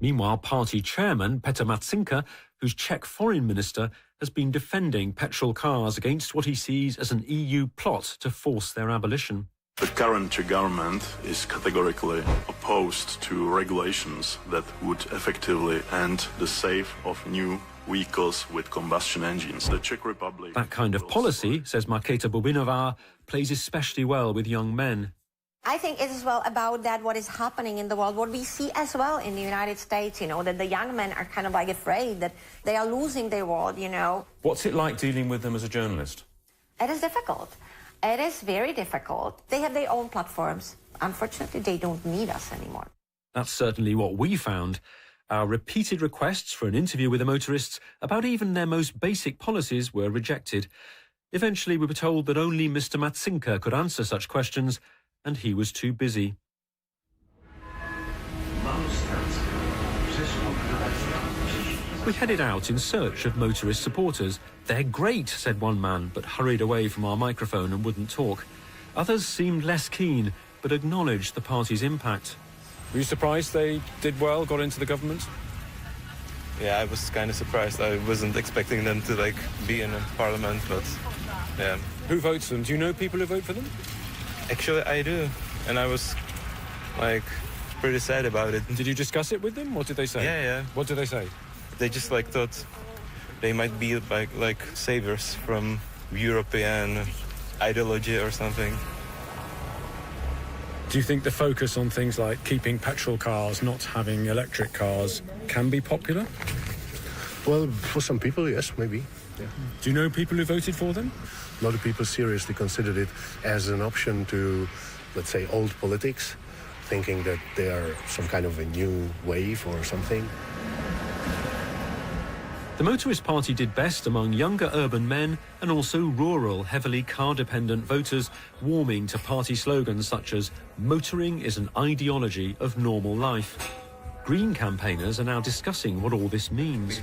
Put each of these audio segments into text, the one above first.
Meanwhile, party chairman Petr Matsinka, who's Czech foreign minister, has been defending petrol cars against what he sees as an EU plot to force their abolition. The current Czech government is categorically opposed to regulations that would effectively end the sale of new vehicles with combustion engines. The Czech Republic... That kind of policy, says Markéta Bubinová, plays especially well with young men. I think it is well about that what is happening in the world, what we see as well in the United States, that the young men are kind of like afraid that they are losing their world, What's it like dealing with them as a journalist? It is difficult. It is very difficult. They have their own platforms. Unfortunately, they don't need us anymore. That's certainly what we found. Our repeated requests for an interview with the motorists about even their most basic policies were rejected. Eventually, we were told that only Mr. Matsinka could answer such questions, and he was too busy. We headed out in search of motorist supporters. They're great, said one man, but hurried away from our microphone and wouldn't talk. Others seemed less keen, but acknowledged the party's impact. Were you surprised they did well, got into the government? Yeah, I was kind of surprised. I wasn't expecting them to, be in a parliament, but, yeah. Who votes them? Do you know people who vote for them? Actually, I do, and I was, pretty sad about it. Did you discuss it with them? What did they say? Yeah. What did they say? They just, thought they might be, saviors from European ideology or something. Do you think the focus on things like keeping petrol cars, not having electric cars, can be popular? Well, for some people, yes, maybe. Yeah. Do you know people who voted for them? A lot of people seriously considered it as an option to, let's say, old politics, thinking that they are some kind of a new wave or something. The Motorist Party did best among younger urban men and also rural, heavily car-dependent voters, warming to party slogans such as "Motoring is an ideology of normal life." Green campaigners are now discussing what all this means.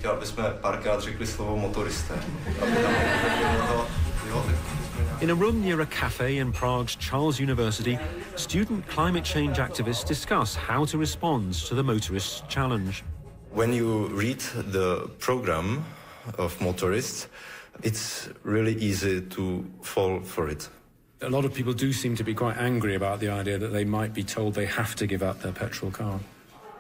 In a room near a cafe in Prague's Charles University, student climate change activists discuss how to respond to the motorists' challenge. When you read the program of motorists, it's really easy to fall for it. A lot of people do seem to be quite angry about the idea that they might be told they have to give up their petrol car.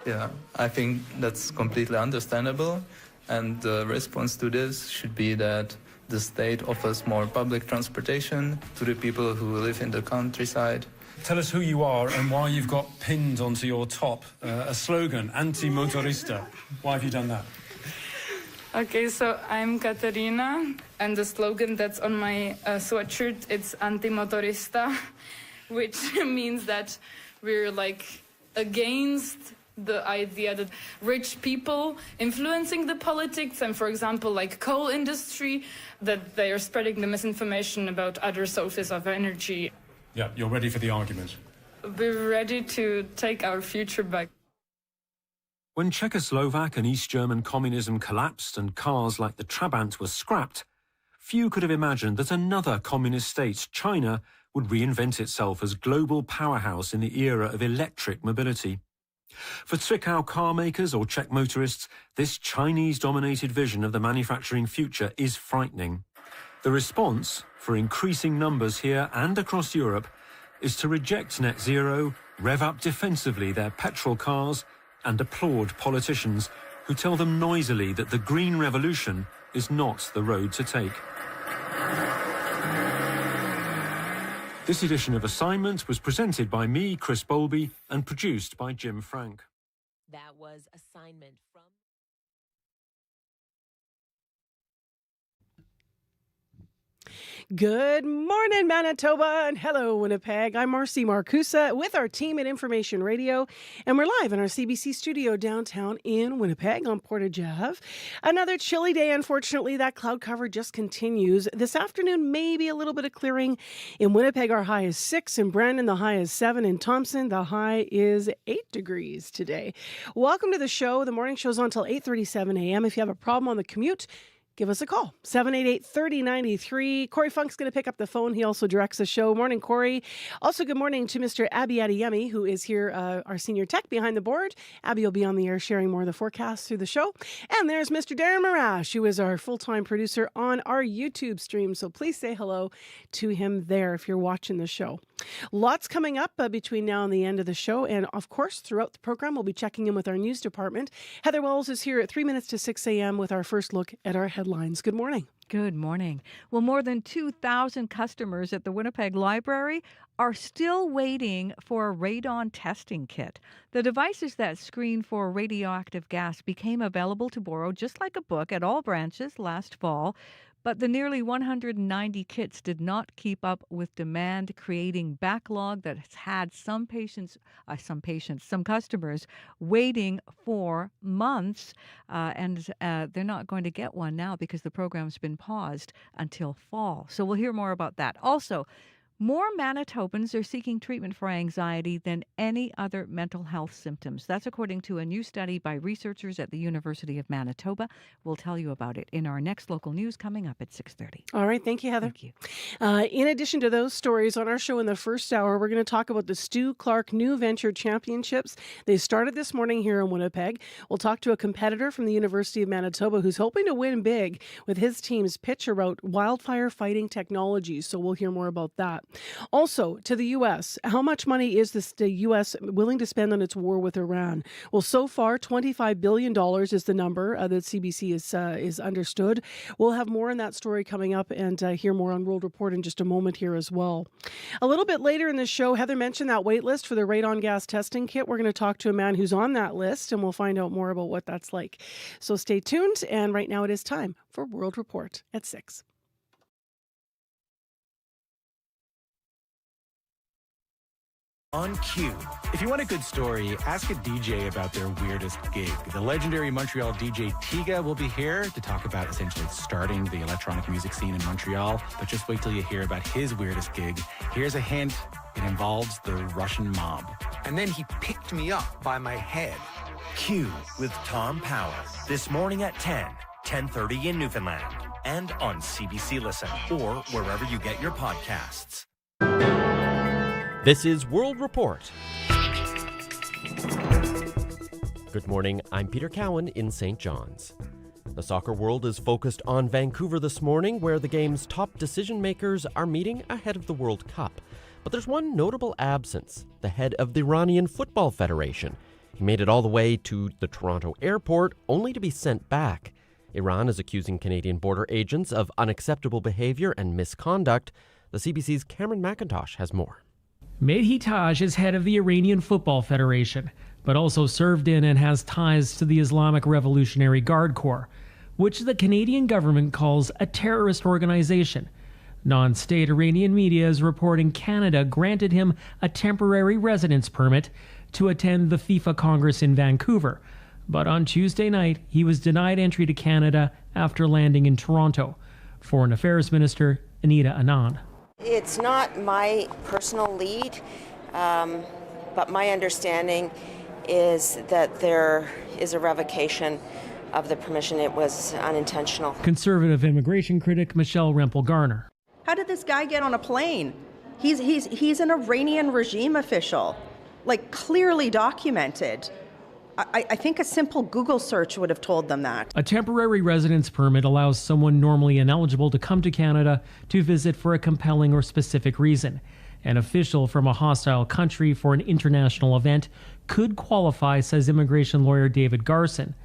Yeah, I think that's completely understandable, and the response to this should be that the state offers more public transportation to the people who live in the countryside. Tell us who you are and why you've got pinned onto your top a slogan, anti-motorista. Why have you done that? Okay, so I'm Katerina, and the slogan that's on my sweatshirt, it's anti-motorista, which means that we're against the idea that rich people influencing the politics and, for example, coal industry, that they are spreading the misinformation about other sources of energy. Yeah, you're ready for the argument. We're ready to take our future back. When Czechoslovak and East German communism collapsed and cars like the Trabant were scrapped, few could have imagined that another communist state, China, would reinvent itself as global powerhouse in the era of electric mobility. For Zwickau car makers or Czech motorists, this Chinese-dominated vision of the manufacturing future is frightening. The response, for increasing numbers here and across Europe, is to reject net zero, rev up defensively their petrol cars, and applaud politicians who tell them noisily that the green revolution is not the road to take. This edition of Assignment was presented by me, Chris Bowlby, and produced by Jim Frank. That was Assignment from... Good morning, Manitoba, and hello, Winnipeg. I'm Marcy Marcusa with our team at Information Radio, and we're live in our CBC studio downtown in Winnipeg on Portage Ave. Another chilly day, unfortunately. That cloud cover just continues. This afternoon, maybe a little bit of clearing. In Winnipeg, our high is 6. In Brandon, the high is 7. In Thompson, the high is 8 degrees today. Welcome to the show. The morning show's on until 8:37 a.m. If you have a problem on the commute, give us a call, 788-3093. Corey Funk's going to pick up the phone. He also directs the show. Morning, Corey. Also, good morning to Mr. Abby Adeyemi, who is here, our senior tech behind the board. Abby will be on the air sharing more of the forecast through the show. And there's Mr. Darren Marash, who is our full-time producer on our YouTube stream. So please say hello to him there if you're watching the show. Lots coming up between now and the end of the show. And of course, throughout the program, we'll be checking in with our news department. Heather Wells is here at 3 minutes to 6 a.m. with our first look at our headlines. Good morning. Good morning. Well, more than 2,000 customers at the Winnipeg Library are still waiting for a radon testing kit. The devices that screen for radioactive gas became available to borrow just like a book at all branches last fall. But the nearly 190 kits did not keep up with demand, creating backlog that has had some customers waiting for months, and they're not going to get one now because the program's been paused until fall. So we'll hear more about that. Also, more Manitobans are seeking treatment for anxiety than any other mental health symptoms. That's according to a new study by researchers at the University of Manitoba. We'll tell you about it in our next local news coming up at 6:30. All right. Thank you, Heather. Thank you. In addition to those stories on our show in the first hour, we're going to talk about the Stu Clark New Venture Championships. They started this morning here in Winnipeg. We'll talk to a competitor from the University of Manitoba who's hoping to win big with his team's pitch about wildfire fighting technologies. So we'll hear more about that. Also, to the U.S., how much money is the U.S. willing to spend on its war with Iran? Well, so far, $25 billion is the number that CBC is understood. We'll have more on that story coming up and hear more on World Report in just a moment here as well. A little bit later in the show, Heather mentioned that wait list for the radon gas testing kit. We're going to talk to a man who's on that list, and we'll find out more about what that's like. So stay tuned, and right now it is time for World Report at 6. On cue. If you want a good story, ask a DJ about their weirdest gig. The legendary Montreal DJ Tiga will be here to talk about essentially starting the electronic music scene in Montreal. But just wait till you hear about his weirdest gig. Here's a hint. It involves the Russian mob. And then he picked me up by my head. Q with Tom Power. This morning at 10:30 in Newfoundland. And on CBC Listen or wherever you get your podcasts. This is World Report. Good morning, I'm Peter Cowan in St. John's. The soccer world is focused on Vancouver this morning, where the game's top decision makers are meeting ahead of the World Cup. But there's one notable absence, the head of the Iranian Football Federation. He made it all the way to the Toronto airport, only to be sent back. Iran is accusing Canadian border agents of unacceptable behavior and misconduct. The CBC's Cameron McIntosh has more. Mehdi Taj is head of the Iranian Football Federation, but also served in and has ties to the Islamic Revolutionary Guard Corps, which the Canadian government calls a terrorist organization. Non-state Iranian media is reporting Canada granted him a temporary residence permit to attend the FIFA Congress in Vancouver, but on Tuesday night he was denied entry to Canada after landing in Toronto. Foreign Affairs Minister Anita Anand. It's not my personal lead, but my understanding is that there is a revocation of the permission. It was unintentional. Conservative immigration critic Michelle Rempel-Garner. How did this guy get on a plane? He's an Iranian regime official, like clearly documented. I think a simple Google search would have told them that. A temporary residence permit allows someone normally ineligible to come to Canada to visit for a compelling or specific reason. An official from a hostile country for an international event could qualify, says immigration lawyer David Garson,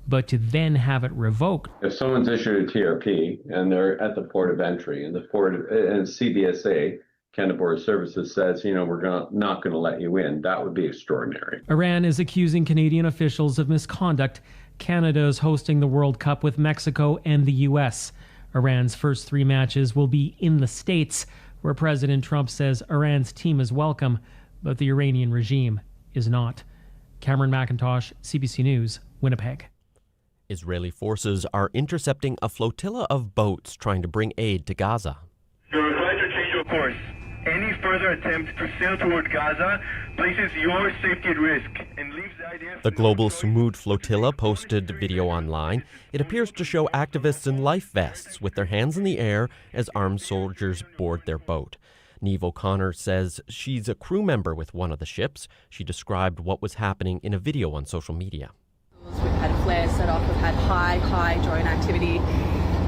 but to then have it revoked. If someone's issued a TRP and they're at the port of entry and CBSA, Canada Border Services says, we're not going to let you in, that would be extraordinary. Iran is accusing Canadian officials of misconduct. Canada is hosting the World Cup with Mexico and the U.S. Iran's first 3 matches will be in the States, where President Trump says Iran's team is welcome, but the Iranian regime is not. Cameron McIntosh, CBC News, Winnipeg. Israeli forces are intercepting a flotilla of boats trying to bring aid to Gaza. You're required to change your course. Any further attempt to sail toward Gaza places your safety at risk and leaves the IDF... The Global Sumud Flotilla posted video online. It appears to show activists in life vests with their hands in the air as armed soldiers board their boat. Niamh O'Connor says she's a crew member with one of the ships. She described what was happening in a video on social media. We've had flares set off, we've had high drone activity.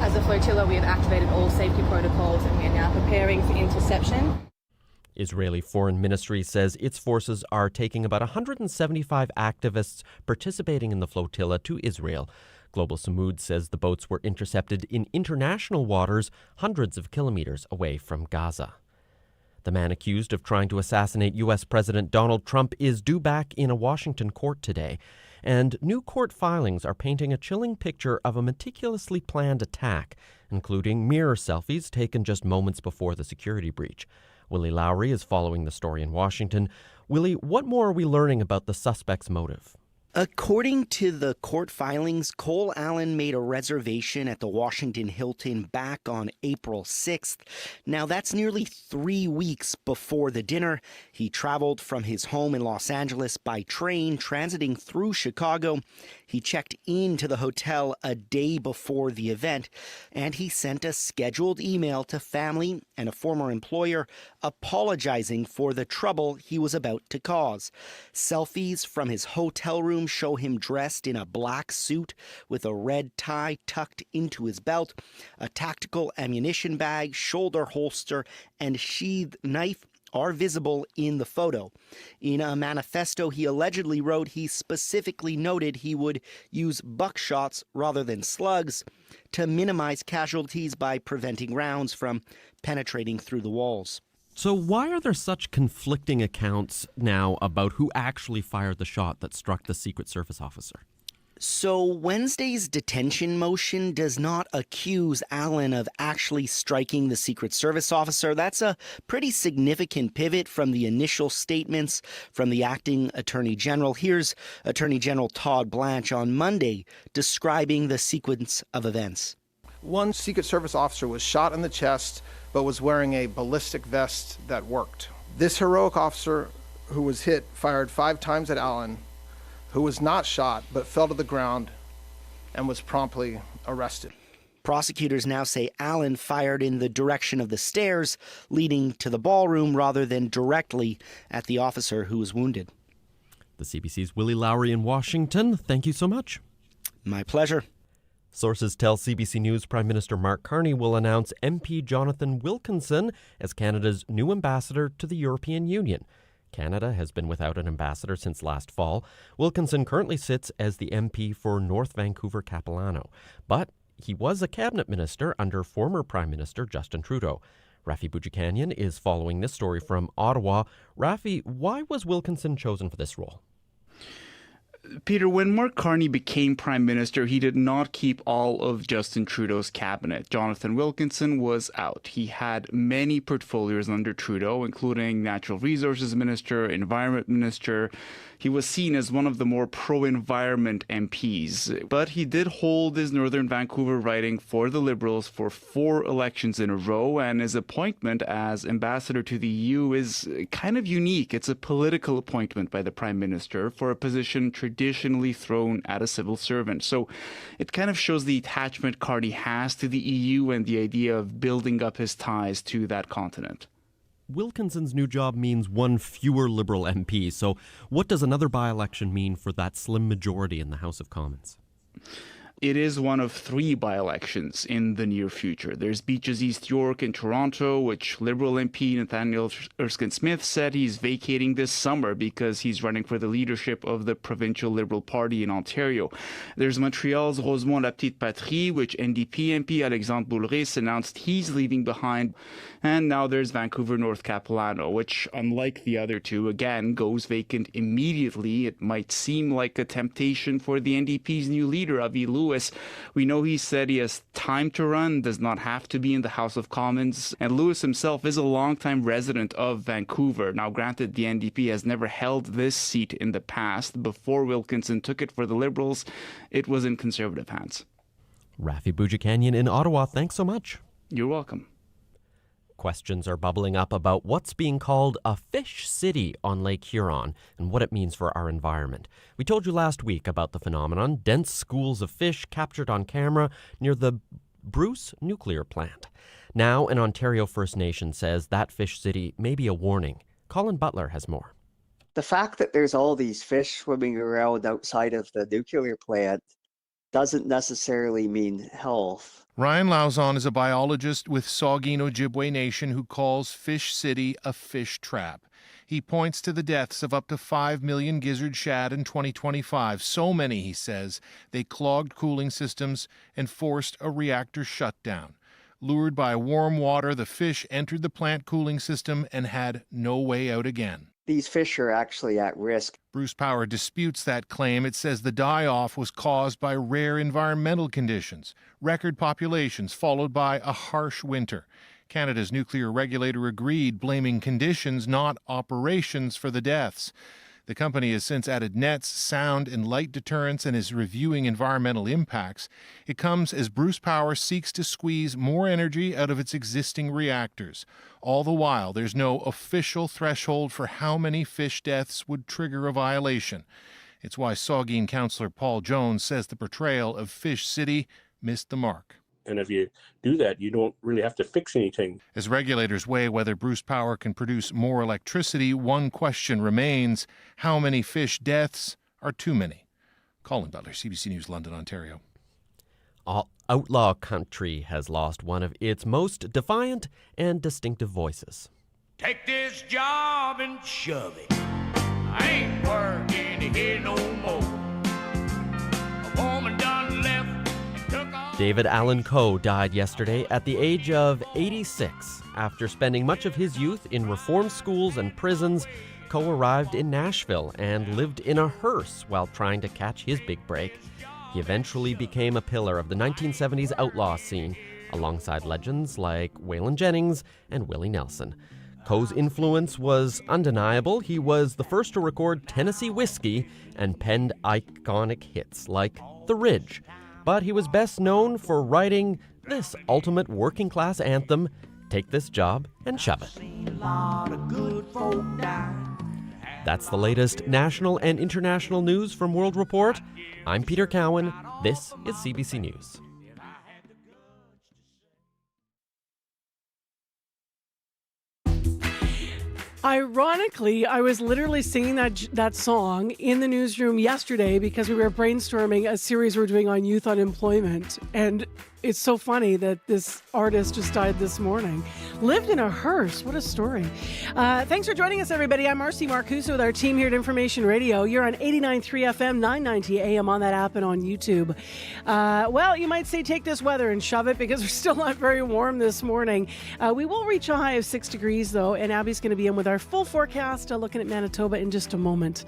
As a flotilla, we have activated all safety protocols and we are now preparing for interception. Israeli Foreign Ministry says its forces are taking about 175 activists participating in the flotilla to Israel. Global Sumud says the boats were intercepted in international waters hundreds of kilometers away from Gaza. The man accused of trying to assassinate U.S. President Donald Trump is due back in a Washington court today. And new court filings are painting a chilling picture of a meticulously planned attack, including mirror selfies taken just moments before the security breach. Willie Lowry is following the story in Washington. Willie, what more are we learning about the suspect's motive? According to the court filings, Cole Allen made a reservation at the Washington Hilton back on April 6th. Now, that's nearly 3 weeks before the dinner. He traveled from his home in Los Angeles by train, transiting through Chicago. He checked into the hotel a day before the event, and he sent a scheduled email to family and a former employer apologizing for the trouble he was about to cause. Selfies from his hotel room show him dressed in a black suit with a red tie tucked into his belt, a tactical ammunition bag, shoulder holster, and sheathed knife are visible in the photo. In a manifesto he allegedly wrote, he specifically noted he would use buckshots rather than slugs to minimize casualties by preventing rounds from penetrating through the walls. So why are there such conflicting accounts now about who actually fired the shot that struck the Secret Service officer? So Wednesday's detention motion does not accuse Allen of actually striking the Secret Service officer. That's a pretty significant pivot from the initial statements from the acting Attorney General. Here's Attorney General Todd Blanche on Monday describing the sequence of events. One Secret Service officer was shot in the chest, but was wearing a ballistic vest that worked. This heroic officer who was hit fired 5 times at Allen, who was not shot but fell to the ground and was promptly arrested. Prosecutors now say Allen fired in the direction of the stairs leading to the ballroom rather than directly at the officer who was wounded. The CBC's Willie Lowry in Washington. Thank you so much. My pleasure. Sources tell CBC News Prime Minister Mark Carney will announce MP Jonathan Wilkinson as Canada's new ambassador to the European Union. Canada has been without an ambassador since last fall. Wilkinson currently sits as the MP for North Vancouver Capilano, but he was a cabinet minister under former Prime Minister Justin Trudeau. Rafi Boudjikanian is following this story from Ottawa. Rafi, why was Wilkinson chosen for this role? Peter, when Mark Carney became Prime Minister, he did not keep all of Justin Trudeau's cabinet. Jonathan Wilkinson was out. He had many portfolios under Trudeau, including Natural Resources Minister, Environment Minister. He was seen as one of the more pro-environment MPs, but he did hold his Northern Vancouver riding for the Liberals for 4 elections in a row, and his appointment as ambassador to the EU is kind of unique. It's a political appointment by the Prime Minister for a position traditionally thrown at a civil servant. So it kind of shows the attachment Carney has to the EU and the idea of building up his ties to that continent. Wilkinson's new job means one fewer Liberal MP, so what does another by-election mean for that slim majority in the House of Commons? It is one of 3 by-elections in the near future. There's Beaches East York in Toronto, which Liberal MP Nathaniel Erskine-Smith said he's vacating this summer because he's running for the leadership of the provincial Liberal Party in Ontario. There's Montreal's Rosemont-la-Petite-Patrie, which NDP MP Alexandre Boulris announced he's leaving behind. And now there's Vancouver North Capilano, which, unlike the other 2, again, goes vacant immediately. It might seem like a temptation for the NDP's new leader, Avi Lewis. We know he said he has time to run, does not have to be in the House of Commons, and Lewis himself is a longtime resident of Vancouver. Now, granted, the NDP has never held this seat in the past. Before Wilkinson took it for the Liberals, it was in Conservative hands. Rafi Boudjikanian in Ottawa, thanks so much. You're welcome. Questions are bubbling up about what's being called a fish city on Lake Huron and what it means for our environment. We told you last week about the phenomenon, dense schools of fish captured on camera near the Bruce nuclear plant. Now, an Ontario First Nation says that fish city may be a warning. Colin Butler has more. The fact that there's all these fish swimming around outside of the nuclear plant doesn't necessarily mean health. Ryan Lauzon is a biologist with Saugeen Ojibwe Nation who calls Fish City a fish trap. He points to the deaths of up to 5 million gizzard shad in 2025. So many, he says, they clogged cooling systems and forced a reactor shutdown. Lured by warm water, the fish entered the plant cooling system and had no way out again. These fish are actually at risk. Bruce Power disputes that claim. It says the die-off was caused by rare environmental conditions, record populations followed by a harsh winter. Canada's nuclear regulator agreed, blaming conditions, not operations, for the deaths. The company has since added nets, sound, and light deterrents and is reviewing environmental impacts. It comes as Bruce Power seeks to squeeze more energy out of its existing reactors. All the while, there's no official threshold for how many fish deaths would trigger a violation. It's why Saugeen councillor Paul Jones says the portrayal of Fish City missed the mark. And if you do that, you don't really have to fix anything. As regulators weigh whether Bruce Power can produce more electricity, one question remains: how many fish deaths are too many? Colin Butler, CBC News, London, Ontario. Outlaw country has lost one of its most defiant and distinctive voices. Take this job and shove it. I ain't working here no more. A woman done left. David Allan Coe died yesterday at the age of 86. After spending much of his youth in reform schools and prisons, Coe arrived in Nashville and lived in a hearse while trying to catch his big break. He eventually became a pillar of the 1970s outlaw scene, alongside legends like Waylon Jennings and Willie Nelson. Coe's influence was undeniable. He was the first to record Tennessee whiskey and penned iconic hits like The Ridge. But he was best known for writing this ultimate working-class anthem, Take This Job and Shove It. That's the latest national and international news from World Report. I'm Peter Cowan. This is CBC News. Ironically, I was literally singing that song in the newsroom yesterday because we were brainstorming a series we're doing on youth unemployment. And it's so funny that this artist just died this morning. Lived in a hearse. What a story. Thanks for joining us, everybody. I'm Marcy Marcuso with our team here at Information Radio. You're on 89.3 FM, 990 AM on that app and on YouTube. Well, you might say take this weather and shove it because we're still not very warm this morning. We will reach a high of 6 degrees, though, and Abby's going to be in with our full forecast looking at Manitoba in just a moment.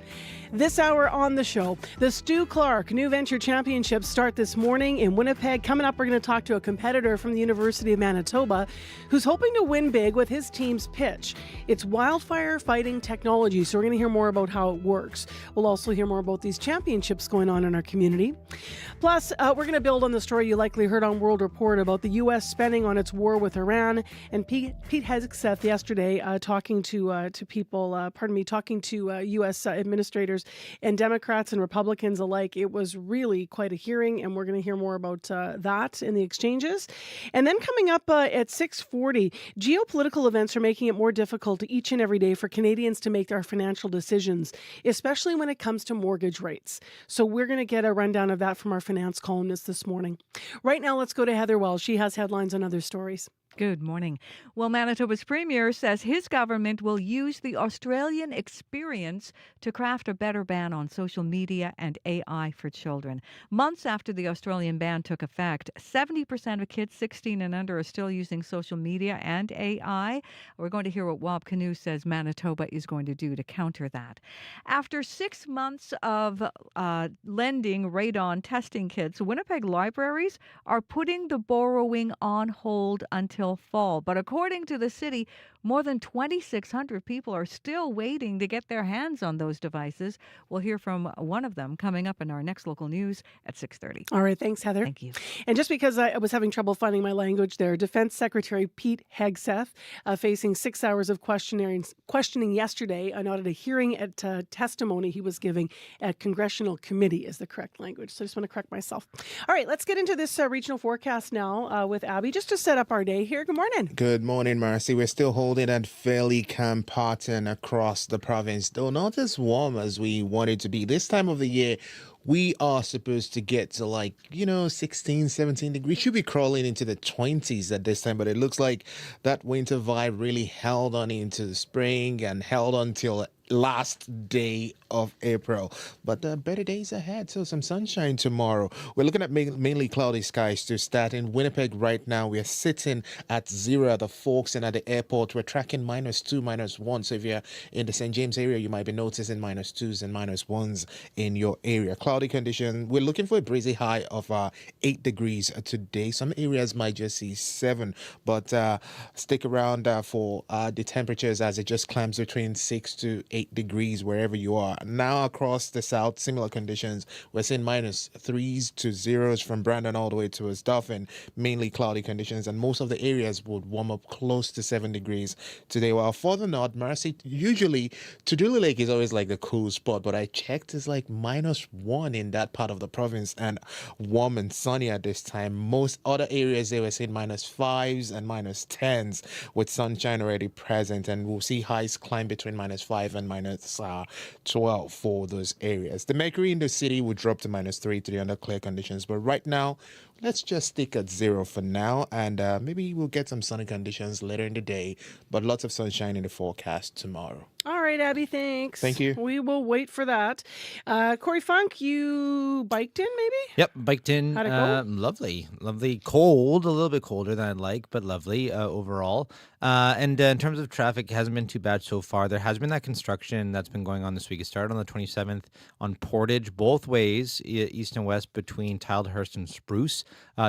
This hour on the show, the Stu Clark New Venture Championships start this morning in Winnipeg. Coming up, we're going to talk to a competitor from the University of Manitoba who's hoping to win big with his team's pitch. It's wildfire fighting technology, so we're going to hear more about how it works. We'll also hear more about these championships going on in our community. Plus, we're going to build on the story you likely heard on World Report about the U.S. spending on its war with Iran. And Pete Hegseth yesterday talking to U.S. administrators and Democrats and Republicans alike. It was really quite a hearing, and we're going to hear more about that in the exchanges. And then coming up at 6:40, geopolitical events are making it more difficult each and every day for Canadians to make their financial decisions, especially when it comes to mortgage rates. So we're going to get a rundown of that from our finance columnist this morning. Right now, let's go to Heather Wells. She has headlines on other stories. Good morning. Well, Manitoba's premier says his government will use the Australian experience to craft a better ban on social media and AI for children. Months after the Australian ban took effect, 70% of kids 16 and under are still using social media and AI. We're going to hear what Wab Canoe says Manitoba is going to do to counter that. After 6 months of lending radon testing kits, Winnipeg libraries are putting the borrowing on hold until until fall. But according to the city, more than 2,600 people are still waiting to get their hands on those devices. We'll hear from one of them coming up in our next local news at 6:30. All right, thanks, Heather. Thank you. And just because I was having trouble finding my language there, Defense Secretary Pete Hegseth facing 6 hours of questioning yesterday, not at a hearing, at testimony he was giving at Congressional Committee is the correct language. So I just want to correct myself. All right, let's get into this regional forecast now with Abby, just to set up our day here. Good morning. Good morning, Marcy. We're still holding that fairly calm pattern across the province, though not as warm as we want it to be. This time of the year, we are supposed to get to 16, 17 degrees. Should be crawling into the 20s at this time, but it looks like that winter vibe really held on into the spring and held on till last day of April. But better days ahead, so some sunshine tomorrow. We're looking at mainly cloudy skies to start in Winnipeg right now. We're sitting at 0 at the Forks, and at the airport we're tracking -2, -1. So if you're in the St. James area, you might be noticing -2s and -1s in your area. Cloudy condition. We're looking for a breezy high of 8 degrees today. Some areas might just see 7, but stick around for the temperatures as it just climbs between 6 to 8 degrees wherever you are. Now across the south, similar conditions. We're seeing -3s to 0s from Brandon all the way towards Dauphin. Mainly cloudy conditions, and most of the areas would warm up close to 7 degrees today. While further north, Marcy, usually Tuduli Lake is always like the cool spot, but I checked, it's like -1 in that part of the province and warm and sunny at this time. Most other areas, they were seeing -5s and -10s with sunshine already present, and we'll see highs climb between -5 and -12 for those areas. The mercury in the city will drop to -3 to the under clear conditions, but right now, let's just stick at 0 for now, and maybe we'll get some sunny conditions later in the day, but lots of sunshine in the forecast tomorrow. All right, Abby, thanks. Thank you. We will wait for that. Corey Funk, you biked in maybe? Yep, biked in. How'd it go? Lovely. Cold, a little bit colder than I'd like, but lovely overall. And in terms of traffic, it hasn't been too bad so far. There has been that construction that's been going on this week. It started on the 27th on Portage, both ways, east and west, between Tilehurst and Spruce.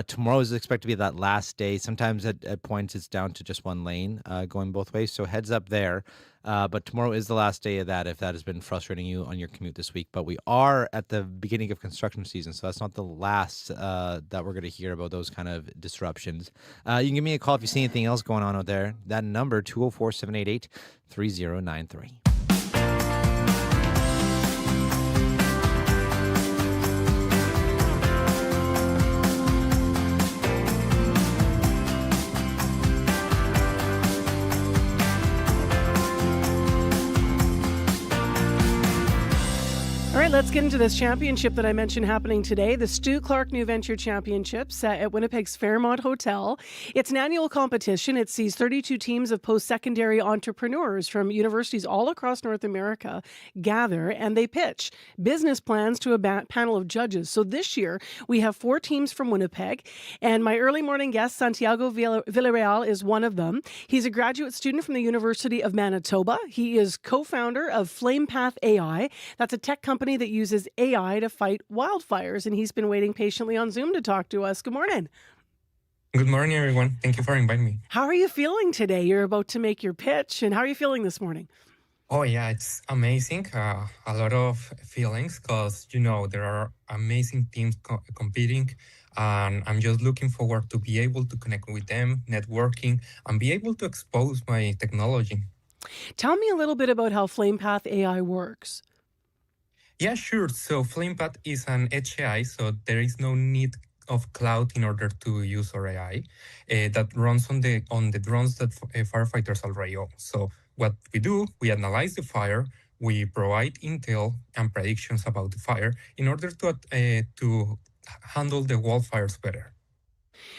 Tomorrow is expected to be that last day. Sometimes at points it's down to just one lane going both ways, so heads up there. But tomorrow is the last day of that, if that has been frustrating you on your commute this week. But we are at the beginning of construction season, so that's not the last that we're going to hear about those kind of disruptions. You can give me a call if you see anything else going on out there. That number, 204-788-3093. All right, let's get into this championship that I mentioned happening today, the Stu Clark New Venture Championships at Winnipeg's Fairmont Hotel. It's an annual competition. It sees 32 teams of post-secondary entrepreneurs from universities all across North America gather, and they pitch business plans to a panel of judges. So this year, we have 4 teams from Winnipeg, and my early morning guest, Santiago Villarreal, is one of them. He's a graduate student from the University of Manitoba. He is co-founder of FlamePath AI. That's a tech company that uses AI to fight wildfires, and he's been waiting patiently on Zoom to talk to us. Good morning. Good morning, everyone. Thank you for inviting me. How are you feeling today? You're about to make your pitch, and how are you feeling this morning? Oh, yeah, it's amazing. A lot of feelings because, there are amazing teams competing, and I'm just looking forward to be able to connect with them, networking, and be able to expose my technology. Tell me a little bit about how FlamePath AI works. Yeah, sure. So FlamePath is an edge AI, so there is no need of cloud in order to use our AI that runs on the drones that firefighters already own. So what we do, we analyze the fire, we provide intel and predictions about the fire in order to handle the wildfires better.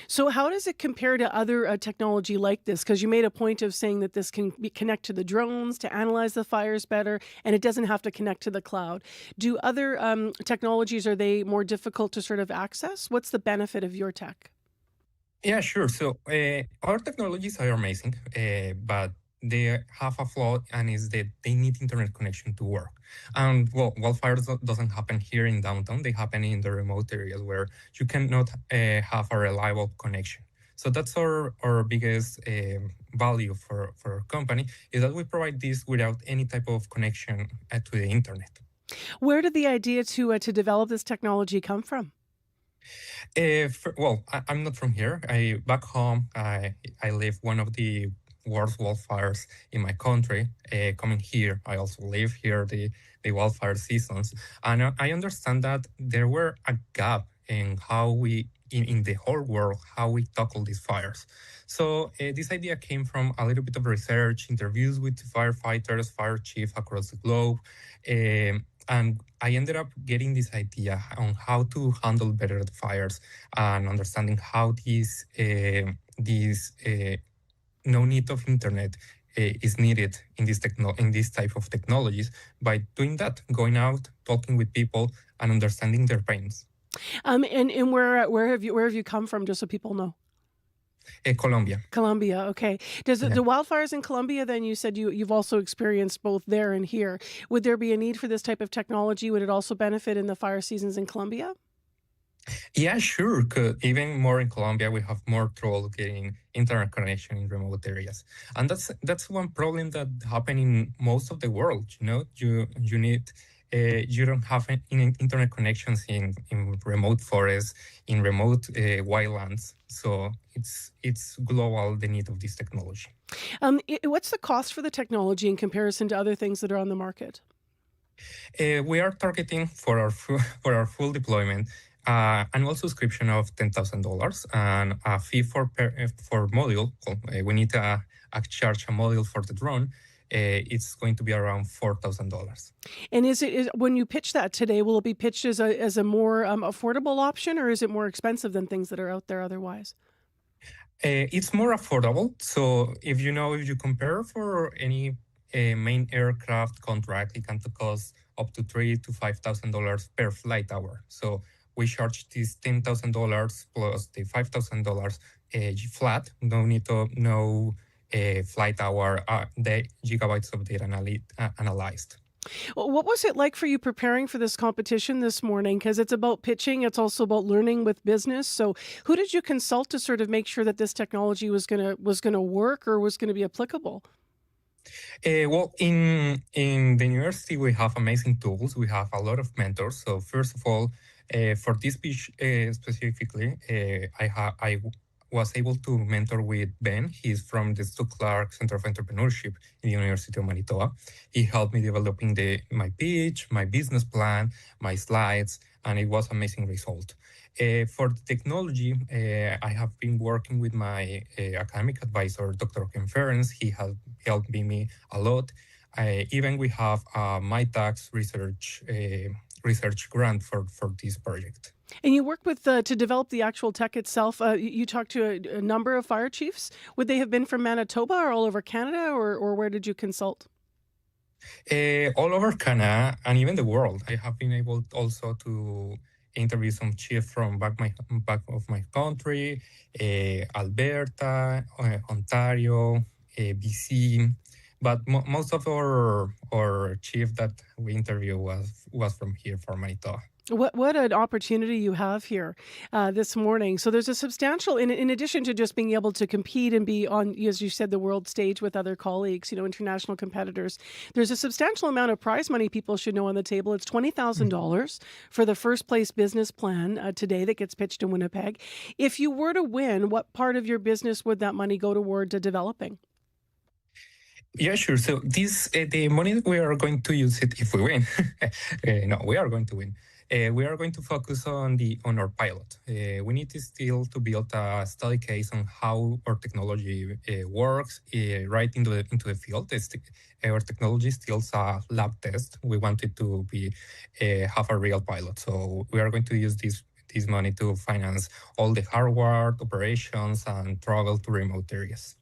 So how does it compare to other technology like this? Because you made a point of saying that this can connect to the drones to analyze the fires better, and it doesn't have to connect to the cloud. Do other technologies, are they more difficult to sort of access? What's the benefit of your tech? Yeah, sure. So our technologies are amazing, but they have a flaw, and is that they need internet connection to work. And wildfires doesn't happen here in downtown. They happen in the remote areas where you cannot have a reliable connection. So that's our biggest value for our company, is that we provide this without any type of connection to the internet. Where did the idea to develop this technology come from? I'm not from here. Back home, I live one of the worst wildfires in my country. Coming here, I also live here the wildfire seasons, and I understand that there were a gap in how we in the whole world how we tackle these fires. So this idea came from a little bit of research, interviews with firefighters, fire chiefs across the globe. And I ended up getting this idea on how to handle better the fires and understanding how these no need of internet is needed in this type of technologies. By doing that, going out, talking with people, and understanding their pains. And where have you come from, just so people know? Colombia. Colombia, okay. Does the wildfires in Colombia, then you said you've also experienced both there and here. Would there be a need for this type of technology? Would it also benefit in the fire seasons in Colombia? Yeah, sure. Even more in Colombia, we have more trouble getting internet connection in remote areas, and that's one problem that happens in most of the world. You need. You don't have internet connections in remote forests, in remote wildlands. So it's global, the need of this technology. What's the cost for the technology in comparison to other things that are on the market? We are targeting for our full deployment annual subscription of $10,000 and a fee for module. We need to charge a module for the drone. It's going to be around $4,000. And is when you pitch that today, will it be pitched as a more affordable option, or is it more expensive than things that are out there otherwise? It's more affordable. So if you compare for any main aircraft contract, it can cost up to $3,000 to $5,000 per flight hour. So we charge this $10,000 plus the $5,000 flat. No flight hour, the gigabytes of data analyzed. Well, what was it like for you preparing for this competition this morning? Because it's about pitching, it's also about learning with business. So who did you consult to sort of make sure that this technology was gonna work or was going to be applicable? Well, in the university, we have amazing tools. We have a lot of mentors. So first of all, for this pitch specifically, I was able to mentor with Ben. He's from the Stu Clark Center of Entrepreneurship in the University of Manitoba. He helped me developing my pitch, my business plan, my slides, and it was an amazing result. For the technology, I have been working with my academic advisor, Dr. Ken Ferens. He has helped me a lot. Even we have my tax research grant for this project. And you worked with to develop the actual tech itself. You talked to a number of fire chiefs. Would they have been from Manitoba or all over Canada, or where did you consult? All over Canada and even the world. I have been able also to interview some chiefs from back of my country, Alberta, Ontario, BC. But most of our chief that we interviewed was from here, from Manitoba. What an opportunity you have here this morning. So there's a substantial, in addition to just being able to compete and be on, as you said, the world stage with other colleagues, international competitors, there's a substantial amount of prize money people should know on the table. It's $20,000 for the first place business plan today that gets pitched in Winnipeg. If you were to win, what part of your business would that money go toward developing? Yeah, sure. So the money, we are going to use it if we win. No, we are going to win. We are going to focus on our pilot. We need to build a study case on how our technology works right into the field. Our technology is still a lab test. We want it to have a real pilot. So we are going to use this money to finance all the hardware, operations, and travel to remote areas.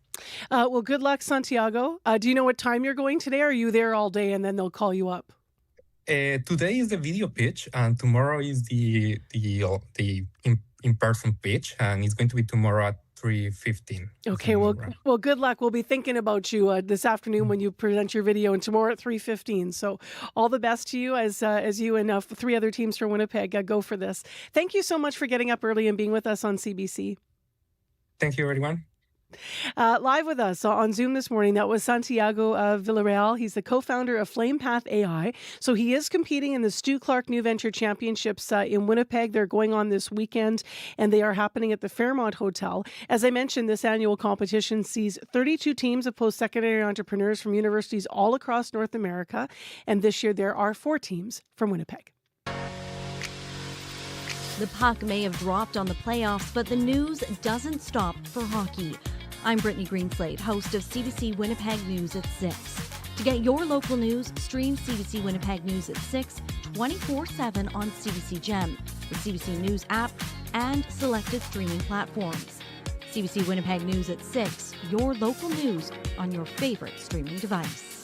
Well, good luck, Santiago. Do you know what time you're going today? Or are you there all day and then they'll call you up? Today is the video pitch, and tomorrow is the in-person pitch, and it's going to be tomorrow at 3:15. Okay, well, good luck. We'll be thinking about you this afternoon when you present your video, and tomorrow at 3:15. So, all the best to you as you and 3 other teams from Winnipeg go for this. Thank you so much for getting up early and being with us on CBC. Thank you, everyone. Live with us on Zoom this morning, that was Santiago Villarreal. He's the co-founder of FlamePath AI. So he is competing in the Stu Clark New Venture Championships in Winnipeg. They're going on this weekend, and they are happening at the Fairmont Hotel. As I mentioned, this annual competition sees 32 teams of post-secondary entrepreneurs from universities all across North America. And this year, there are 4 teams from Winnipeg. The puck may have dropped on the playoffs, but the news doesn't stop for hockey. I'm Brittany Greenslade, host of CBC Winnipeg News at 6. To get your local news, stream CBC Winnipeg News at 6, 24/7 on CBC Gem, the CBC News app, and selected streaming platforms. CBC Winnipeg News at 6, your local news on your favorite streaming device.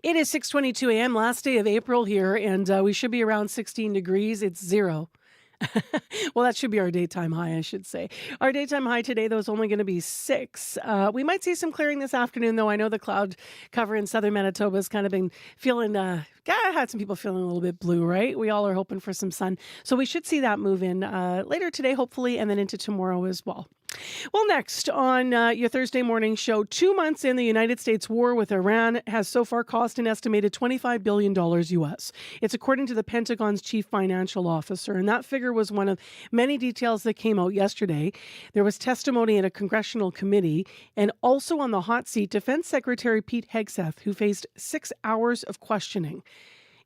It is 6:22 a.m., last day of April here, and we should be around 16 degrees. It's 0. Well, that should be our daytime high, I should say. Our daytime high today, though, is only going to be 6. We might see some clearing this afternoon, though. I know the cloud cover in southern Manitoba has kind of been feeling, had some people feeling a little bit blue, right? We all are hoping for some sun. So we should see that move in later today, hopefully, and then into tomorrow as well. Well, next on your Thursday morning show, 2 months in, the United States war with Iran has so far cost an estimated $25 billion U.S. It's according to the Pentagon's chief financial officer, and that figure was one of many details that came out yesterday. There was testimony in a congressional committee, and also on the hot seat, Defense Secretary Pete Hegseth, who faced 6 hours of questioning.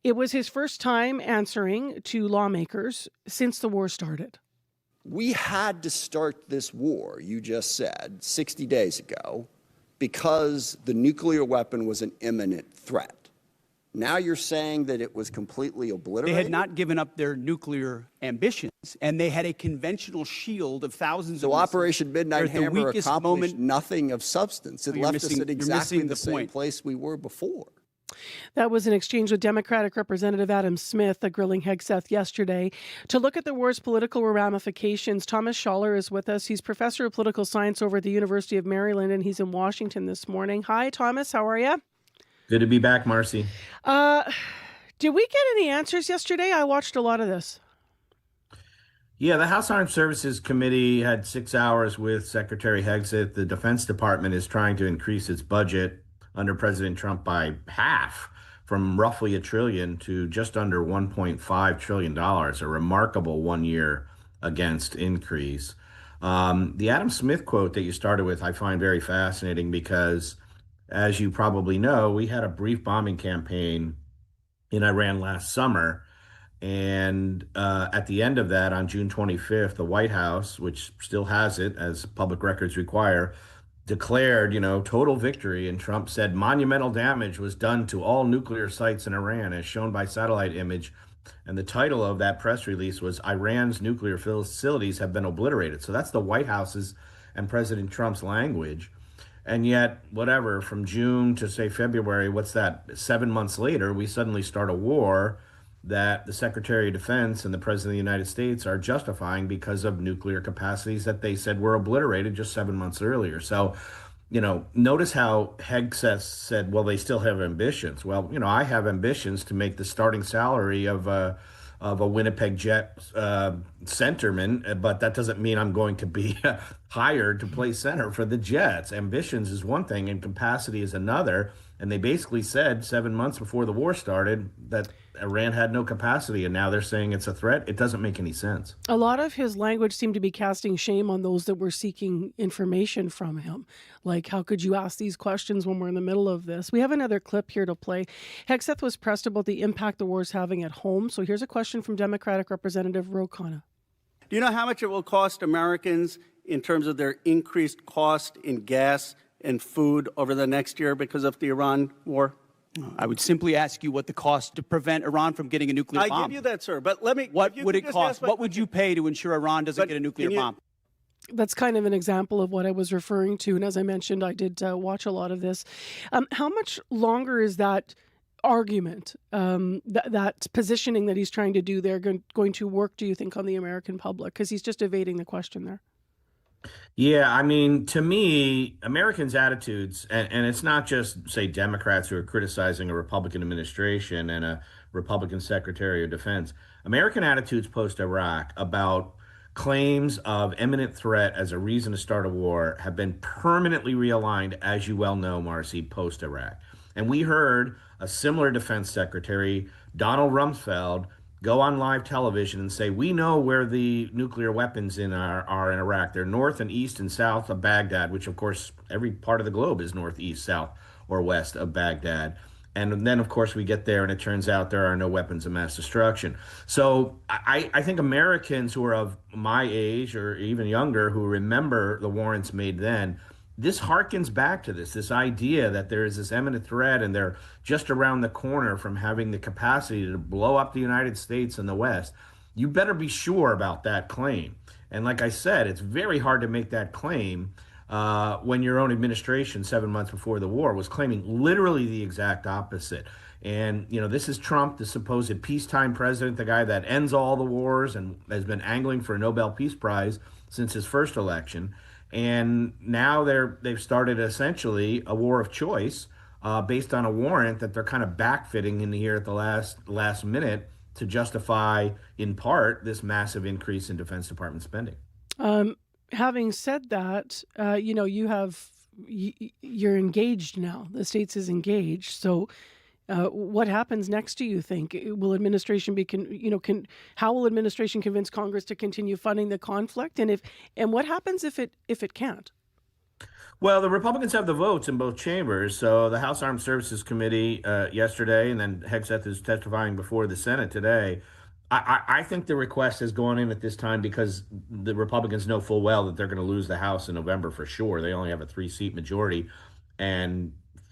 It was his first time answering to lawmakers since the war started. We had to start this war, you just said, 60 days ago, because the nuclear weapon was an imminent threat. Now you're saying that it was completely obliterated? They had not given up their nuclear ambitions, and they had a conventional shield of thousands of So missiles. Operation Midnight Hammer accomplished nothing of substance. It left us at exactly the same place we were before. That was an exchange with Democratic Representative Adam Smith, grilling Hegseth yesterday. To look at the war's political ramifications, Thomas Schaller is with us. He's professor of political science over at the University of Maryland, and he's in Washington this morning. Hi, Thomas. How are you? Good to be back, Marcy. Did we get any answers yesterday? I watched a lot of this. Yeah, the House Armed Services Committee had 6 hours with Secretary Hegseth. The Defense Department is trying to increase its budget under President Trump by half, from roughly $1 trillion to just under $1.5 trillion, a remarkable 1 year against increase. The Adam Smith quote that you started with, I find very fascinating because, as you probably know, we had a brief bombing campaign in Iran last summer. And at the end of that, on June 25th, the White House, which still has it as public records require, declared, total victory. And Trump said monumental damage was done to all nuclear sites in Iran, as shown by satellite image. And the title of that press release was Iran's nuclear facilities have been obliterated. So that's the White House's and President Trump's language. And yet, from June to say February, what's that? 7 months later, we suddenly start a war that the Secretary of Defense and the President of the United States are justifying because of nuclear capacities that they said were obliterated just 7 months earlier. So, notice how Hegseth said, well, they still have ambitions. Well, I have ambitions to make the starting salary of a Winnipeg Jet centerman, but that doesn't mean I'm going to be hired to play center for the Jets. Ambitions is one thing and capacity is another. And they basically said 7 months before the war started that Iran had no capacity, and now they're saying it's a threat. It doesn't make any sense. A lot of his language seemed to be casting shame on those that were seeking information from him. Like, how could you ask these questions when we're in the middle of this? We have another clip here to play. Hegseth was pressed about the impact the war is having at home. So here's a question from Democratic Representative Ro Khanna. Do you know how much it will cost Americans in terms of their increased cost in gas and food over the next year because of the Iran war? I would simply ask you what the cost to prevent Iran from getting a nuclear bomb. I give you that, sir. But let me. What would it cost? What would you pay to ensure Iran doesn't get a nuclear bomb? That's kind of an example of what I was referring to. And as I mentioned, I did watch a lot of this. How much longer is that argument, that positioning that he's trying to do there going to work, do you think, on the American public? Because he's just evading the question there. Yeah, to me, Americans' attitudes, and it's not just, say, Democrats who are criticizing a Republican administration and a Republican Secretary of Defense. American attitudes post-Iraq about claims of imminent threat as a reason to start a war have been permanently realigned, as you well know, Marcy, post-Iraq. And we heard a similar defense secretary, Donald Rumsfeld, go on live television and say, we know where the nuclear weapons are in Iraq. They're north and east and south of Baghdad, which, of course, every part of the globe is northeast, south, or west of Baghdad. And then, of course, we get there and it turns out there are no weapons of mass destruction. So I think Americans who are of my age or even younger who remember the warrants made then, this harkens back to this idea that there is this imminent threat and they're just around the corner from having the capacity to blow up the United States and the West. You better be sure about that claim. And like I said, it's very hard to make that claim when your own administration 7 months before the war was claiming literally the exact opposite. And, this is Trump, the supposed peacetime president, the guy that ends all the wars and has been angling for a Nobel Peace Prize since his first election. And now they've started essentially a war of choice based on a warrant that they're kind of backfitting in here at the last minute to justify, in part, this massive increase in Defense Department spending. Having said that, you're engaged now. The states is engaged. So, what happens next? Do you think will administration how will administration convince Congress to continue funding the conflict? And what happens if it can't? Well, the Republicans have the votes in both chambers. So the House Armed Services Committee yesterday, and then Hegseth is testifying before the Senate today. I think the request has gone in at this time because the Republicans know full well that they're going to lose the House in November for sure. They only have a 3-seat majority, and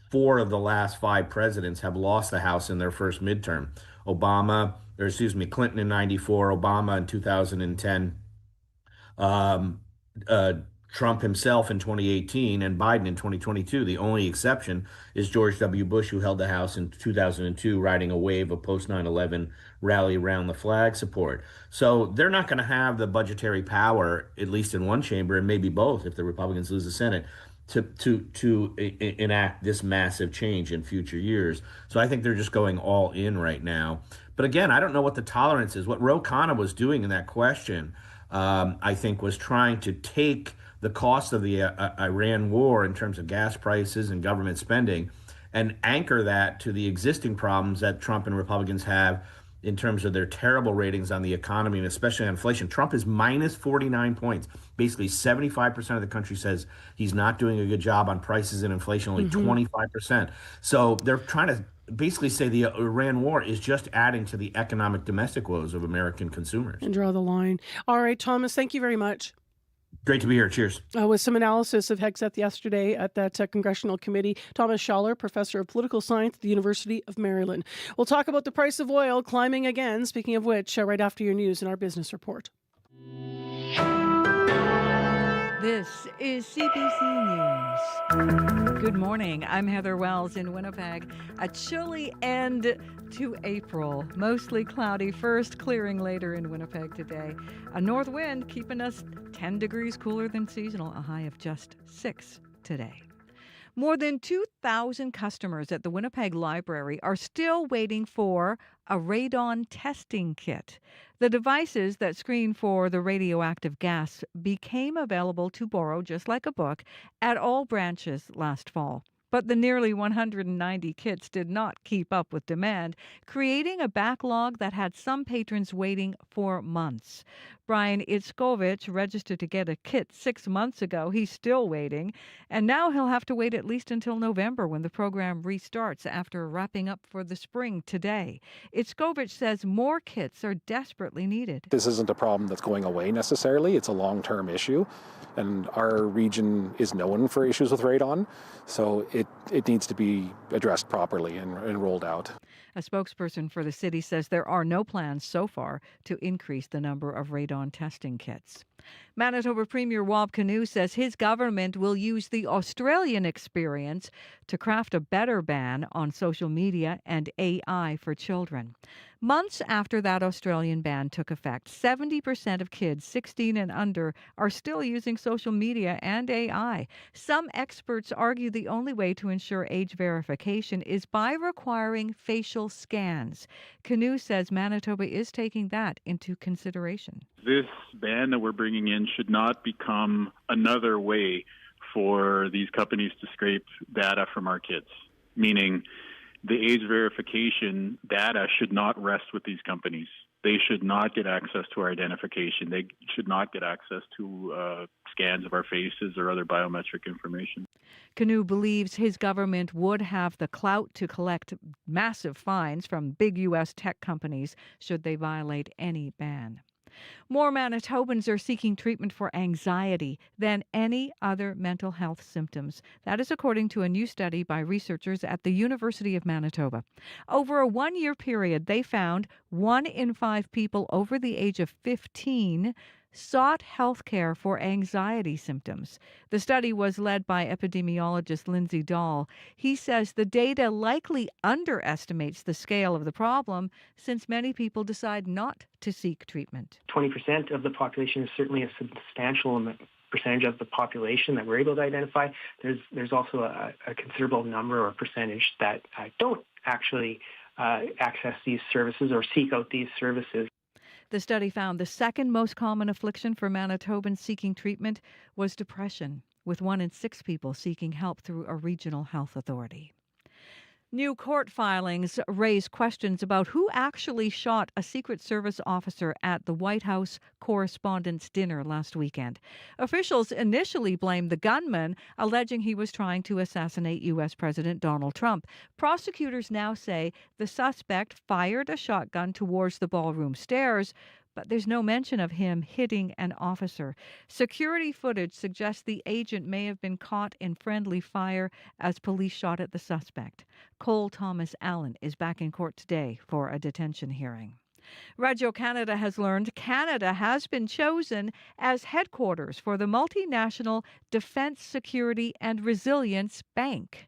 4 of the last 5 presidents have lost the House in their first midterm. Clinton in 94, Obama in 2010, Trump himself in 2018, and Biden in 2022. The only exception is George W. Bush, who held the House in 2002, riding a wave of post 9/11 rally around the flag support. So they're not going to have the budgetary power, at least in one chamber, and maybe both if the Republicans lose the Senate, to enact this massive change in future years. So I think they're just going all in right now. But again, I don't know what the tolerance is. What Ro Khanna was doing in that question, I think, was trying to take the cost of the Iran war in terms of gas prices and government spending and anchor that to the existing problems that Trump and Republicans have in terms of their terrible ratings on the economy and especially on inflation. Trump is minus 49 points. Basically, 75% of the country says he's not doing a good job on prices and inflation, only 25%. So they're trying to basically say the Iran war is just adding to the economic domestic woes of American consumers. And draw the line. All right, Thomas, thank you very much. Great to be here. Cheers. With some analysis of Hegseth yesterday at that congressional committee, Thomas Schaller, professor of political science at the University of Maryland. We'll talk about the price of oil climbing again, speaking of which, right after your news in our business report. This is CBC News. Good morning. I'm Heather Wells in Winnipeg. A chilly end to April. Mostly cloudy first, clearing later in Winnipeg today. A north wind keeping us 10 degrees cooler than seasonal, a high of just 6 today. More than 2,000 customers at the Winnipeg Library are still waiting for a radon testing kit. The devices that screen for the radioactive gas became available to borrow, just like a book, at all branches last fall. But the nearly 190 kits did not keep up with demand, creating a backlog that had some patrons waiting for months. Brian Itzkovich registered to get a kit 6 months ago. He's still waiting, and now he'll have to wait at least until November when the program restarts after wrapping up for the spring today. Itzkovich says more kits are desperately needed. This isn't a problem that's going away necessarily. It's a long-term issue, and our region is known for issues with radon, so it needs to be addressed properly and rolled out. A spokesperson for the city says there are no plans so far to increase the number of radon testing kits. Manitoba Premier Wab Kinew says his government will use the Australian experience to craft a better ban on social media and AI for children. Months after that Australian ban took effect, 70% of kids 16 and under are still using social media and AI. Some experts argue the only way to ensure age verification is by requiring facial scans. Kinew says Manitoba is taking that into consideration. This ban that we're bringing in should not become another way for these companies to scrape data from our kids, meaning the age verification data should not rest with these companies. They should not get access to our identification. They should not get access to scans of our faces or other biometric information. Kinew believes his government would have the clout to collect massive fines from big U.S. tech companies should they violate any ban. More Manitobans are seeking treatment for anxiety than any other mental health symptoms. That is according to a new study by researchers at the University of Manitoba. Over a one-year period, they found 1 in 5 people over the age of 15 sought health care for anxiety symptoms. The study was led by epidemiologist Lindsay Dahl. He says the data likely underestimates the scale of the problem since many people decide not to seek treatment. 20% of the population is certainly a substantial percentage of the population that we're able to identify. There's also a considerable number or percentage that don't actually access these services or seek out these services. The study found the second most common affliction for Manitobans seeking treatment was depression, with 1 in 6 people seeking help through a regional health authority. New court filings raise questions about who actually shot a Secret Service officer at the White House Correspondents' Dinner last weekend. Officials initially blamed the gunman, alleging he was trying to assassinate U.S. President Donald Trump. Prosecutors now say the suspect fired a shotgun towards the ballroom stairs, but there's no mention of him hitting an officer. Security footage suggests the agent may have been caught in friendly fire as police shot at the suspect. Cole Thomas Allen is back in court today for a detention hearing. Radio Canada has learned Canada has been chosen as headquarters for the multinational Defence, Security and Resilience Bank.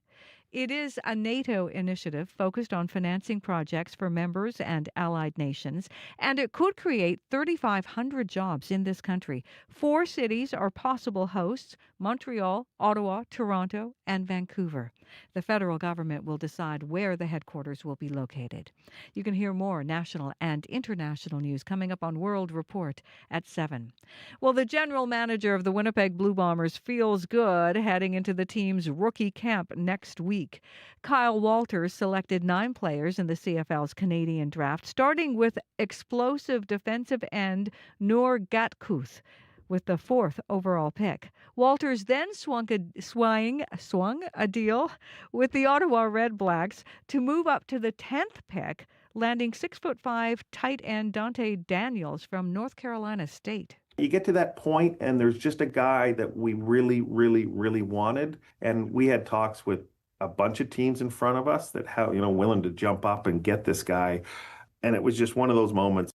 It is a NATO initiative focused on financing projects for members and allied nations, and it could create 3,500 jobs in this country. 4 cities are possible hosts: Montreal, Ottawa, Toronto, and Vancouver. The federal government will decide where the headquarters will be located. You can hear more national and international news coming up on World Report at 7. Well, the general manager of the Winnipeg Blue Bombers feels good heading into the team's rookie camp next week. Kyle Walters selected 9 players in the CFL's Canadian draft, starting with explosive defensive end Noor Gatkuth with the 4th overall pick. Walters then swung a deal with the Ottawa Red Blacks to move up to the 10th pick, landing 6'5" tight end Dante Daniels from North Carolina State. You get to that point and there's just a guy that we really, really, really wanted. And we had talks with a bunch of teams in front of us that willing to jump up and get this guy. And it was just one of those moments.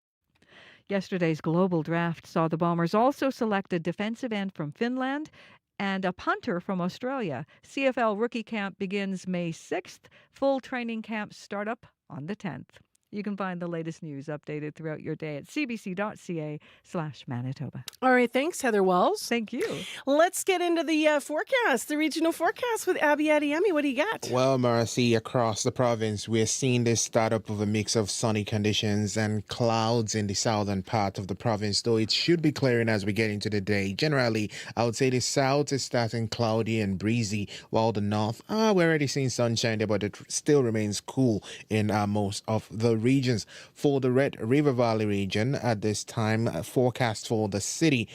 Yesterday's global draft saw the Bombers also select a defensive end from Finland and a punter from Australia. CFL rookie camp begins May 6th. Full training camps start up on the 10th. You can find the latest news updated throughout your day at cbc.ca/Manitoba. All right. Thanks, Heather Wells. Thank you. Let's get into the forecast, the regional forecast with Abby Adiemi. What do you got? Well, Marcy, across the province, we're seeing this startup of a mix of sunny conditions and clouds in the southern part of the province, though it should be clearing as we get into the day. Generally, I would say the south is starting cloudy and breezy, while the north, we're already seeing sunshine there, but it still remains cool in most of the regions. For the Red River Valley region at this time, forecast for the city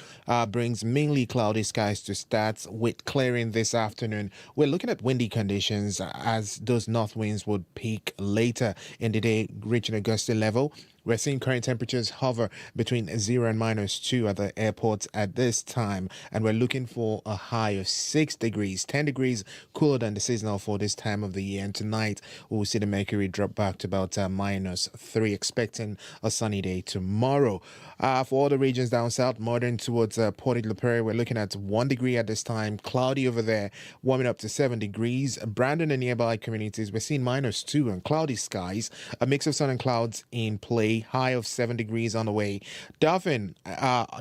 brings mainly cloudy skies to start with clearing this afternoon. We're looking at windy conditions as those north winds would peak later in the day, reaching a gusty level We're seeing current temperatures hover between 0 and -2 at the airports at this time, and we're looking for a high of 6 degrees, 10 degrees cooler than the seasonal for this time of the year. And tonight, we'll see the mercury drop back to about -3, expecting a sunny day tomorrow. For all the regions down south, modern towards Portage La Prairie, we're looking at 1 degree at this time, cloudy over there, warming up to 7 degrees. Brandon and nearby communities, we're seeing -2 and cloudy skies, a mix of sun and clouds in play, high of 7 degrees on the way. Dauphin,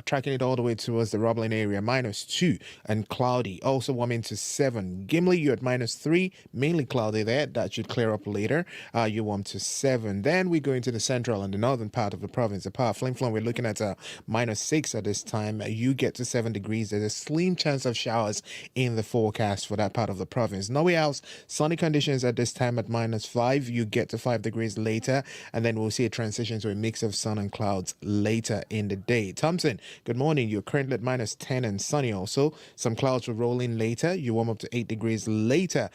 tracking it all the way towards the Roblin area, -2 and cloudy, also warming to 7. Gimli, you're at -3, mainly cloudy there. That should clear up later. You warm to 7. Then we go into the central and the northern part of the province. The part of Flin Flon, we're looking at -6 at this time. You get to 7 degrees. There's a slim chance of showers in the forecast for that part of the province. Nowhere else, sunny conditions at this time at -5. You get to 5 degrees later, and then we'll see a transition to a mix of sun and clouds later in the day. Thompson, good morning. You're currently at -10 and sunny also. Some clouds will roll in later. You warm up to 8 degrees later.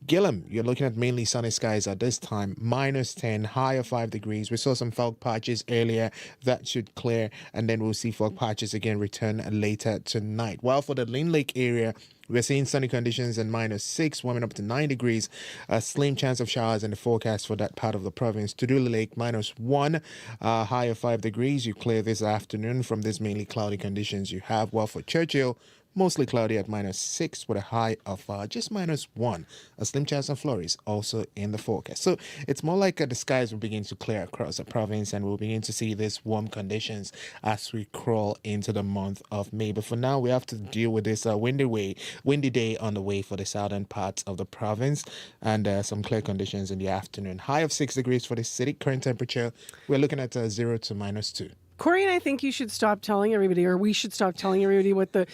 Gillam, you're looking at mainly sunny skies at this time, -10, high of 5 degrees. We saw some fog patches earlier. That should clear, and then we'll see fog patches again return later tonight. While for the Lynn Lake area, we're seeing sunny conditions and -6, warming up to 9 degrees. A slim chance of showers in the forecast for that part of the province. Tudula Lake, -1, high of 5 degrees. You clear this afternoon from these mainly cloudy conditions you have. While for Churchill, mostly cloudy at -6 with a high of just -1. A slim chance of flurries also in the forecast. So it's more like the skies will begin to clear across the province, and we'll begin to see these warm conditions as we crawl into the month of May. But for now, we have to deal with this windy day on the way for the southern parts of the province, and some clear conditions in the afternoon. High of 6 degrees for the city. Current temperature, we're looking at 0 to -2. Corey and I think you should stop telling everybody, or we should stop telling everybody what the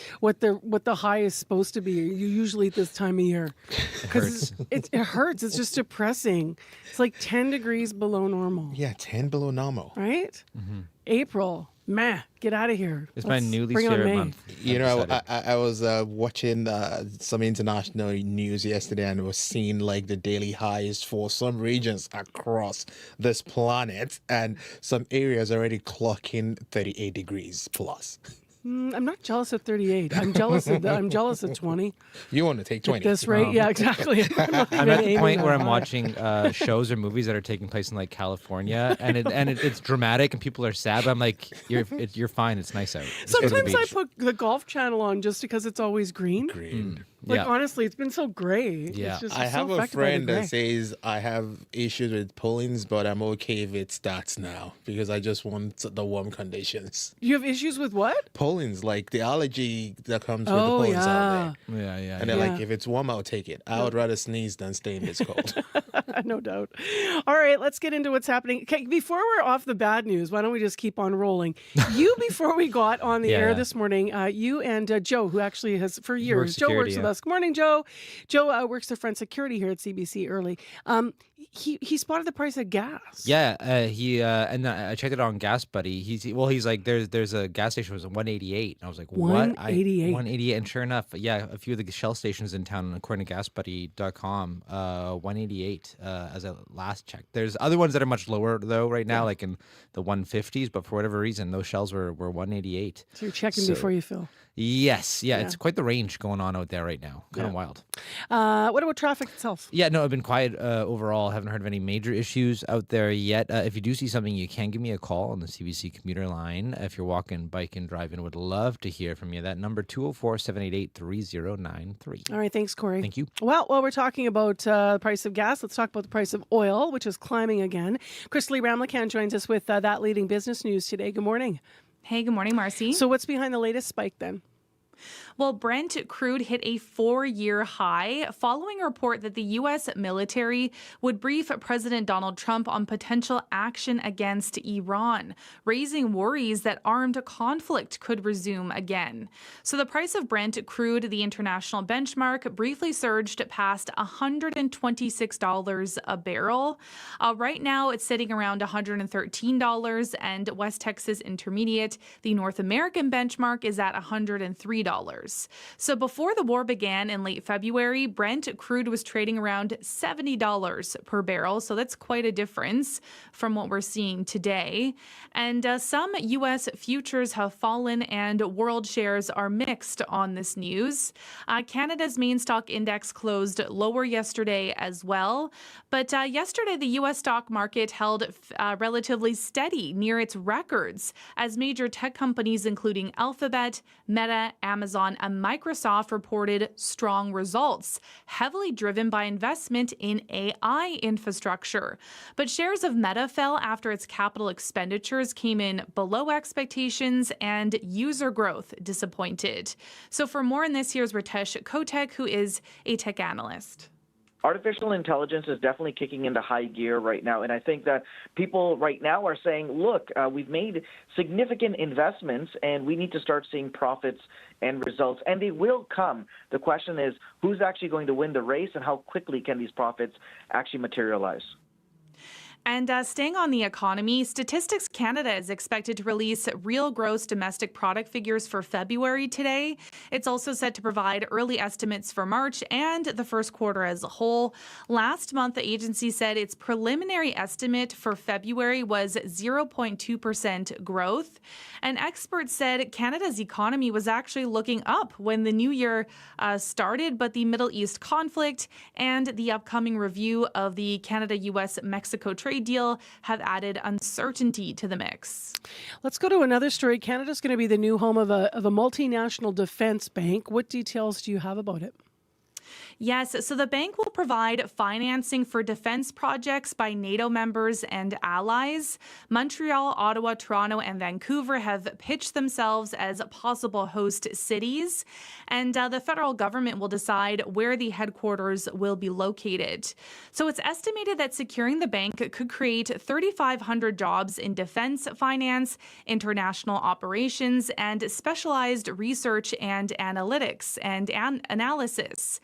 high is supposed to be. Usually at this time of year, because it hurts. It's just depressing. It's like 10 degrees below normal. Yeah, 10 below normal. Right? Mm-hmm. April. Meh, get out of here. It's my new least favorite month. You know, I was watching some international news yesterday, and was seeing like the daily highs for some regions across this planet, and some areas already clocking 38 degrees plus. I'm not jealous of 38. I'm jealous of 20. You want to take 20 at this rate? Yeah, exactly. I'm at the point where I'm watching shows or movies that are taking place in like California, and it's dramatic and people are sad. But I'm like, you're fine. It's nice out. Just sometimes I put the Golf Channel on just because it's always green. Like, honestly, it's been so gray. Yeah. I have a friend that says I have issues with pollens, but I'm okay if it starts now because I just want the warm conditions. You have issues with what? Pollens, like the allergy that comes with the pollens out there. Yeah. And they're like, if it's warm, I'll take it. I would rather sneeze than stay in this cold. No doubt. All right, let's get into what's happening. Okay, before we're off the bad news, why don't we just keep on rolling? Before we got on the air this morning, you and Joe, who actually has for years, Joe works with us. Good morning, Joe. Joe works the front security here at CBC early. He spotted the price of gas. Yeah, and I checked it on Gas Buddy. He's like, there's a gas station that was 188. And I was like, what? 188. 188. And sure enough, a few of the Shell stations in town, according to GasBuddy.com, 188 as I last checked. There's other ones that are much lower though right now, like in the 150s. But for whatever reason, those Shells were 188. So you're checking before you fill. Yes, it's quite the range going on out there right now. Kind of wild. What about traffic itself? Yeah, no, I've been quiet overall. Haven't heard of any major issues out there yet. If you do see something, you can give me a call on the CBC commuter line. If you're walking, biking, driving, would love to hear from you. That number 204-788-3093. All right, thanks, Corey. Thank you. Well, while we're talking about the price of gas, let's talk about the price of oil, which is climbing again. Chrisley Ramlakan joins us with that leading business news today. Good morning. Hey, good morning, Marcy. So what's behind the latest spike then? Well, Brent crude hit a 4-year high following a report that the U.S. military would brief President Donald Trump on potential action against Iran, raising worries that armed conflict could resume again. So the price of Brent crude, the international benchmark, briefly surged past $126 a barrel. Right now, it's sitting around $113, and West Texas Intermediate, the North American benchmark, is at $103. So before the war began in late February, Brent crude was trading around $70 per barrel. So that's quite a difference from what we're seeing today. And some U.S. futures have fallen and world shares are mixed on this news. Canada's main stock index closed lower yesterday as well. But yesterday, the U.S. stock market held relatively steady near its records as major tech companies, including Alphabet, Meta, Amazon, and Microsoft, reported strong results, heavily driven by investment in AI infrastructure. But shares of Meta fell after its capital expenditures came in below expectations and user growth disappointed. So for more on this, here's Ritesh Kotek, who is a tech analyst. Artificial intelligence is definitely kicking into high gear right now. And I think that people right now are saying, look, we've made significant investments and we need to start seeing profits and results. And they will come. The question is, who's actually going to win the race and how quickly can these profits actually materialize? And staying on the economy, Statistics Canada is expected to release real gross domestic product figures for February today. It's also set to provide early estimates for March and the first quarter as a whole. Last month, the agency said its preliminary estimate for February was 0.2% growth. And experts said Canada's economy was actually looking up when the new year started, but the Middle East conflict and the upcoming review of the Canada-US-Mexico trade deal have added uncertainty to the mix. Let's go to another story. Canada's going to be the new home of a multinational defense bank. What details do you have about it? Yes, so the bank will provide financing for defense projects by NATO members and allies. Montreal, Ottawa, Toronto, and Vancouver have pitched themselves as possible host cities, and the federal government will decide where the headquarters will be located. So it's estimated that securing the bank could create 3,500 jobs in defense finance, international operations, and specialized research and analytics and analysis.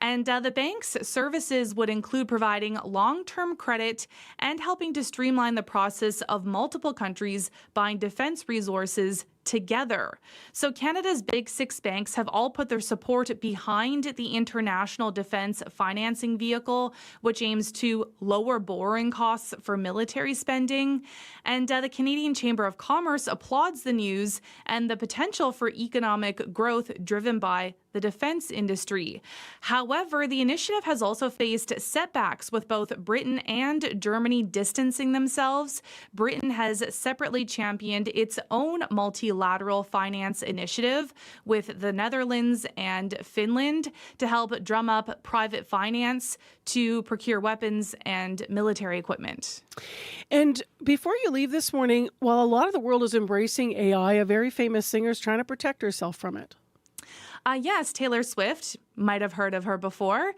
And the bank's services would include providing long-term credit and helping to streamline the process of multiple countries buying defense resources together. So Canada's big six banks have all put their support behind the International Defense Financing Vehicle, which aims to lower borrowing costs for military spending. And the Canadian Chamber of Commerce applauds the news and the potential for economic growth driven by the defense industry. However, the initiative has also faced setbacks with both Britain and Germany distancing themselves. Britain has separately championed its own multilateral finance initiative with the Netherlands and Finland to help drum up private finance to procure weapons and military equipment. And before you leave this morning, while a lot of the world is embracing AI, a very famous singer is trying to protect herself from it. Yes, Taylor Swift. Might have heard of her before.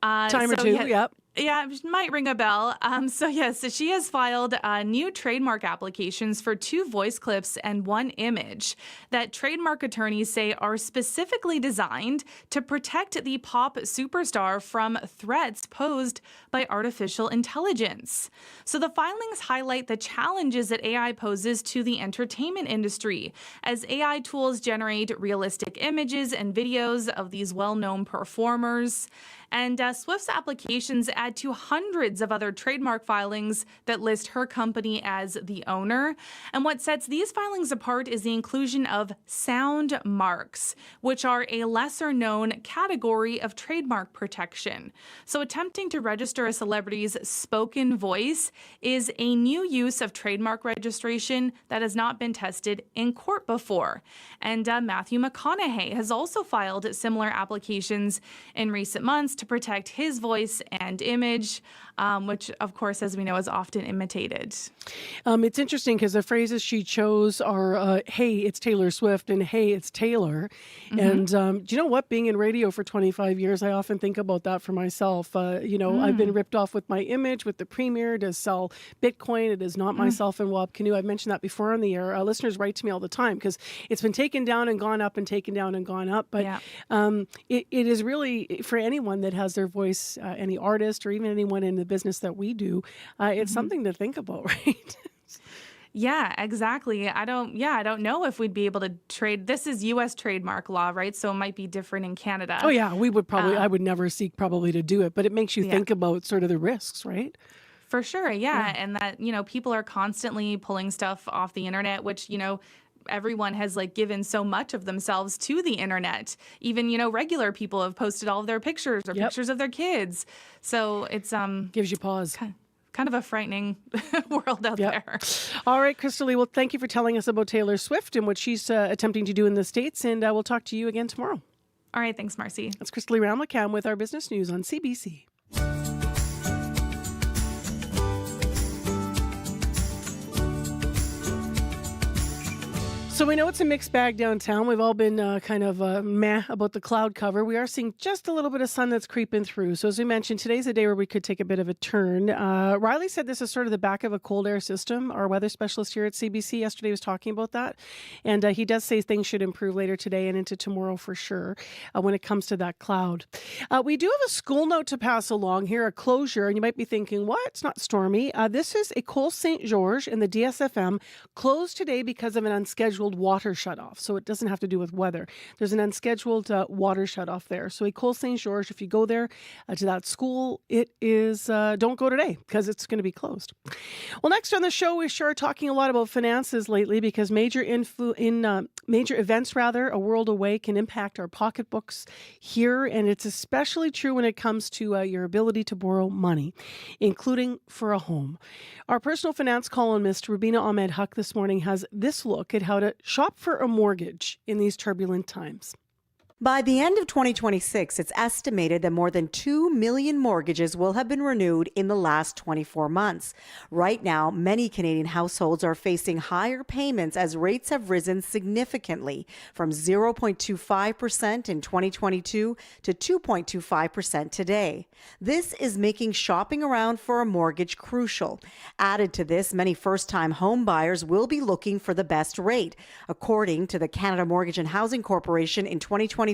Time or two, yep. Yeah, it might ring a bell. So she has filed new trademark applications for 2 voice clips and 1 image that trademark attorneys say are specifically designed to protect the pop superstar from threats posed by artificial intelligence. So the filings highlight the challenges that AI poses to the entertainment industry as AI tools generate realistic images and videos of these well-known performers. And Swift's applications add to hundreds of other trademark filings that list her company as the owner. And what sets these filings apart is the inclusion of sound marks, which are a lesser-known category of trademark protection. So attempting to register a celebrity's spoken voice is a new use of trademark registration that has not been tested in court before. And Matthew McConaughey has also filed similar applications in recent months to protect his voice and image, which, of course, as we know, is often imitated. It's interesting because the phrases she chose are, hey, it's Taylor Swift, and hey, it's Taylor. Mm-hmm. And do you know what? Being in radio for 25 years, I often think about that for myself. I've been ripped off with my image, with the Premier to sell Bitcoin. It is not myself and Wab Canoe. I've mentioned that before on the air. Listeners write to me all the time because it's been taken down and gone up and taken down and gone up. But it is really, for anyone that has their voice, any artist or even anyone in the business that we do, it's something to think about, right? Yeah, exactly. I don't know if we'd be able to trade. This is U.S. trademark law, right? So it might be different in Canada. Oh yeah, we would probably, I would never seek probably to do it, but it makes you think about sort of the risks, right? For sure, yeah. And that, people are constantly pulling stuff off the internet, which, everyone has given so much of themselves to the internet. Even, regular people have posted all of their pictures or pictures of their kids. So it's gives you pause. Kind of a frightening world out there. All right, Crystal Lee, well, thank you for telling us about Taylor Swift and what she's attempting to do in the States, and we'll talk to you again tomorrow. All right, thanks, Marcy. That's Crystal Lee Ramlicam with our business news on CBC. So we know it's a mixed bag downtown. We've all been kind of meh about the cloud cover. We are seeing just a little bit of sun that's creeping through. So as we mentioned, today's a day where we could take a bit of a turn. Riley said this is sort of the back of a cold air system. Our weather specialist here at CBC yesterday was talking about that. And he does say things should improve later today and into tomorrow for sure when it comes to that cloud. We do have a school note to pass along here, a closure. And you might be thinking, what? It's not stormy. This is École Saint-Georges in the DSFM, closed today because of an unscheduled water shutoff. So it doesn't have to do with weather. There's an unscheduled water shutoff there. So École Saint-Georges, if you go there to that school, it is, don't go today because it's going to be closed. Well, next on the show, we sure are talking a lot about finances lately because major events, a world away, can impact our pocketbooks here. And it's especially true when it comes to your ability to borrow money, including for a home. Our personal finance columnist, Rubina Ahmed Huck, this morning has this look at how to shop for a mortgage in these turbulent times. By the end of 2026, it's estimated that more than 2 million mortgages will have been renewed in the last 24 months. Right now, many Canadian households are facing higher payments as rates have risen significantly from 0.25% in 2022 to 2.25% today. This is making shopping around for a mortgage crucial. Added to this, many first-time home buyers will be looking for the best rate. According to the Canada Mortgage and Housing Corporation, in 2025,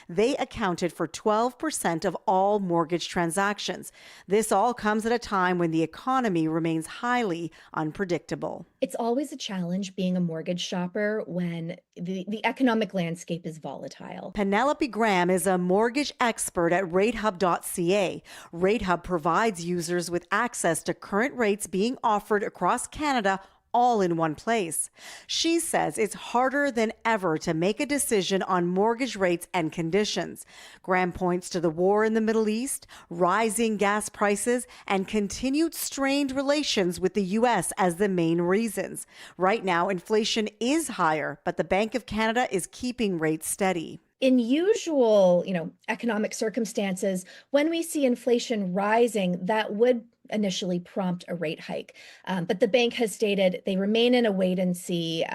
they accounted for 12% of all mortgage transactions. This all comes at a time when the economy remains highly unpredictable. It's always a challenge being a mortgage shopper when the economic landscape is volatile. Penelope Graham is a mortgage expert at ratehub.ca. RateHub provides users with access to current rates being offered across Canada all in one place. She says it's harder than ever to make a decision on mortgage rates and conditions. Graham points to the war in the Middle East, rising gas prices, and continued strained relations with the U.S. as the main reasons. Right now, inflation is higher, but the Bank of Canada is keeping rates steady. In usual, economic circumstances, when we see inflation rising, that would initially prompt a rate hike. But the bank has stated they remain in a wait and see,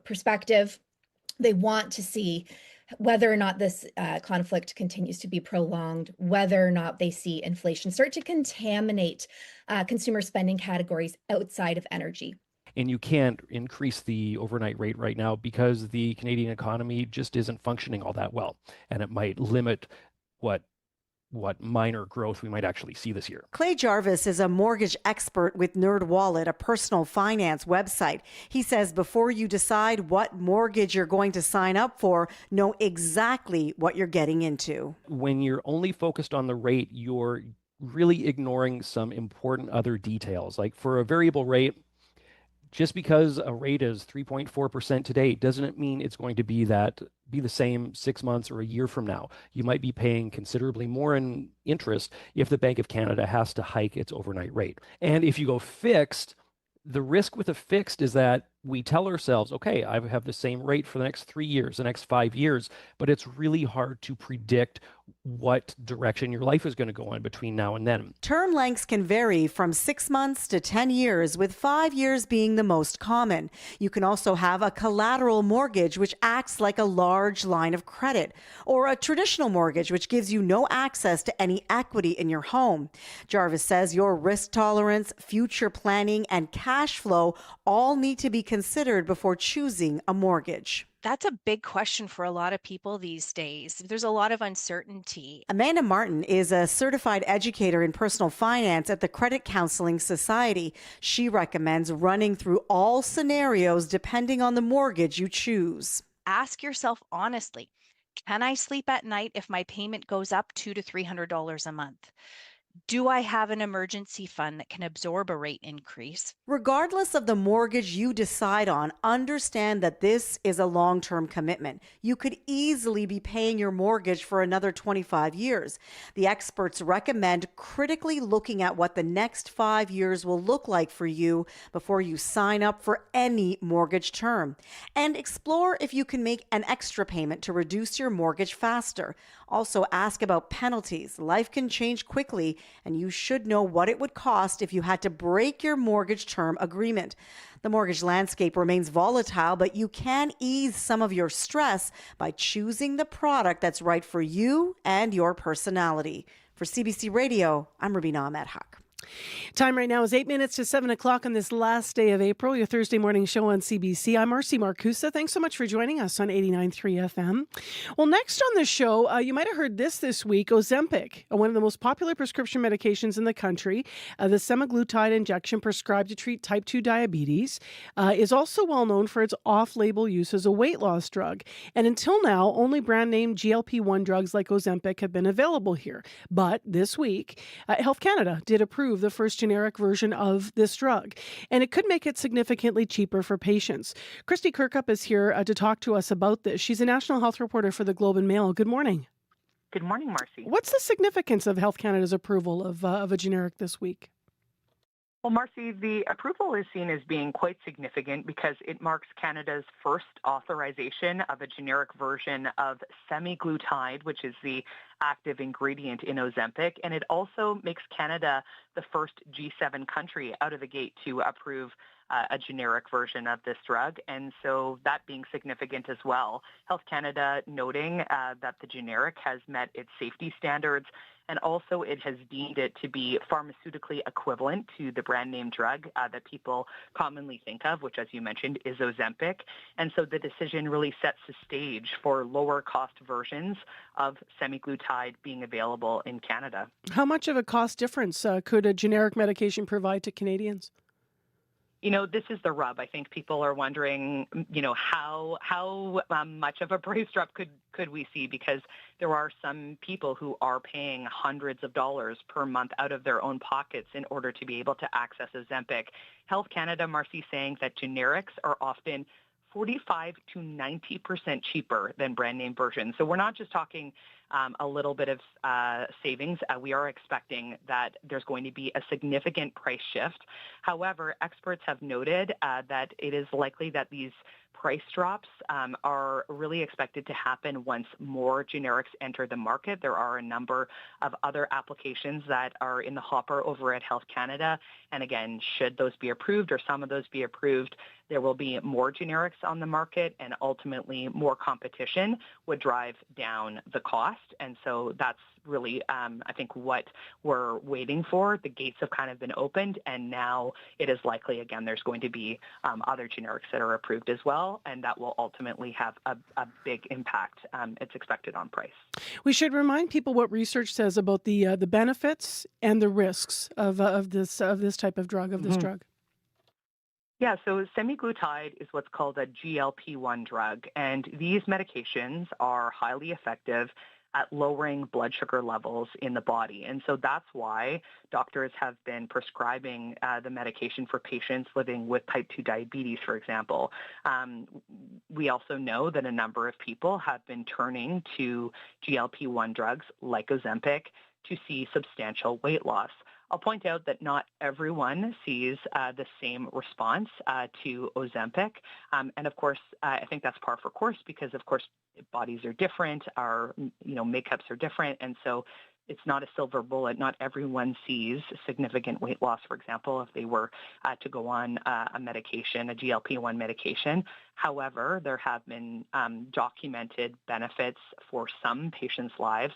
perspective. They want to see whether or not this conflict continues to be prolonged, whether or not they see inflation start to contaminate consumer spending categories outside of energy. And you can't increase the overnight rate right now because the Canadian economy just isn't functioning all that well. And it might limit what minor growth we might actually see this year. Clay Jarvis is a mortgage expert with NerdWallet, a personal finance website. He says before you decide what mortgage you're going to sign up for, know exactly what you're getting into. When you're only focused on the rate, you're really ignoring some important other details. Like for a variable rate, just because a rate is 3.4% today doesn't mean it's going to be the same 6 months or a year from now. You might be paying considerably more in interest if the Bank of Canada has to hike its overnight rate. And if you go fixed, the risk with a fixed is that we tell ourselves, okay, I have the same rate for the next 3 years, the next 5 years, but it's really hard to predict what direction your life is going to go in between now and then. Term lengths can vary from 6 months to 10 years, with 5 years being the most common. You can also have a collateral mortgage, which acts like a large line of credit, or a traditional mortgage, which gives you no access to any equity in your home. Jarvis says your risk tolerance, future planning, and cash flow all need to be considered before choosing a mortgage. That's a big question for a lot of people these days. There's a lot of uncertainty. Amanda Martin is a certified educator in personal finance at the Credit Counseling Society. She recommends running through all scenarios depending on the mortgage you choose. Ask yourself honestly, can I sleep at night if my payment goes up $200 to $300 a month? Do I have an emergency fund that can absorb a rate increase? Regardless of the mortgage you decide on, understand that this is a long-term commitment. You could easily be paying your mortgage for another 25 years. The experts recommend critically looking at what the next 5 years will look like for you before you sign up for any mortgage term. And explore if you can make an extra payment to reduce your mortgage faster. Also, ask about penalties. Life can change quickly, and you should know what it would cost if you had to break your mortgage term agreement. The mortgage landscape remains volatile, but you can ease some of your stress by choosing the product that's right for you and your personality. For CBC Radio, I'm Rubina Ahmed-Haq. Time right now is 8 minutes to 7 o'clock on this last day of April, your Thursday morning show on CBC. I'm Marcy Marcusa. Thanks so much for joining us on 89.3 FM. Well, next on the show, you might have heard this week, Ozempic, one of the most popular prescription medications in the country, the semaglutide injection prescribed to treat type 2 diabetes, is also well known for its off-label use as a weight loss drug. And until now, only brand name GLP-1 drugs like Ozempic have been available here. But this week, Health Canada did approve the first generic version of this drug, and it could make it significantly cheaper for patients. Christy Kirkup is here to talk to us about this. She's a national health reporter for the Globe and Mail. Good morning. Good morning, Marcy. What's the significance of Health Canada's approval of a generic this week? Well, Marcy, the approval is seen as being quite significant because it marks Canada's first authorization of a generic version of semaglutide, which is the active ingredient in Ozempic, and it also makes Canada the first G7 country out of the gate to approve a generic version of this drug, and so that being significant as well. Health Canada noting that the generic has met its safety standards, and also it has deemed it to be pharmaceutically equivalent to the brand name drug that people commonly think of, which, as you mentioned, is Ozempic. And so the decision really sets the stage for lower cost versions of semaglutide being available in Canada. How much of a cost difference could a generic medication provide to Canadians? You know, this is the rub. I think people are wondering, how much of a price drop could we see, because there are some people who are paying hundreds of dollars per month out of their own pockets in order to be able to access Ozempic. Health Canada, Marcy, saying that generics are often 45 to 90% cheaper than brand name versions. So we're not just talking a little bit of savings. We are expecting that there's going to be a significant price shift. However, experts have noted that it is likely that these price drops are really expected to happen once more generics enter the market. There are a number of other applications that are in the hopper over at Health Canada. And again, should those be approved or some of those be approved, there will be more generics on the market, and ultimately more competition would drive down the cost. And so that's really, I think, what we're waiting for. The gates have kind of been opened, and now it is likely, again, there's going to be other generics that are approved as well, and that will ultimately have a big impact, it's expected, on price. We should remind people what research says about the benefits and the risks of this type of drug, this drug. Yeah, so semaglutide is what's called a GLP-1 drug, and these medications are highly effective at lowering blood sugar levels in the body. And so that's why doctors have been prescribing the medication for patients living with type 2 diabetes, for example. We also know that a number of people have been turning to GLP-1 drugs like Ozempic to see substantial weight loss. I'll point out that not everyone sees the same response to Ozempic. And of course, I think that's par for course because, of course, bodies are different, our makeups are different. And so it's not a silver bullet. Not everyone sees significant weight loss, for example, if they were to go on a medication, a GLP-1 medication. However, there have been documented benefits for some patients' lives.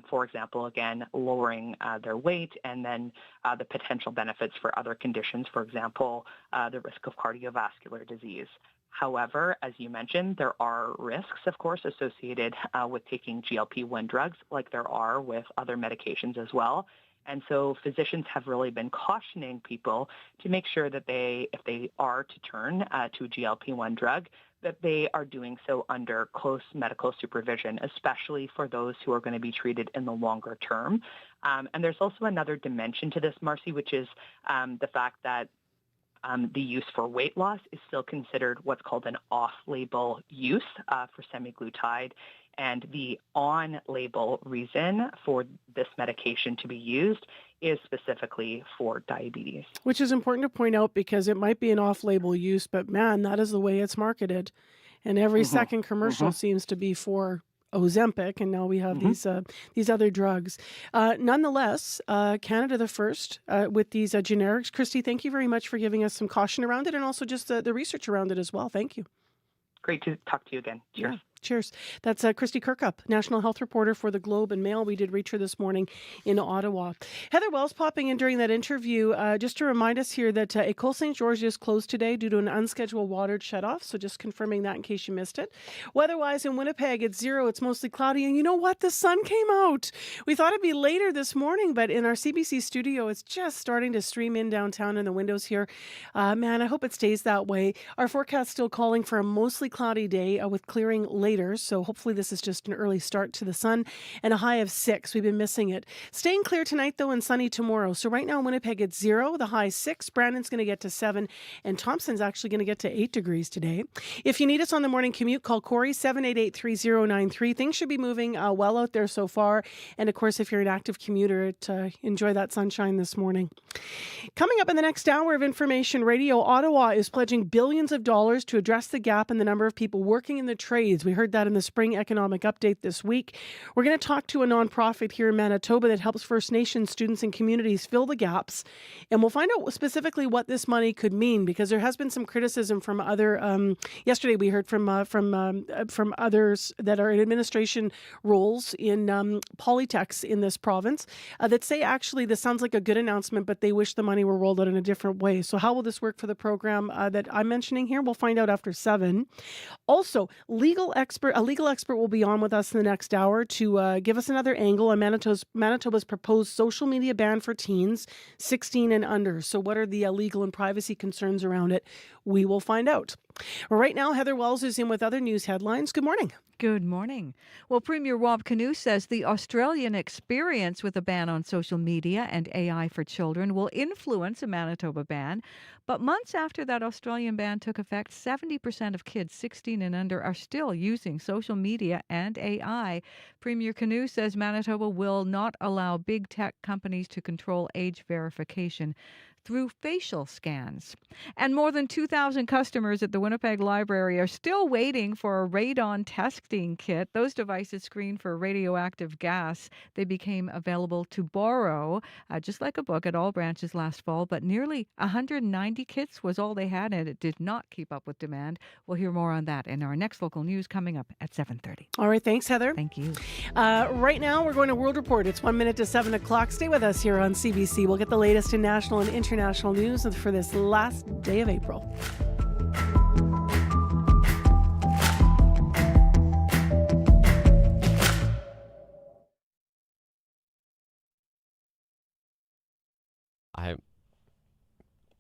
For example, again, lowering their weight, and then the potential benefits for other conditions, for example, the risk of cardiovascular disease. However, as you mentioned, there are risks, of course, associated with taking GLP-1 drugs, like there are with other medications as well. And so physicians have really been cautioning people to make sure that if they are to turn to a GLP-1 drug, that they are doing so under close medical supervision, especially for those who are going to be treated in the longer term. And there's also another dimension to this, Marcy, which is the fact that the use for weight loss is still considered what's called an off-label use for semaglutide. And the on-label reason for this medication to be used is specifically for diabetes. Which is important to point out because it might be an off-label use, but man, that is the way it's marketed. And every second commercial seems to be for Ozempic, and now we have these other drugs. Nonetheless, Canada the first with these generics. Christy, thank you very much for giving us some caution around it and also just the research around it as well. Thank you. Great to talk to you again. Cheers. Yeah. Cheers. That's Christy Kirkup, National Health Reporter for the Globe and Mail. We did reach her this morning in Ottawa. Heather Wells popping in during that interview, just to remind us here that École Saint George is closed today due to an unscheduled water shutoff. So just confirming that in case you missed it. Weather-wise in Winnipeg, it's 0. It's mostly cloudy. And you know what? The sun came out. We thought it'd be later this morning, but in our CBC studio, it's just starting to stream in downtown in the windows here. Man, I hope it stays that way. Our forecast still calling for a mostly cloudy day with clearing later. So hopefully this is just an early start to the sun and a high of 6. We've been missing it. Staying clear tonight, though, and sunny tomorrow. So right now in Winnipeg, it's 0, the high 6. Brandon's going to get to 7, and Thompson's actually going to get to 8 degrees today. If you need us on the morning commute, call Corey, 788-3093. Things should be moving well out there so far. And of course, if you're an active commuter, enjoy that sunshine this morning. Coming up in the next hour of Information Radio, Ottawa is pledging billions of dollars to address the gap in the number of people working in the trades. We heard that in the spring economic update this week. We're going to talk to a nonprofit here in Manitoba that helps First Nations students and communities fill the gaps. And we'll find out specifically what this money could mean, because there has been some criticism from other, yesterday we heard from others that are in administration roles in polytechs in this province that say actually this sounds like a good announcement, but they wish the money were rolled out in a different way. So how will this work for the program that I'm mentioning here? We'll find out after 7. Also, a legal expert will be on with us in the next hour to give us another angle on Manitoba's proposed social media ban for teens 16 and under. So what are the legal and privacy concerns around it? We will find out. Right now, Heather Wells is in with other news headlines. Good morning. Good morning. Well, Premier Rob Canoe says the Australian experience with a ban on social media and AI for children will influence a Manitoba ban. But months after that Australian ban took effect, 70% of kids 16 and under are still using social media and AI. Premier Canoe says Manitoba will not allow big tech companies to control age verification through facial scans. And more than 2,000 customers at the Winnipeg Library are still waiting for a radon testing kit. Those devices screen for radioactive gas. They became available to borrow, just like a book, at all branches last fall, but nearly 190 kits was all they had, and it did not keep up with demand. We'll hear more on that in our next local news coming up at 7:30. All right, thanks, Heather. Thank you. Right now, we're going to World Report. It's 1 minute to 7 o'clock. Stay with us here on CBC. We'll get the latest in national and international news for this last day of April.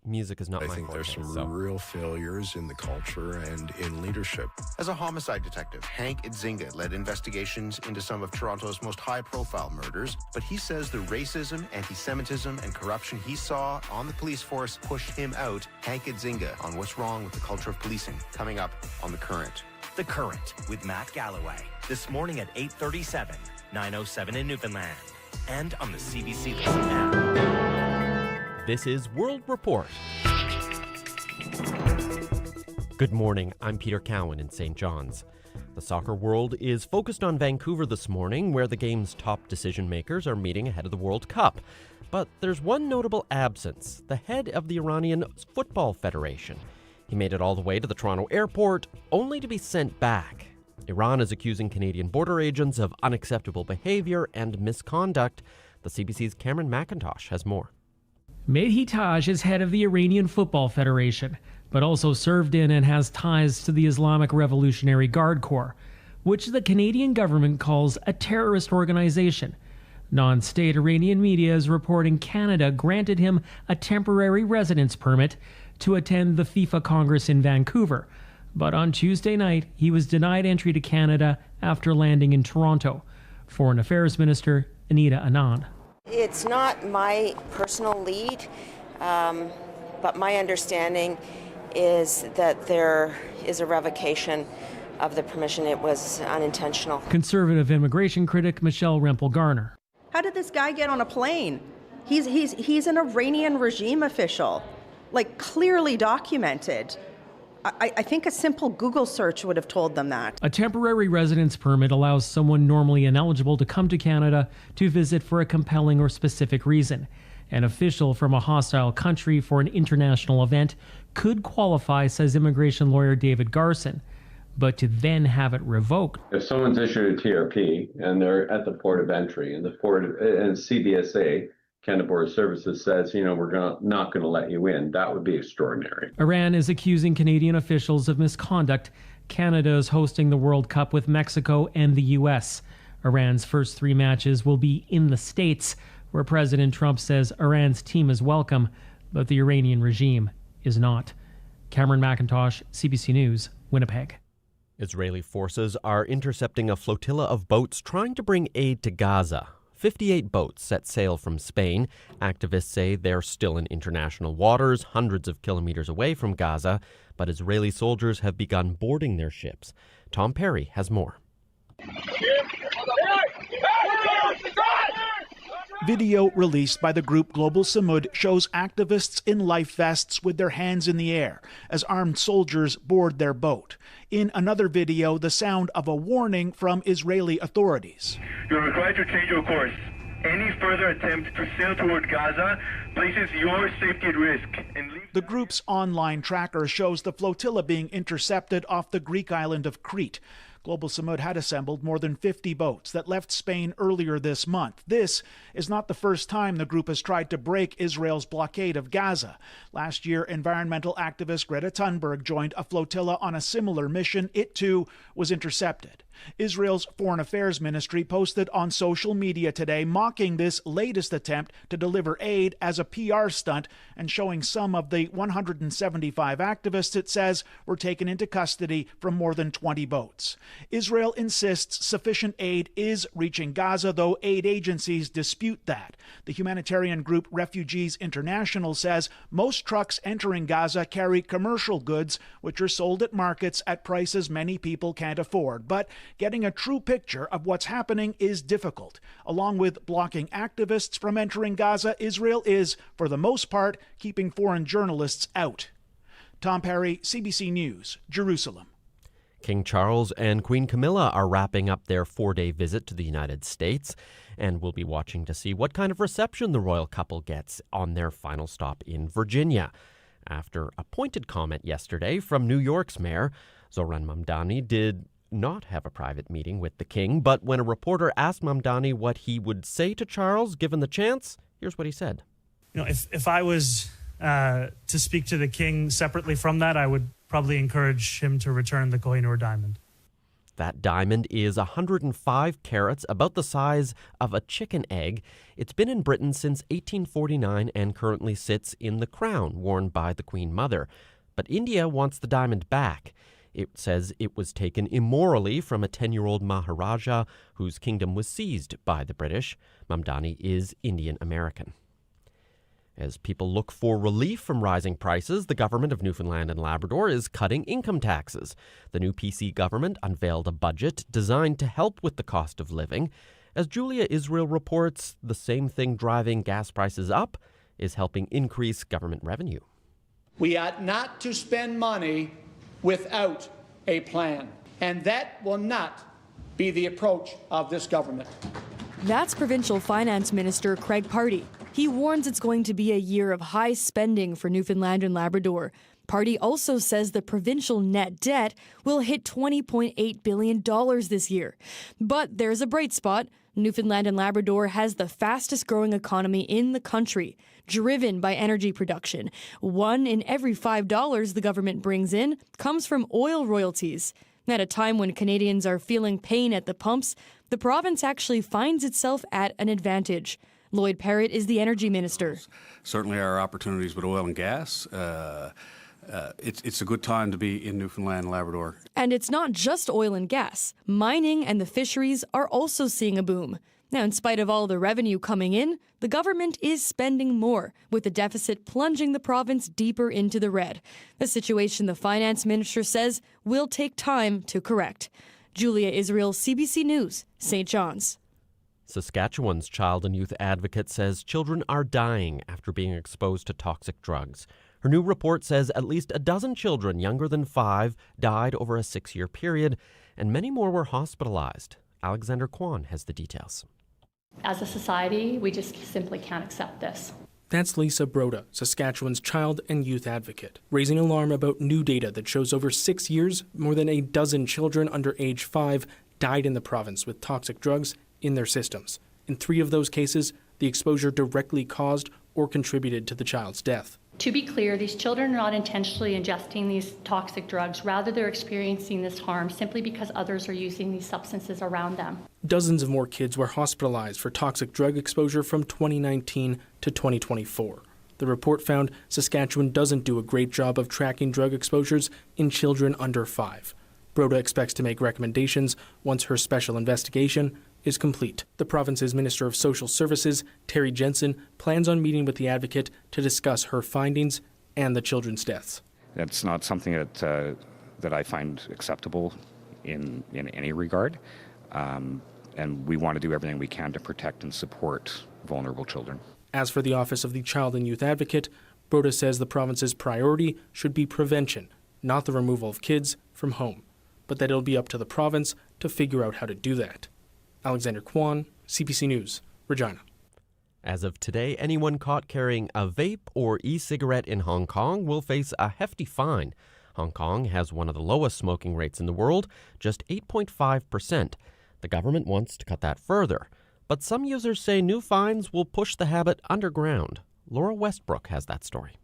Music is not my forte. I think there's some real failures in the culture and in leadership. As a homicide detective, Hank Idzinga led investigations into some of Toronto's most high-profile murders, but he says the racism, anti-Semitism, and corruption he saw on the police force pushed him out. Hank Idzinga on what's wrong with the culture of policing, coming up on The Current. The Current with Matt Galloway. This morning at 8:37, 9:07 in Newfoundland. And on the CBC Listen app. This is World Report. Good morning, I'm Peter Cowan in St. John's. The soccer world is focused on Vancouver this morning, where the game's top decision makers are meeting ahead of the World Cup. But there's one notable absence: the head of the Iranian Football Federation. He made it all the way to the Toronto airport, only to be sent back. Iran is accusing Canadian border agents of unacceptable behavior and misconduct. The CBC's Cameron McIntosh has more. Mehdi Taj is head of the Iranian Football Federation. but also served in and has ties to the Islamic Revolutionary Guard Corps, which the Canadian government calls a terrorist organization. Non-state Iranian media is reporting Canada granted him a temporary residence permit to attend the FIFA Congress in Vancouver, but on Tuesday night he was denied entry to Canada after landing in Toronto. Foreign Affairs Minister Anita Anand. It's not my personal lead, but my understanding is that there is a revocation of the permission. It was unintentional. Conservative immigration critic Michelle Rempel-Garner. How did this guy get on a plane? He's an Iranian regime official, like clearly documented. I think a simple Google search would have told them that. A temporary residence permit allows someone normally ineligible to come to Canada to visit for a compelling or specific reason. An official from a hostile country for an international event could qualify, says immigration lawyer David Garson, but to then have it revoked. If someone's issued a TRP and they're at the port of entry and and CBSA, Canada Border Services, says, we're not going to let you in, that would be extraordinary. Iran is accusing Canadian officials of misconduct. Canada is hosting the World Cup with Mexico and the U.S. Iran's first 3 matches will be in the States, where President Trump says Iran's team is welcome, but the Iranian regime is not. Cameron McIntosh, CBC News, Winnipeg. Israeli forces are intercepting a flotilla of boats trying to bring aid to Gaza. 58 boats set sail from Spain. Activists say they're still in international waters, hundreds of kilometers away from Gaza, but Israeli soldiers have begun boarding their ships. Tom Perry has more. Video released by the group Global Samud shows activists in life vests with their hands in the air as armed soldiers board their boat. In another video, the sound of a warning from Israeli authorities. You're required to change your course. Any further attempt to sail toward Gaza places your safety at risk. The group's online tracker shows the flotilla being intercepted off the Greek island of Crete. Global Samud had assembled more than 50 boats that left Spain earlier this month. This is not the first time the group has tried to break Israel's blockade of Gaza. Last year, environmental activist Greta Thunberg joined a flotilla on a similar mission. It, too, was intercepted. Israel's Foreign Affairs Ministry posted on social media today mocking this latest attempt to deliver aid as a PR stunt and showing some of the 175 activists it says were taken into custody from more than 20 boats. Israel insists sufficient aid is reaching Gaza, though aid agencies dispute that. The humanitarian group Refugees International says most trucks entering Gaza carry commercial goods, which are sold at markets at prices many people can't afford. But getting a true picture of what's happening is difficult. Along with blocking activists from entering Gaza, Israel is, for the most part, keeping foreign journalists out. Tom Perry, CBC News, Jerusalem. King Charles and Queen Camilla are wrapping up their 4-day visit to the United States, and we'll be watching to see what kind of reception the royal couple gets on their final stop in Virginia. After a pointed comment yesterday from New York's Mayor, Zohran Mamdani did not have a private meeting with the king, but when a reporter asked Mamdani what he would say to Charles given the chance, here's what he said. If I was to speak to the king separately from that, I would probably encourage him to return the Kohinoor diamond. That diamond is 105 carats, about the size of a chicken egg. It's been in Britain since 1849 and currently sits in the crown worn by the Queen Mother. But India wants the diamond back. It says it was taken immorally from a 10-year-old Maharaja whose kingdom was seized by the British. Mamdani is Indian American. As people look for relief from rising prices, the government of Newfoundland and Labrador is cutting income taxes. The new PC government unveiled a budget designed to help with the cost of living. As Julia Israel reports, the same thing driving gas prices up is helping increase government revenue. We ought not to spend money without a plan, and that will not be the approach of this government. That's Provincial Finance Minister Craig Party. He warns it's going to be a year of high spending for Newfoundland and Labrador. Party also says the provincial net debt will hit $20.8 billion this year. But there's a bright spot. Newfoundland and Labrador has the fastest growing economy in the country, driven by energy production. 1 in every $5 the government brings in comes from oil royalties. At a time when Canadians are feeling pain at the pumps, the province actually finds itself at an advantage. Lloyd Parrott is the energy minister. Certainly our opportunities with oil and gas. It's a good time to be in Newfoundland and Labrador. And it's not just oil and gas. Mining and the fisheries are also seeing a boom. Now, in spite of all the revenue coming in, the government is spending more, with the deficit plunging the province deeper into the red. A situation the finance minister says will take time to correct. Julia Israel, CBC News, St. John's. Saskatchewan's child and youth advocate says children are dying after being exposed to toxic drugs. Her new report says at least a dozen children younger than 5 died over a 6-year period, and many more were hospitalized. Alexander Kwan has the details. As a society, we just simply can't accept this. That's Lisa Broda, Saskatchewan's child and youth advocate, raising alarm about new data that shows over 6 years, more than a dozen children under age 5 died in the province with toxic drugs in their systems. In 3 of those cases, the exposure directly caused or contributed to the child's death. To be clear, these children are not intentionally ingesting these toxic drugs. Rather, they're experiencing this harm simply because others are using these substances around them. Dozens of more kids were hospitalized for toxic drug exposure from 2019 to 2024. The report found Saskatchewan doesn't do a great job of tracking drug exposures in children under 5. Broda expects to make recommendations once her special investigation is complete. The province's Minister of Social Services, Terry Jensen, plans on meeting with the advocate to discuss her findings and the children's deaths. It's not something that I find acceptable in any regard, and we want to do everything we can to protect and support vulnerable children. As for the Office of the Child and Youth Advocate, Broda says the province's priority should be prevention, not the removal of kids from home, but that it'll be up to the province to figure out how to do that. Alexander Kwan, CBC News, Regina. As of today, anyone caught carrying a vape or e-cigarette in Hong Kong will face a hefty fine. Hong Kong has one of the lowest smoking rates in the world, just 8.5%. The government wants to cut that further. But some users say new fines will push the habit underground. Laura Westbrook has that story.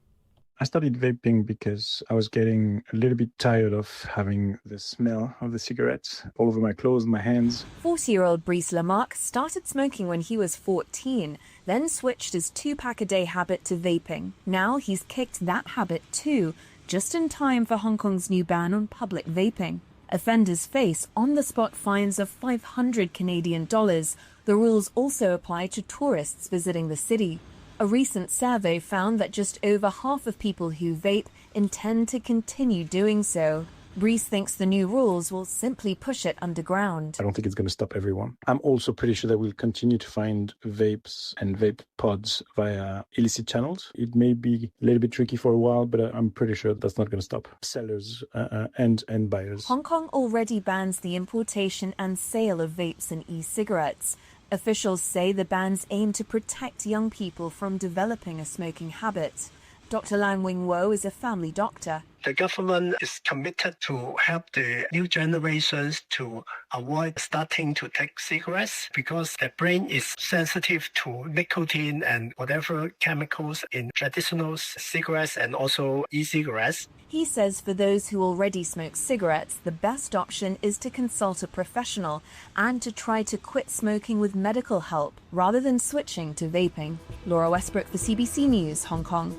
I started vaping because I was getting a little bit tired of having the smell of the cigarettes all over my clothes, my hands. 40-year-old Brice Lamarck started smoking when he was 14, then switched his 2-pack-a-day habit to vaping. Now he's kicked that habit too, just in time for Hong Kong's new ban on public vaping. Offenders face on-the-spot fines of $500 Canadian. The rules also apply to tourists visiting the city. A recent survey found that just over half of people who vape intend to continue doing so. Brice thinks the new rules will simply push it underground. I don't think it's going to stop everyone. I'm also pretty sure that we'll continue to find vapes and vape pods via illicit channels. It may be a little bit tricky for a while, but I'm pretty sure that's not going to stop sellers and buyers. Hong Kong already bans the importation and sale of vapes and e-cigarettes. Officials say the bans aim to protect young people from developing a smoking habit. Dr. Lan Wing-Wo is a family doctor. The government is committed to help the new generations to avoid starting to take cigarettes because their brain is sensitive to nicotine and whatever chemicals in traditional cigarettes and also e-cigarettes. He says for those who already smoke cigarettes, the best option is to consult a professional and to try to quit smoking with medical help rather than switching to vaping. Laura Westbrook for CBC News, Hong Kong.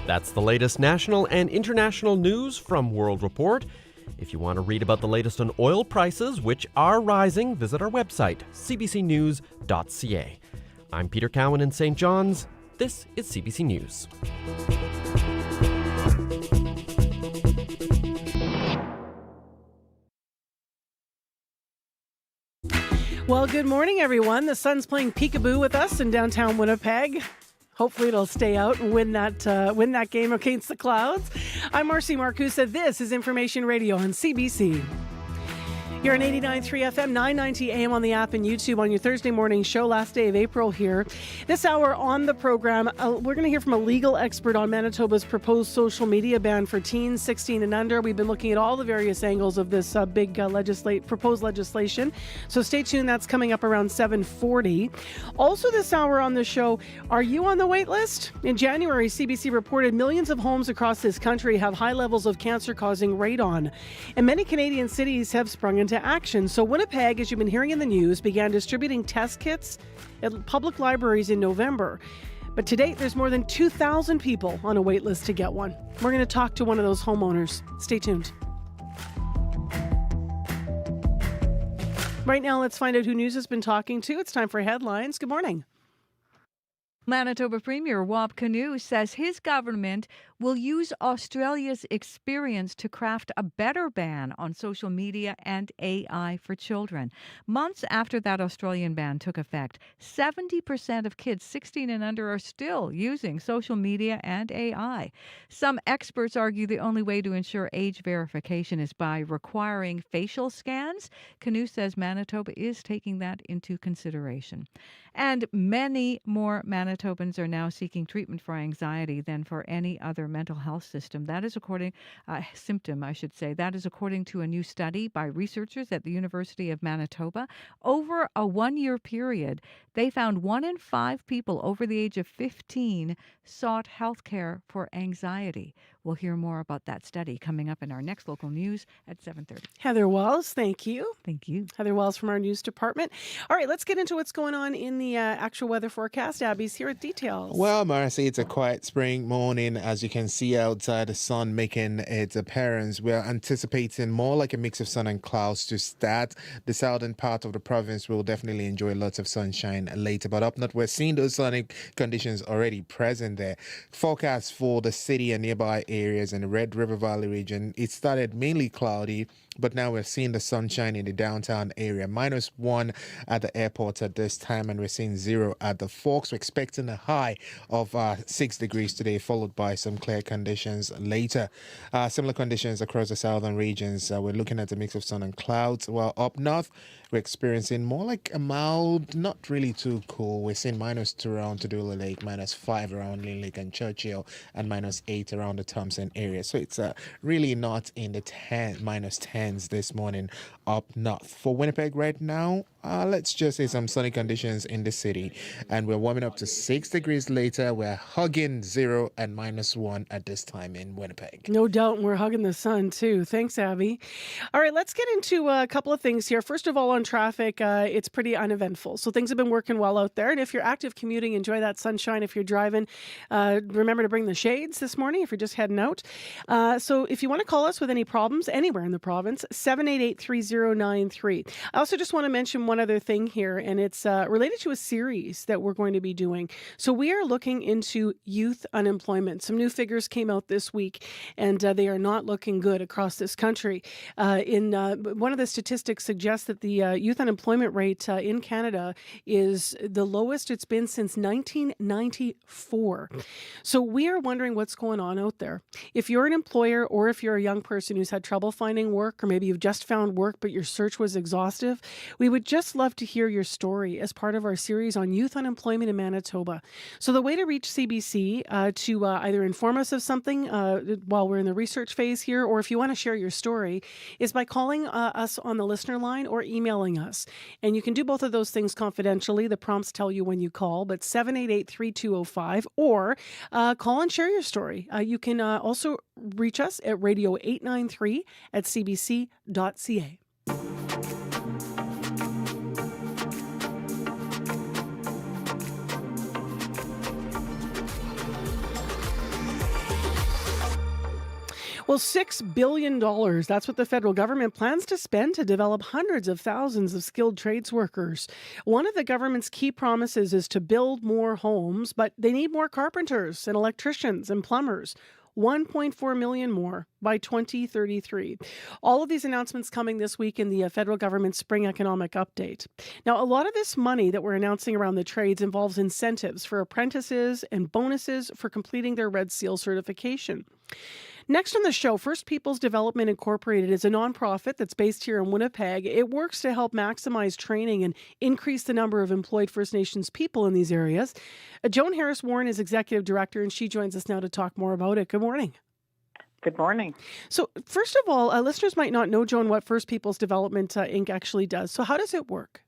That's the latest national and international news from World Report. If you want to read about the latest on oil prices, which are rising, visit our website, cbcnews.ca. I'm Peter Cowan in St. John's. This is CBC News. Well, good morning, everyone. The Sun's playing peekaboo with us in downtown Winnipeg. Hopefully it'll stay out and win that game against the Clouds. I'm Marcy Marcusa. This is Information Radio on CBC. You're on 89.3 FM, 990 AM on the app and YouTube on your Thursday morning show. Last day of April here. This hour on the program, we're going to hear from a legal expert on Manitoba's proposed social media ban for teens 16 and under. We've been looking at all the various angles of this big proposed legislation. So stay tuned. That's coming up around 7:40. Also this hour on the show, are you on the wait list? In January, CBC reported millions of homes across this country have high levels of cancer-causing radon. And many Canadian cities have sprung into action. So Winnipeg, as you've been hearing in the news, began distributing test kits at public libraries in November. But to date, there's more than 2,000 people on a wait list to get one. We're going to talk to one of those homeowners. Stay tuned. Right now, let's find out who News has been talking to. It's time for headlines. Good morning. Manitoba Premier Wab Kinew says his government will use Australia's experience to craft a better ban on social media and AI for children. Months after that Australian ban took effect, 70% of kids 16 and under are still using social media and AI. Some experts argue the only way to ensure age verification is by requiring facial scans. Kinew says Manitoba is taking that into consideration. And many more Manitobans are now seeking treatment for anxiety than for any other mental health symptom. That is according to a new study by researchers at the University of Manitoba. Over a one-year period, they found 1 in 5 people over the age of 15 sought health care for anxiety. We'll hear more about that study coming up in our next local news at 7:30. Heather Wells, thank you. Thank you. Heather Wells from our news department. All right, let's get into what's going on in the actual weather forecast. Abby's here with details. Well, Marcy, it's a quiet spring morning. As you can see outside, the sun making its appearance. We're anticipating more like a mix of sun and clouds to start. The southern part of the province will definitely enjoy lots of sunshine later, but up north, we're seeing those sunny conditions already present there. Forecast for the city and nearby areas in the Red River Valley region, it started mainly cloudy, but now we're seeing the sunshine in the downtown area. -1 at the airport at this time, and we're seeing 0 at the Forks. We're expecting a high of 6 degrees today, followed by some clear conditions later. Similar conditions across the southern regions. We're looking at a mix of sun and clouds, while up north, we're experiencing more like a mild, not really too cool. We're seeing -2 around Toodola Lake, -5 around Lynn Lake and Churchill, and -8 around the Thompson area. So it's really not in the -10s this morning up north. For Winnipeg right now, let's just say some sunny conditions in the city, and we're warming up to 6 degrees later. We're hugging 0 and -1 at this time in Winnipeg. No doubt, and we're hugging the sun too. Thanks, Abby. All right, let's get into a couple of things here. First of all, on traffic, it's pretty uneventful. So things have been working well out there. And if you're active commuting, enjoy that sunshine. If you're driving, remember to bring the shades this morning if you're just heading out. So if you want to call us with any problems anywhere in the province, 788-3093. I also just want to mention one other thing here, and it's related to a series that we're going to be doing. So we are looking into youth unemployment. Some new figures came out this week, and they are not looking good across this country. One of the statistics suggests that the youth unemployment rate in Canada is the lowest it's been since 1994. So we are wondering what's going on out there. If you're an employer, or if you're a young person who's had trouble finding work, or maybe you've just found work but your search was exhaustive, we would just love to hear your story as part of our series on youth unemployment in Manitoba. So the way to reach CBC to either inform us of something while we're in the research phase here, or if you want to share your story, is by calling us on the listener line or emailing us. And you can do both of those things confidentially. The prompts tell you when you call, but 788-3205, or call and share your story. You can also reach us at radio 893 at cbc.ca. Well, $6 billion, that's what the federal government plans to spend to develop hundreds of thousands of skilled trades workers. One of the government's key promises is to build more homes, but they need more carpenters and electricians and plumbers. 1.4 million more by 2033. All of these announcements coming this week in the federal government's spring economic update. Now, a lot of this money that we're announcing around the trades involves incentives for apprentices and bonuses for completing their Red Seal certification. Next on the show, First Peoples Development Incorporated is a nonprofit that's based here in Winnipeg. It works to help maximize training and increase the number of employed First Nations people in these areas. Joan Harris-Warren is executive director, and she joins us now to talk more about it. Good morning. Good morning. So first of all, listeners might not know, Joan, what First Peoples Development Inc. actually does. So how does it work?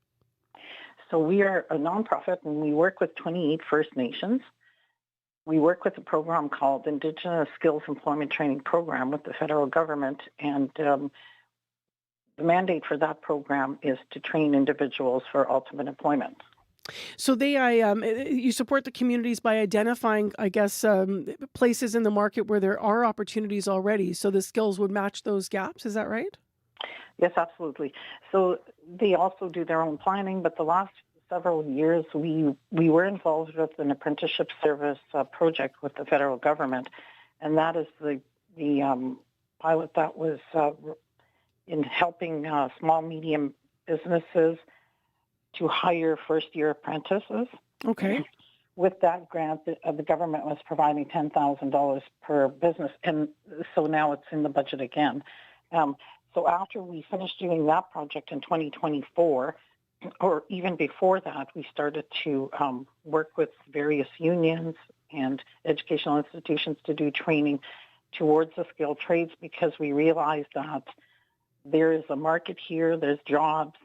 So we are a nonprofit, and we work with 28 First Nations. We work with a program called Indigenous Skills Employment Training Program with the federal government, and the mandate for that program is to train individuals for ultimate employment. So you support the communities by identifying, I guess, places in the market where there are opportunities already, so the skills would match those gaps. Is that right? Yes, absolutely. So they also do their own planning, but the last several years we were involved with an apprenticeship service project with the federal government, and that is the pilot that was in helping small, medium businesses to hire first-year apprentices. Okay. With that grant, the government was providing $10,000 per business, and so now it's in the budget again. So after we finished doing that project in 2024, or even before that, we started to work with various unions and educational institutions to do training towards the skilled trades, because we realized that there is a market here, there's jobs,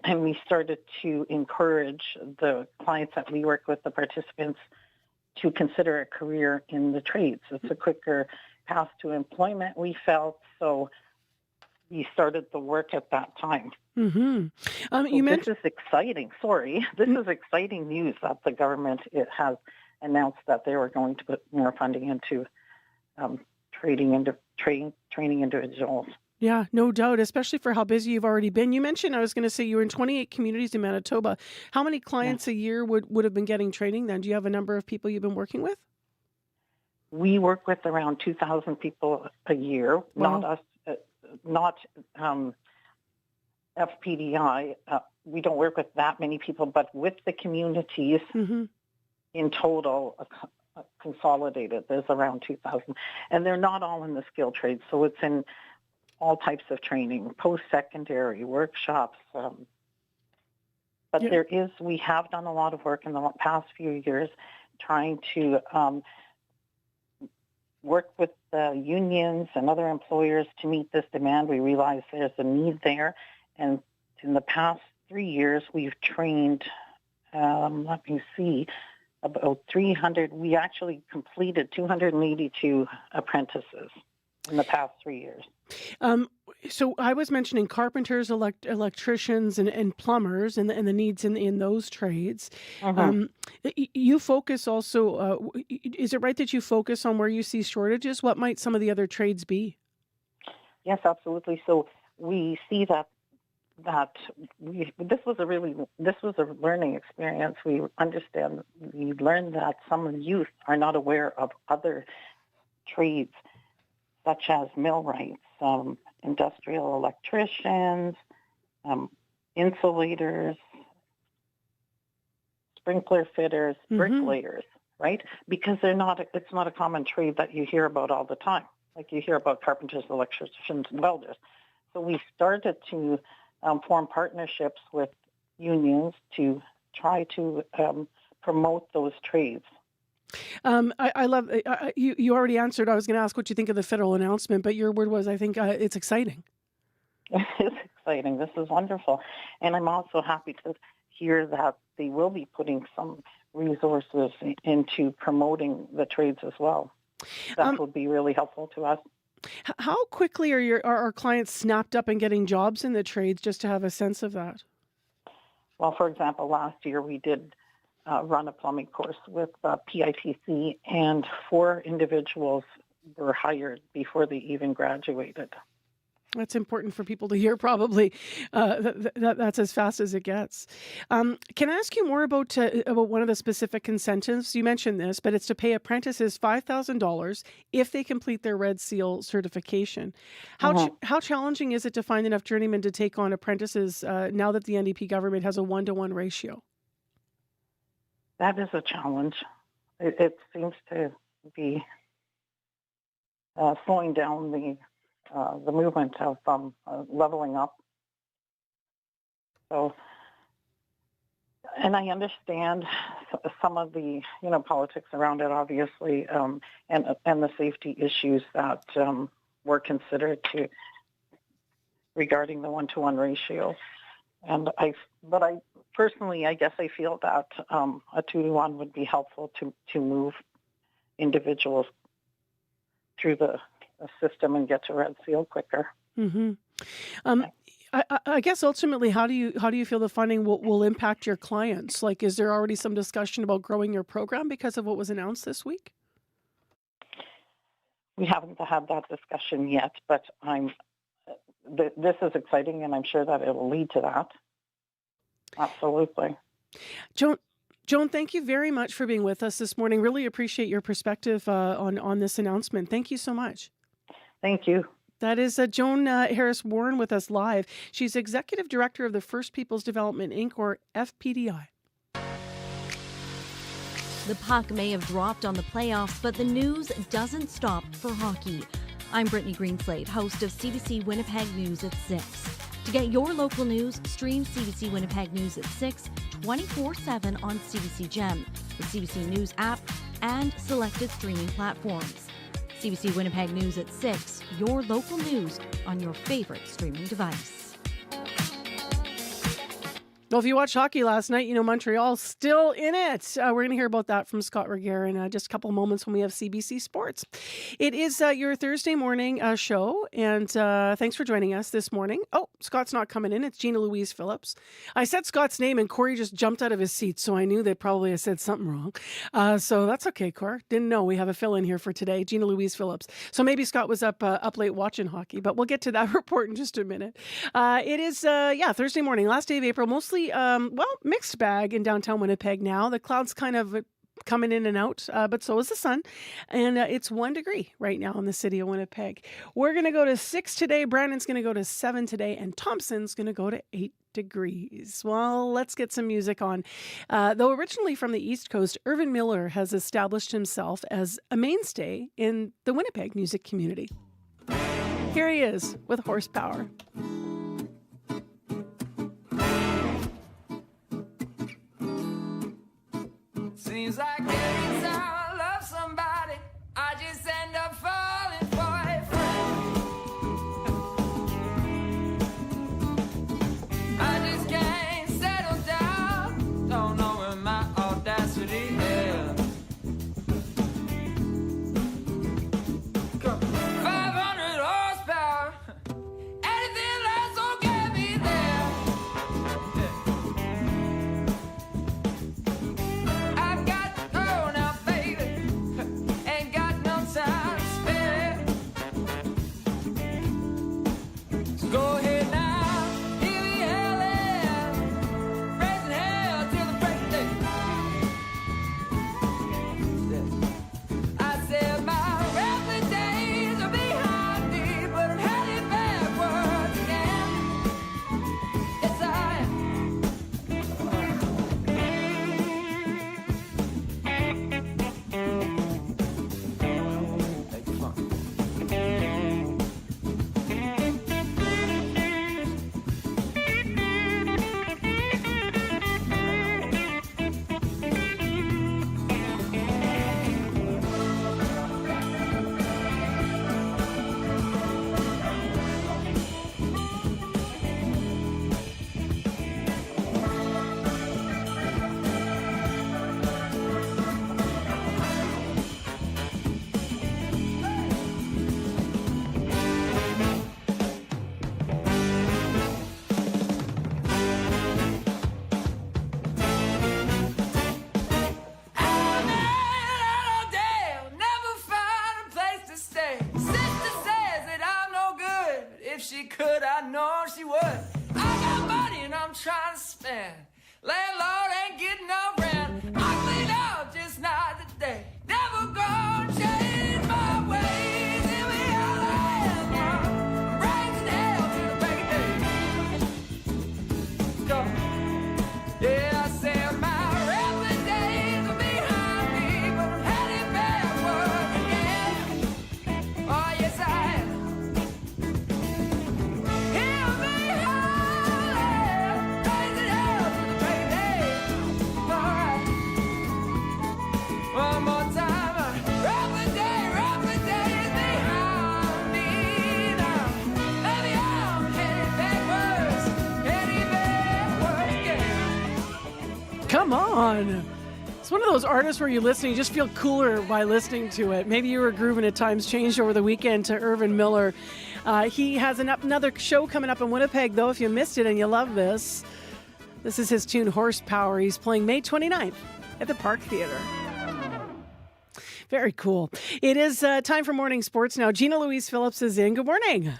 and we started to encourage the clients that we work with, the participants, to consider a career in the trades. It's a quicker path to employment, we felt, so we started the work at that time. Mm-hmm. This is exciting. This is exciting news that the government has announced that they were going to put more funding into training individuals. Yeah, no doubt, especially for how busy you've already been. You mentioned, I was going to say, you were in 28 communities in Manitoba. How many clients a year would have been getting training then? Do you have a number of people you've been working with? We work with around 2,000 people a year. Wow. Not FPDI. We don't work with that many people, but with the communities in total, consolidated, there's around 2,000. And they're not all in the skilled trades, so it's in all types of training, post-secondary, workshops. But we have done a lot of work in the past few years trying to work with the unions and other employers to meet this demand. We realize there's a need there. And in the past 3 years, we've trained, about 300. We actually completed 282 apprentices in the past 3 years. So I was mentioning carpenters, electricians, and plumbers, and the needs in those trades. You focus also. Is it right that you focus on where you see shortages? What might some of the other trades be? Yes, absolutely. So we see that this was a learning experience. We learned that some youth are not aware of other trades, such as millwrights, industrial electricians, insulators, sprinkler fitters, bricklayers, right? Because it's not a common trade that you hear about all the time. Like you hear about carpenters, electricians, welders. So we started to form partnerships with unions to try to promote those trades. I love you already answered. I was going to ask what you think of the federal announcement, but your word was, I think it's exciting. It's exciting. This is wonderful. And I'm also happy to hear that they will be putting some resources into promoting the trades as well. That would be really helpful to us. How quickly are our clients snapped up and getting jobs in the trades, just to have a sense of that? Well, for example, last year we did run a plumbing course with PITC, and 4 individuals were hired before they even graduated. That's important for people to hear, probably. That's as fast as it gets. Can I ask you more about one of the specific incentives? You mentioned this, but it's to pay apprentices $5,000 if they complete their Red Seal certification. How challenging is it to find enough journeymen to take on apprentices now that the NDP government has a 1-to-1 ratio? That is a challenge. It seems to be slowing down the movement of leveling up. So, and I understand some of the politics around it, obviously, and the safety issues that were considered regarding the 1-to-1 ratio. But I personally, I guess I feel that a 2-to-1 would be helpful to move individuals through the system and get to Red Seal quicker. Mm-hmm. I guess ultimately, how do you feel the funding will impact your clients? Like, is there already some discussion about growing your program because of what was announced this week? We haven't had that discussion yet, but this is exciting, and I'm sure that it will lead to that. Absolutely. Joan, thank you very much for being with us this morning. Really appreciate your perspective on this announcement. Thank you so much. Thank you. That is Joan Harris-Warren with us live. She's Executive Director of the First Peoples Development, Inc., or FPDI. The puck may have dropped on the playoffs, but the news doesn't stop for hockey. I'm Brittany Greenslade, host of CBC Winnipeg News at 6. To get your local news, stream CBC Winnipeg News at 6, 24/7 on CBC Gem, the CBC News app, and selected streaming platforms. CBC Winnipeg News at 6, your local news on your favorite streaming device. Well, if you watched hockey last night, Montreal's still in it. We're going to hear about that from Scott Regehr in just a couple of moments when we have CBC Sports. It is your Thursday morning show, and thanks for joining us this morning. Oh, Scott's not coming in. It's Gina Louise Phillips. I said Scott's name, and Corey just jumped out of his seat, so I knew that probably I said something wrong. So that's okay, Corey. Didn't know we have a fill-in here for today, Gina Louise Phillips. So maybe Scott was up late watching hockey, but we'll get to that report in just a minute. It is, Thursday morning, last day of April, mostly mixed bag in downtown Winnipeg now. The clouds kind of coming in and out, but so is the sun. And it's 1 degree right now in the city of Winnipeg. We're going to go to 6 today. Brandon's going to go to 7 today. And Thompson's going to go to 8 degrees. Well, let's get some music on. Though originally from the East Coast, Irvin Miller has established himself as a mainstay in the Winnipeg music community. Here he is with Horsepower. Seems like every time I love somebody, I just end up falling for a friend. I just can't settle down, don't know where my audacity is. 500 horsepower, anything less will get me there. I've got to go now, baby, ain't got no time to spare. So go ahead now, hear me yelling, raising hell till the break of day. I said my rambling days are behind me, but I'm heading backwards again. Yes, I am. If she could, I know she would. I got money and I'm trying to spend. Landlord ain't getting no rent. I clean out, just not today. Never gonna change my ways. Here we are, I'm raising hell to the break of day. Go. Yeah, I said my rambling days are behind me, but I'm heading backwards again. Oh, on. It's one of those artists where you listen, you just feel cooler by listening to it. Maybe you were grooving at times, changed over the weekend to Irvin Miller. He has another show coming up in Winnipeg, though, if you missed it and you love this. This is his tune, Horsepower. He's playing May 29th at the Park Theatre. Very cool. It is time for morning sports now. Gina Louise Phillips is in. Good morning.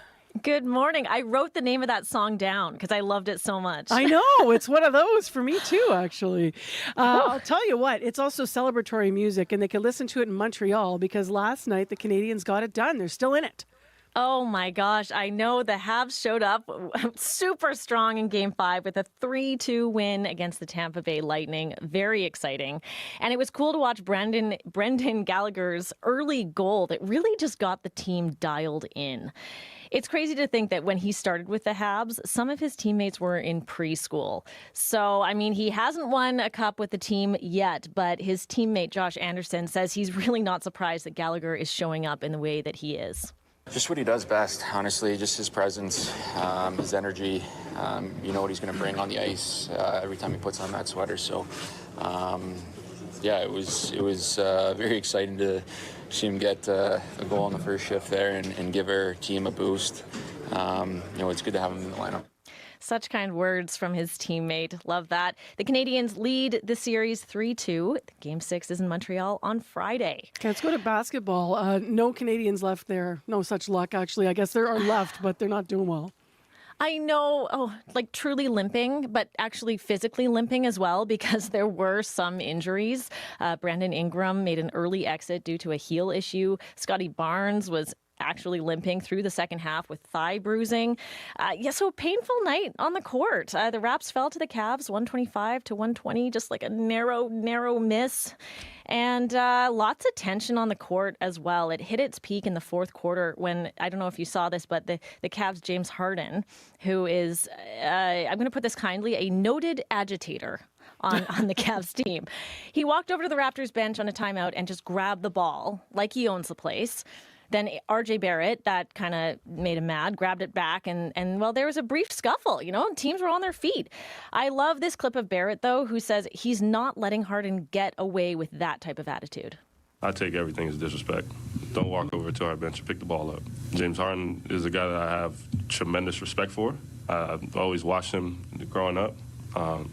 Good morning. I wrote the name of that song down because I loved it so much. I know. It's one of those for me too, actually. I'll tell you what, it's also celebratory music, and they can listen to it in Montreal because last night the Canadians got it done. They're still in it. Oh my gosh, I know the Habs showed up super strong in Game 5 with a 3-2 win against the Tampa Bay Lightning. Very exciting. And it was cool to watch Brendan Gallagher's early goal that really just got the team dialed in. It's crazy to think that when he started with the Habs, some of his teammates were in preschool. So, I mean, he hasn't won a cup with the team yet, but his teammate Josh Anderson says he's really not surprised that Gallagher is showing up in the way that he is. Just what he does best, honestly, just his presence, his energy. You know what he's going to bring on the ice every time he puts on that sweater. So, yeah, it was very exciting to see him get a goal in the first shift there and give our team a boost. It's good to have him in the lineup. Such kind words from his teammate. Love that. The Canadians lead the series 3-2. Game 6 is in Montreal on Friday. Okay, let's go to basketball. No Canadians left there. No such luck, actually. I guess there are left, but they're not doing well. I know, like truly limping, but actually physically limping as well because there were some injuries. Brandon Ingram made an early exit due to a heel issue. Scotty Barnes was actually limping through the second half with thigh bruising. So painful night on the court. The Raps fell to the Cavs 125-120, just like a narrow miss. And lots of tension on the court as well. It hit its peak in the fourth quarter when, I don't know if you saw this, but the Cavs' James Harden, who is, I'm going to put this kindly, a noted agitator on the Cavs team. He walked over to the Raptors bench on a timeout and just grabbed the ball like he owns the place. Then RJ Barrett, that kind of made him mad, grabbed it back, and well, there was a brief scuffle, teams were on their feet. I love this clip of Barrett, though, who says he's not letting Harden get away with that type of attitude. I take everything as disrespect. Don't walk over to our bench and pick the ball up. James Harden is a guy that I have tremendous respect for. I've always watched him growing up,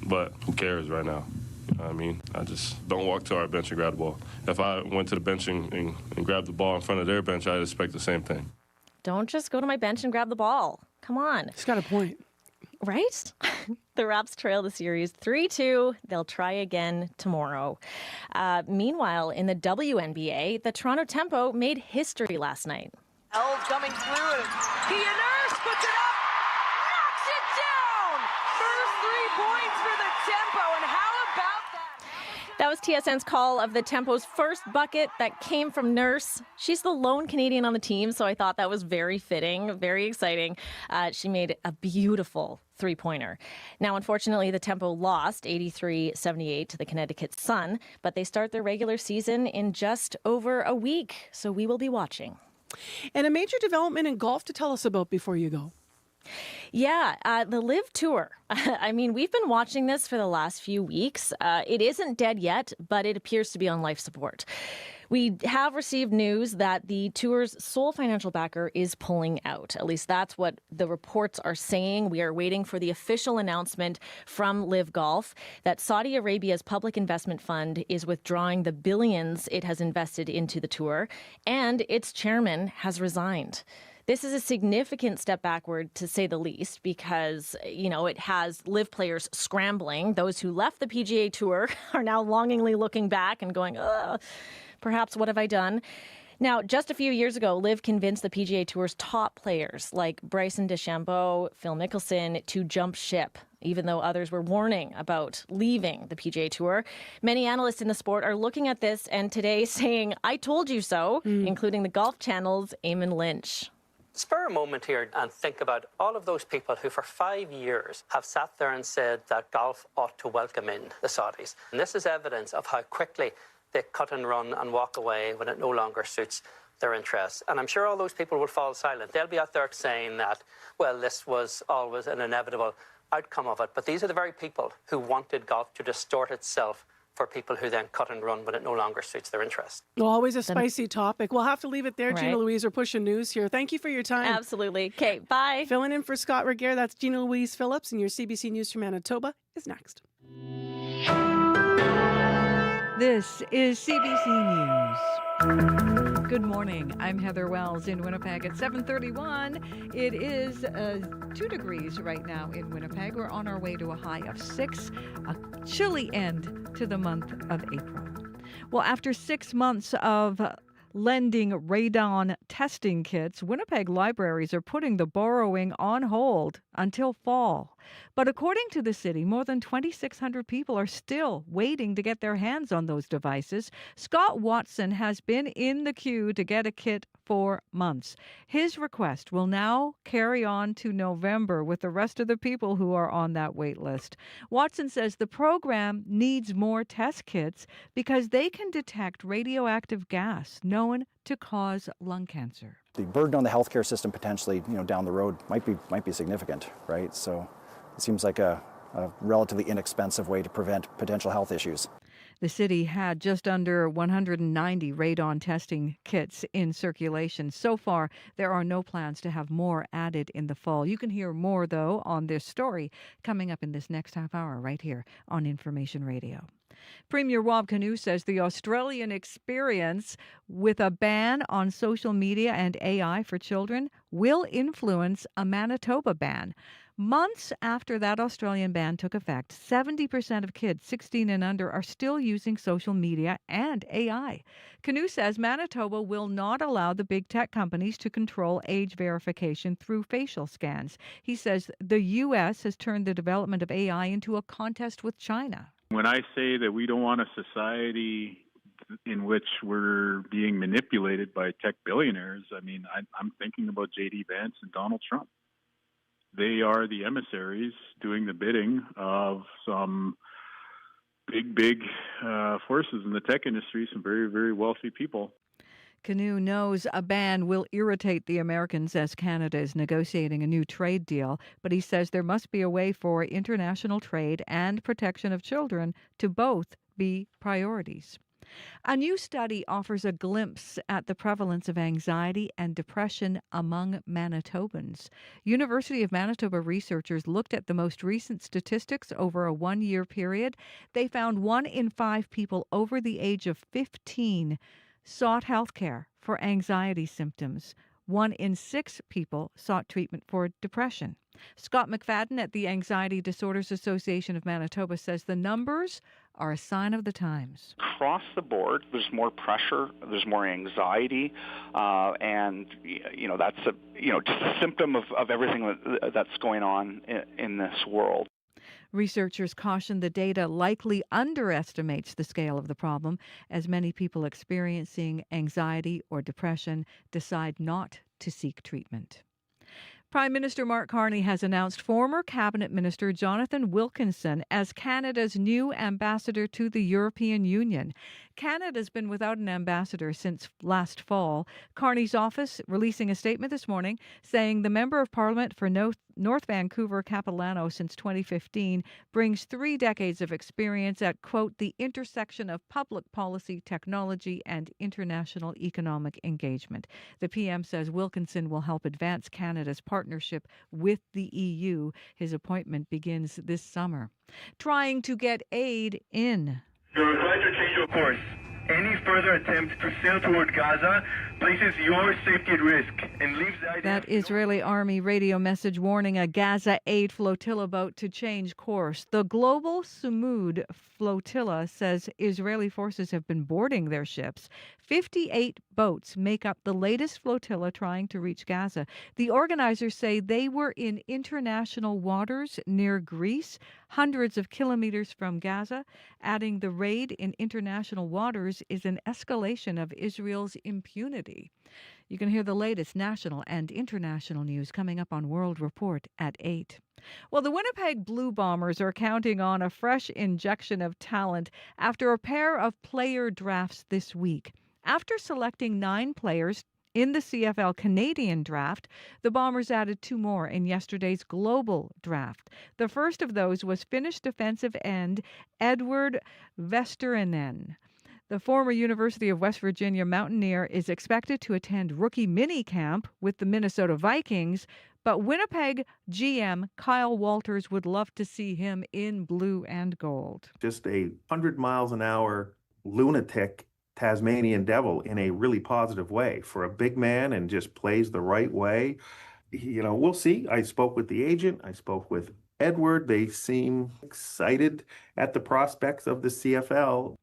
but who cares right now? You know what I mean? I just don't walk to our bench and grab the ball. If I went to the bench and grabbed the ball in front of their bench, I'd expect the same thing. Don't just go to my bench and grab the ball. Come on. He's got a point. Right? The Raps trail the series 3-2. They'll try again tomorrow. Meanwhile, in the WNBA, the Toronto Tempo made history last night. Elves coming through it. Nurse puts it up. Knocks it down. First 3 points for the Tempo. And how about that? That was TSN's call of the Tempo's first bucket that came from Nurse. She's the lone Canadian on the team, so I thought that was very fitting, very exciting. She made a beautiful three-pointer. Now, unfortunately, the Tempo lost 83-78 to the Connecticut Sun, but they start their regular season in just over a week, so we will be watching. And a major development in golf to tell us about before you go. Yeah, the LIV Tour. I mean, we've been watching this for the last few weeks. It isn't dead yet, but it appears to be on life support. We have received news that the tour's sole financial backer is pulling out. At least that's what the reports are saying. We are waiting for the official announcement from LIV Golf that Saudi Arabia's public investment fund is withdrawing the billions it has invested into the tour, and its chairman has resigned. This is a significant step backward, to say the least, because, it has LIV players scrambling. Those who left the PGA Tour are now longingly looking back and going, perhaps what have I done? Now, just a few years ago, LIV convinced the PGA Tour's top players like Bryson DeChambeau, Phil Mickelson to jump ship, even though others were warning about leaving the PGA Tour. Many analysts in the sport are looking at this and today saying, I told you so, including the Golf Channel's Eamon Lynch. Spur a moment here and think about all of those people who for 5 years have sat there and said that golf ought to welcome in the Saudis. And this is evidence of how quickly they cut and run and walk away when it no longer suits their interests. And I'm sure all those people will fall silent. They'll be out there saying that, well, this was always an inevitable outcome of it. But these are the very people who wanted golf to distort itself for people who then cut and run when it no longer suits their interest. Well, always a spicy topic. We'll have to leave it there. Right. Gina Louise, we're pushing news here. Thank you for your time. Absolutely. Okay, bye. Filling in for Scott Regier, that's Gina Louise Phillips, and your CBC News from Manitoba is next. This is CBC News. Good morning. I'm Heather Wells in Winnipeg at 7:31. It is 2 degrees right now in Winnipeg. We're on our way to a high of 6, a chilly end to the month of April. Well, after 6 months of lending radon testing kits, Winnipeg libraries are putting the borrowing on hold until fall. But according to the city, more than 2,600 people are still waiting to get their hands on those devices. Scott Watson has been in the queue to get a kit for months. His request will now carry on to November with the rest of the people who are on that wait list. Watson says the program needs more test kits because they can detect radioactive gas known to cause lung cancer. The burden on the healthcare system potentially, down the road might be significant, right? So it seems like a relatively inexpensive way to prevent potential health issues. The city had just under 190 radon testing kits in circulation. So far, there are no plans to have more added in the fall. You can hear more, though, on this story coming up in this next half hour right here on Information Radio. Premier Rob Canoe says the Australian experience with a ban on social media and AI for children will influence a Manitoba ban. Months after that Australian ban took effect, 70% of kids 16 and under are still using social media and AI. Canoe says Manitoba will not allow the big tech companies to control age verification through facial scans. He says the U.S. has turned the development of AI into a contest with China. When I say that we don't want a society in which we're being manipulated by tech billionaires, I'm thinking about J.D. Vance and Donald Trump. They are the emissaries doing the bidding of some big forces in the tech industry, some very, very wealthy people. Canoe knows a ban will irritate the Americans as Canada is negotiating a new trade deal, but he says there must be a way for international trade and protection of children to both be priorities. A new study offers a glimpse at the prevalence of anxiety and depression among Manitobans. University of Manitoba researchers looked at the most recent statistics over a 1-year period. They found 1 in 5 people over the age of 15 sought health care for anxiety symptoms. 1 in 6 people sought treatment for depression. Scott McFadden at the Anxiety Disorders Association of Manitoba says the numbers are a sign of the times. Across the board, there's more pressure, there's more anxiety, and that's just a symptom of everything that's going on in this world. Researchers caution the data likely underestimates the scale of the problem, as many people experiencing anxiety or depression decide not to seek treatment. Prime Minister Mark Carney has announced former Cabinet Minister Jonathan Wilkinson as Canada's new ambassador to the European Union. Canada's been without an ambassador since last fall. Carney's office releasing a statement this morning saying the Member of Parliament for North Vancouver Capilano since 2015 brings 3 decades of experience at, quote, the intersection of public policy, technology, and international economic engagement. The PM says Wilkinson will help advance Canada's partnership with the EU. His appointment begins this summer. Trying to get aid in. You're required to change your course. Any further attempt to sail toward Gaza places your safety at risk and leaves the idea... That Israeli Army radio message warning a Gaza aid flotilla boat to change course. The Global Sumud flotilla says Israeli forces have been boarding their ships. 58 boats make up the latest flotilla trying to reach Gaza. The organizers say they were in international waters near Greece, hundreds of kilometers from Gaza. Adding the raid in international waters is an escalation of Israel's impunity. You can hear the latest national and international news coming up on World Report at 8. Well, the Winnipeg Blue Bombers are counting on a fresh injection of talent after a pair of player drafts this week. After selecting 9 players in the CFL Canadian draft. The Bombers added 2 more in yesterday's global draft. The first of those was Finnish defensive end Edward Vesterinen. The former University of West Virginia Mountaineer is expected to attend rookie mini camp with the Minnesota Vikings, but Winnipeg GM Kyle Walters would love to see him in blue and gold. Just a 100 miles an hour lunatic Tasmanian devil in a really positive way for a big man, and just plays the right way. We'll see. I spoke with the agent. I spoke with Edward. They seem excited at the prospects of the CFL.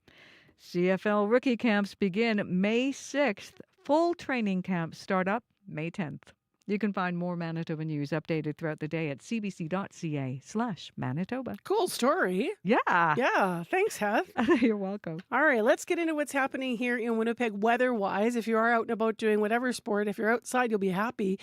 CFL rookie camps begin May 6th. Full training camps start up May 10th. You can find more Manitoba news updated throughout the day at cbc.ca/Manitoba. Cool story. Yeah. Yeah. Thanks, Heath. You're welcome. All right, let's get into what's happening here in Winnipeg weather-wise. If you are out and about doing whatever sport, if you're outside, you'll be happy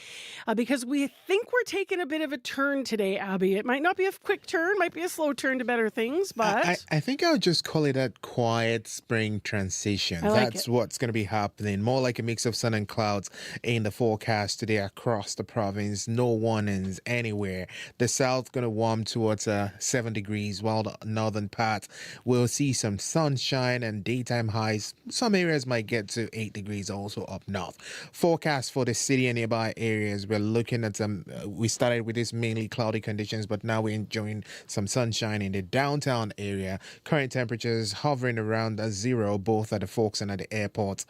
because we think we're taking a bit of a turn today, Abby. It might not be a quick turn, might be a slow turn to better things, but... I think I would just call it a quiet spring transition. That's what's going to be happening. More like a mix of sun and clouds in the forecast today across the province. No warnings anywhere. The south going to warm towards 7 degrees, while the northern part will see some sunshine and daytime highs. Some areas might get to 8 degrees also up north. Forecast for the city and nearby areas, we're looking at we started with this mainly cloudy conditions, but now we're enjoying some sunshine in the downtown area. Current temperatures hovering around 0, both at the Forks and at the airport.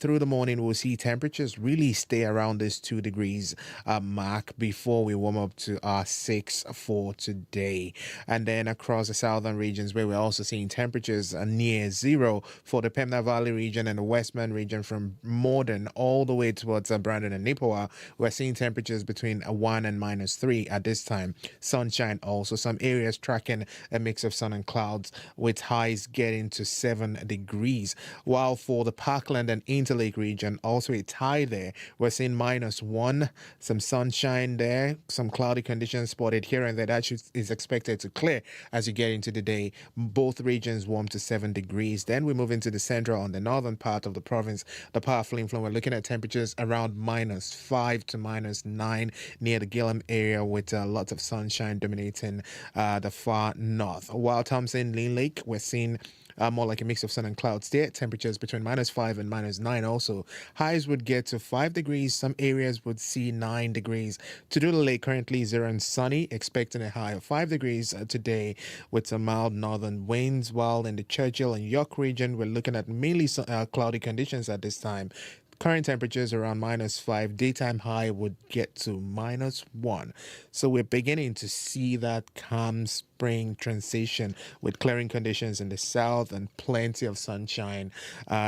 Through the morning, we'll see temperatures really stay around this 2 degrees mark before we warm up to 6 for today. And then across the southern regions, where we're also seeing temperatures near 0 for the Pembina Valley region and the Westman region, from Morden all the way towards Brandon and Nipawin, we're seeing temperatures between 1 and -3 at this time. Sunshine also. Some areas tracking a mix of sun and clouds with highs getting to 7 degrees. While for the Parkland and Interlake region, also a tie there. We're seeing -1. Some sunshine there, some cloudy conditions spotted here and there. That is expected to clear as you get into the day. Both regions warm to 7 degrees. Then we move into the central and the northern part of the province. The powerful influence, we're looking at temperatures around -5 to -9 near the Gillam area, with lots of sunshine dominating the far north. While Thompson, Lean Lake, we're seeing more like a mix of sun and clouds there. Temperatures between -5 and -9 also. Highs would get to 5 degrees. Some areas would see 9 degrees. Tudula Lake currently 0 and sunny, expecting a high of 5 degrees today with some mild northern winds. While in the Churchill and York region, we're looking at mainly cloudy conditions at this time. Current temperatures around -5. Daytime high would get to -1. So we're beginning to see that calm spring transition with clearing conditions in the south and plenty of sunshine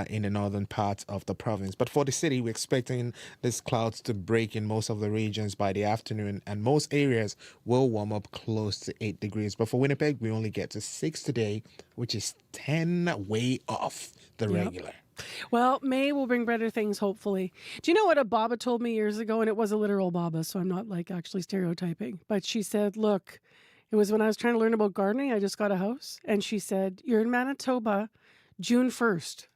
in the northern part of the province. But for the city, we're expecting these clouds to break in most of the regions by the afternoon, and most areas will warm up close to 8 degrees. But for Winnipeg, we only get to 6 today, which is 10 way off the regular. Well, May will bring better things, hopefully. Do you know what a Baba told me years ago? And it was a literal Baba, so I'm not actually stereotyping. But she said, look, it was when I was trying to learn about gardening. I just got a house. And she said, you're in Manitoba, June 1st.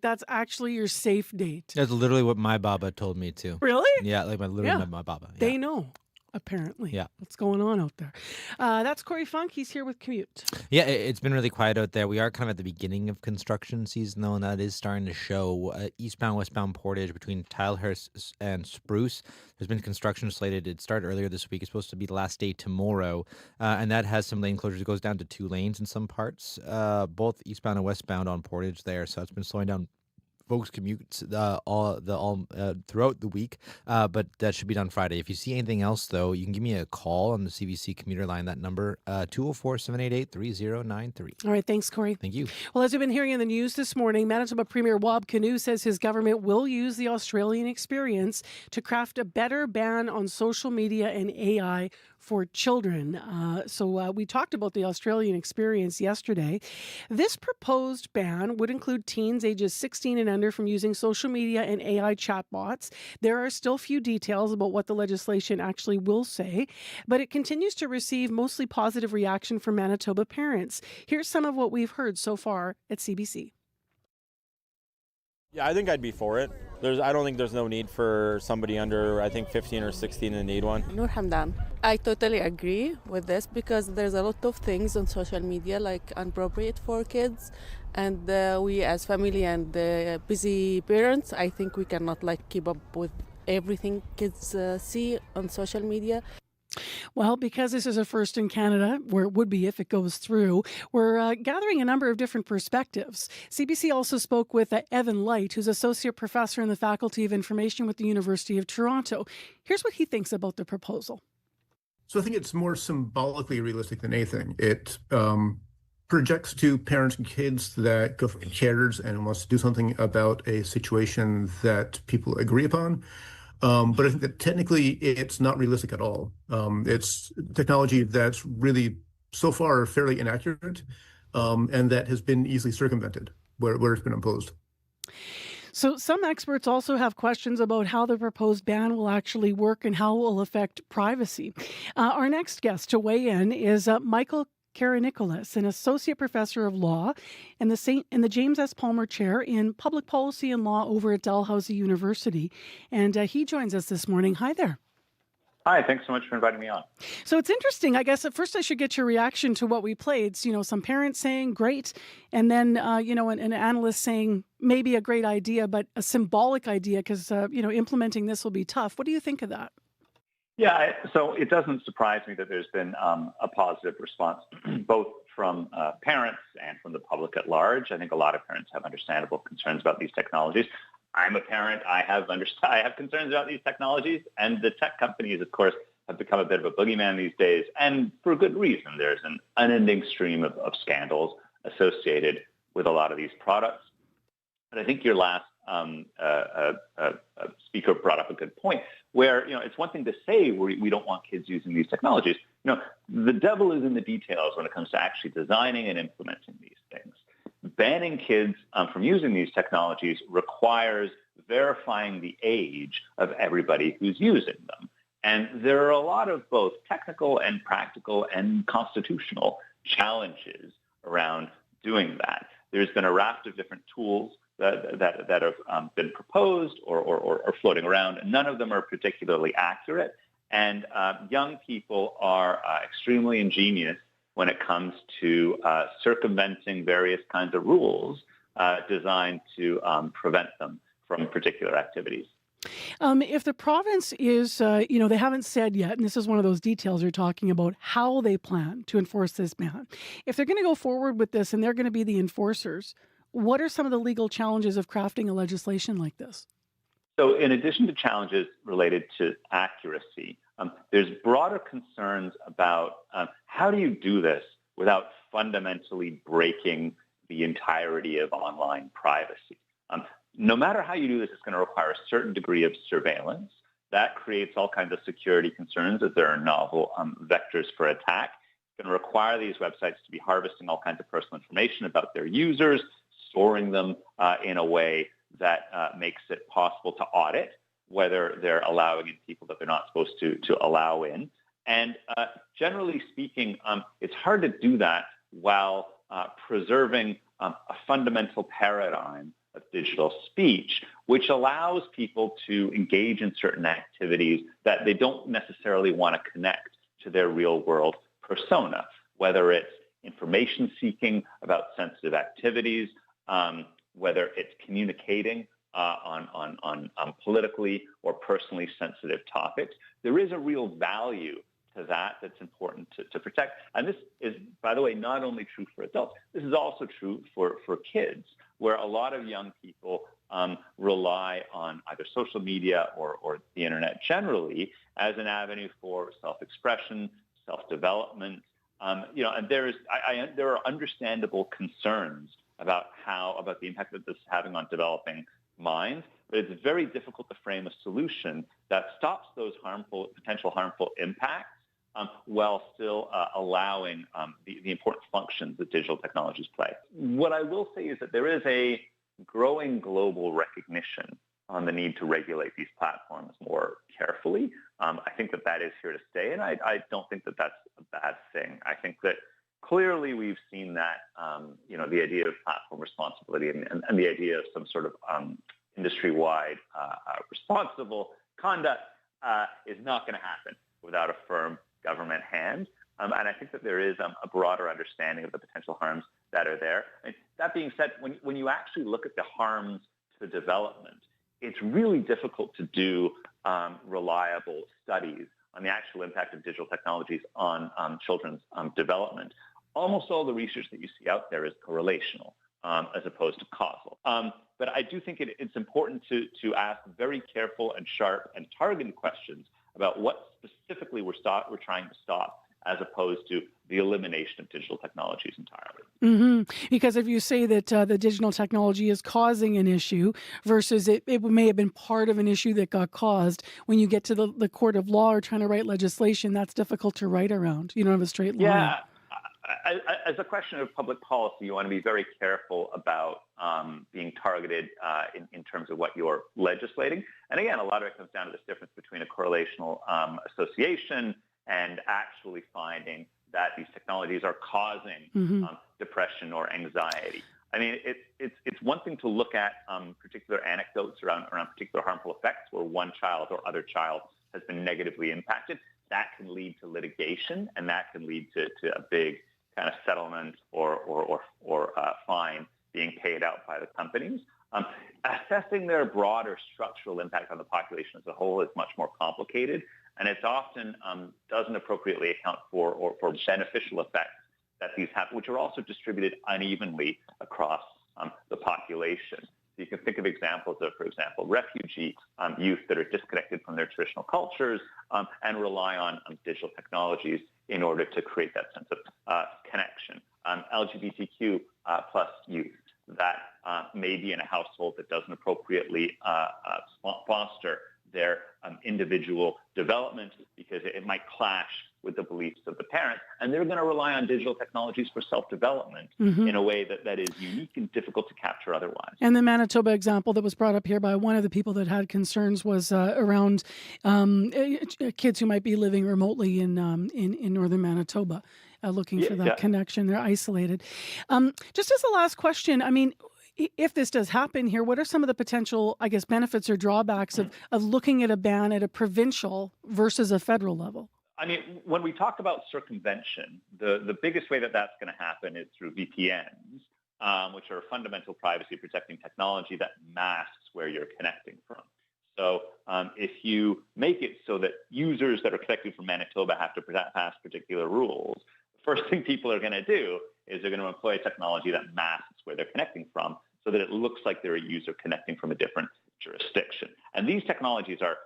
That's actually your safe date. That's literally what my Baba told me too. Really? Yeah, my Baba. Yeah. They know. Apparently. Yeah. What's going on out there? That's Corey Funk. He's here with Commute. Yeah, it's been really quiet out there. We are kind of at the beginning of construction season, though, and that is starting to show. Eastbound, westbound portage between Tilehurst and Spruce. There's been construction slated. It started earlier this week. It's supposed to be the last day tomorrow. And that has some lane closures. It goes down to 2 lanes in some parts, both eastbound and westbound on portage there. So it's been slowing down folks' commutes throughout the week, but that should be done Friday. If you see anything else, though, you can give me a call on the CBC commuter line. That number, 204-788-3093. All right, thanks, Corey. Thank you. Well, as we've been hearing in the news this morning, Manitoba Premier Wab Kinew says his government will use the Australian experience to craft a better ban on social media and AI for children. So we talked about the Australian experience yesterday. This proposed ban would include teens ages 16 and under from using social media and AI chatbots. There are still few details about what the legislation actually will say, but it continues to receive mostly positive reaction from Manitoba parents. Here's some of what we've heard so far at CBC. Yeah, I think I'd be for it. I don't think there's no need for somebody under, I think, 15 or 16 to need one. Nur Hamdan. I totally agree with this because there's a lot of things on social media like inappropriate for kids, and we as family and busy parents, I think we cannot keep up with everything kids see on social media. Well, because this is a first in Canada, where it would be if it goes through, we're gathering a number of different perspectives. CBC also spoke with Evan Light, who's Associate Professor in the Faculty of Information with the University of Toronto. Here's what he thinks about the proposal. So I think it's more symbolically realistic than anything. It projects to parents and kids that government cares and wants to do something about a situation that people agree upon. But I think that technically it's not realistic at all. It's technology that's really so far fairly inaccurate and that has been easily circumvented where it's been imposed. So some experts also have questions about how the proposed ban will actually work and how it will affect privacy. Our next guest to weigh in is Michael Karanicolas, an associate professor of law and the James S. Palmer Chair in Public Policy and Law over at Dalhousie University. And he joins us this morning. Hi there. Hi, thanks so much for inviting me on. So it's interesting. I guess at first I should get your reaction to what we played. So, some parents saying great, and then, an analyst saying maybe a great idea, but a symbolic idea because, implementing this will be tough. What do you think of that? Yeah, so it doesn't surprise me that there's been a positive response, both from parents and from the public at large. I think a lot of parents have understandable concerns about these technologies. I'm a parent. I have concerns about these technologies, and the tech companies, of course, have become a bit of a boogeyman these days, and for good reason. There's an unending stream of scandals associated with a lot of these products. But I think your last speaker brought up a good point where, it's one thing to say we don't want kids using these technologies. The devil is in the details when it comes to actually designing and implementing these things. Banning kids from using these technologies requires verifying the age of everybody who's using them. And there are a lot of both technical and practical and constitutional challenges around doing that. There's been a raft of different tools that have been proposed or floating around, and none of them are particularly accurate. And young people are extremely ingenious when it comes to circumventing various kinds of rules designed to prevent them from particular activities. If the province is, they haven't said yet, and this is one of those details you're talking about, how they plan to enforce this ban. If they're going to go forward with this and they're going to be the enforcers, what are some of the legal challenges of crafting a legislation like this? So in addition to challenges related to accuracy, there's broader concerns about how do you do this without fundamentally breaking the entirety of online privacy. No matter how you do this, it's going to require a certain degree of surveillance. That creates all kinds of security concerns as there are novel vectors for attack. It's going to require these websites to be harvesting all kinds of personal information about their users, storing them in a way that makes it possible to audit whether they're allowing in people that they're not supposed to allow in. And generally speaking, it's hard to do that while preserving a fundamental paradigm of digital speech, which allows people to engage in certain activities that they don't necessarily want to connect to their real world persona, whether it's information seeking about sensitive activities, whether it's communicating on politically or personally sensitive topics. There is a real value to that's important to protect. And this is, by the way, not only true for adults, this is also true for kids, where a lot of young people rely on either social media or the internet generally as an avenue for self-expression, self-development. And there are understandable concerns about the impact that this is having on developing minds, but it's very difficult to frame a solution that stops those potential harmful impacts while still allowing the important functions that digital technologies play. What I will say is that there is a growing global recognition on the need to regulate these platforms more carefully. I think that is here to stay, and I don't think that that's a bad thing. I think that clearly we've seen that, the idea of platform responsibility and the idea of some sort of industry-wide conduct is not going to happen without a firm government hand. And I think that there is a broader understanding of the potential harms that are there. And that being said, when you actually look at the harms to development, it's really difficult to do reliable studies on the actual impact of digital technologies on children's development. Almost all the research that you see out there is correlational as opposed to causal. But I do think it's important to ask very careful and sharp and targeted questions about what specifically we're trying to stop, as opposed to the elimination of digital technologies entirely. Mm-hmm. Because if you say that the digital technology is causing an issue versus it may have been part of an issue that got caused, when you get to the court of law or trying to write legislation, that's difficult to write around. You don't have a straight line. Yeah. As a question of public policy, you want to be very careful about being targeted in terms of what you're legislating. And again, a lot of it comes down to this difference between a correlational association and actually finding that these technologies are causing depression or anxiety. I mean, it's one thing to look at particular anecdotes around particular harmful effects where one child or other child has been negatively impacted. That can lead to litigation, and that can lead to a big kind of settlement or fine being paid out by the companies. Assessing their broader structural impact on the population as a whole is much more complicated, and it's often doesn't appropriately account for beneficial effects that these have, which are also distributed unevenly across the population. So you can think of examples of, for example, refugee youth that are disconnected from their traditional cultures and rely on digital technologies in order to create that sense of connection. LGBTQ plus youth that may be in a household that doesn't appropriately foster their individual development because it might clash with the beliefs of the parents, and they're going to rely on digital technologies for self-development in a way that is unique and difficult to capture otherwise. And the Manitoba example that was brought up here by one of the people that had concerns was around kids who might be living remotely in northern Manitoba, looking for that connection. They're isolated. Just as a last question, I mean, if this does happen here, what are some of the potential, I guess, benefits or drawbacks of looking at a ban at a provincial versus a federal level? I mean, when we talk about circumvention, the biggest way that that's going to happen is through VPNs, which are a fundamental privacy-protecting technology that masks where you're connecting from. So if you make it so that users that are connecting from Manitoba have to pass particular rules, the first thing people are going to do is they're going to employ a technology that masks where they're connecting from so that it looks like they're a user connecting from a different jurisdiction. And these technologies are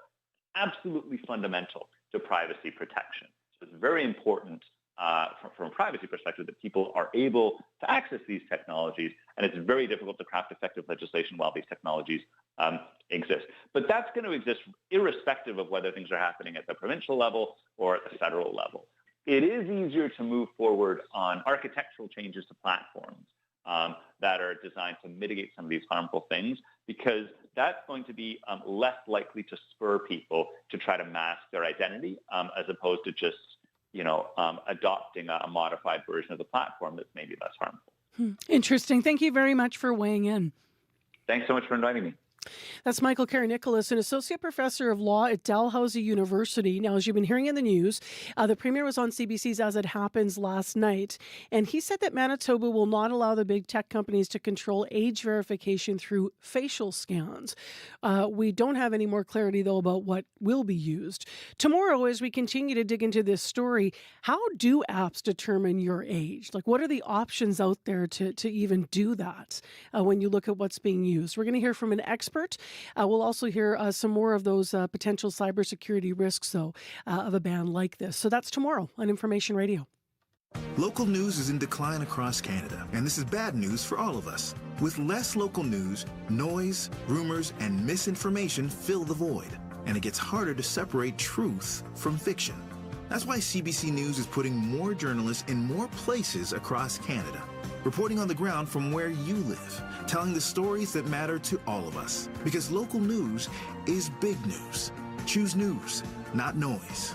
absolutely fundamental to privacy protection. So it's very important from a privacy perspective that people are able to access these technologies, and it's very difficult to craft effective legislation while these technologies exist. But that's going to exist irrespective of whether things are happening at the provincial level or at the federal level. It is easier to move forward on architectural changes to platforms that are designed to mitigate some of these harmful things, because that's going to be less likely to spur people to try to mask their identity as opposed to just, adopting a modified version of the platform that's maybe less harmful. Interesting. Thank you very much for weighing in. Thanks so much for inviting me. That's Michael Carey-Nicholas, an associate professor of law at Dalhousie University. Now, as you've been hearing in the news, the Premier was on CBC's As It Happens last night, and he said that Manitoba will not allow the big tech companies to control age verification through facial scans. We don't have any more clarity, though, about what will be used. Tomorrow, as we continue to dig into this story, how do apps determine your age? Like, what are the options out there to even do that when you look at what's being used? We're going to hear from an expert. We'll also hear some more of those potential cybersecurity risks, though, of a ban like this. So that's tomorrow on Information Radio. Local news is in decline across Canada, and this is bad news for all of us. With less local news, noise, rumors, and misinformation fill the void, and it gets harder to separate truth from fiction. That's why CBC News is putting more journalists in more places across Canada, reporting on the ground from where you live, telling the stories that matter to all of us. Because local news is big news. Choose news, not noise.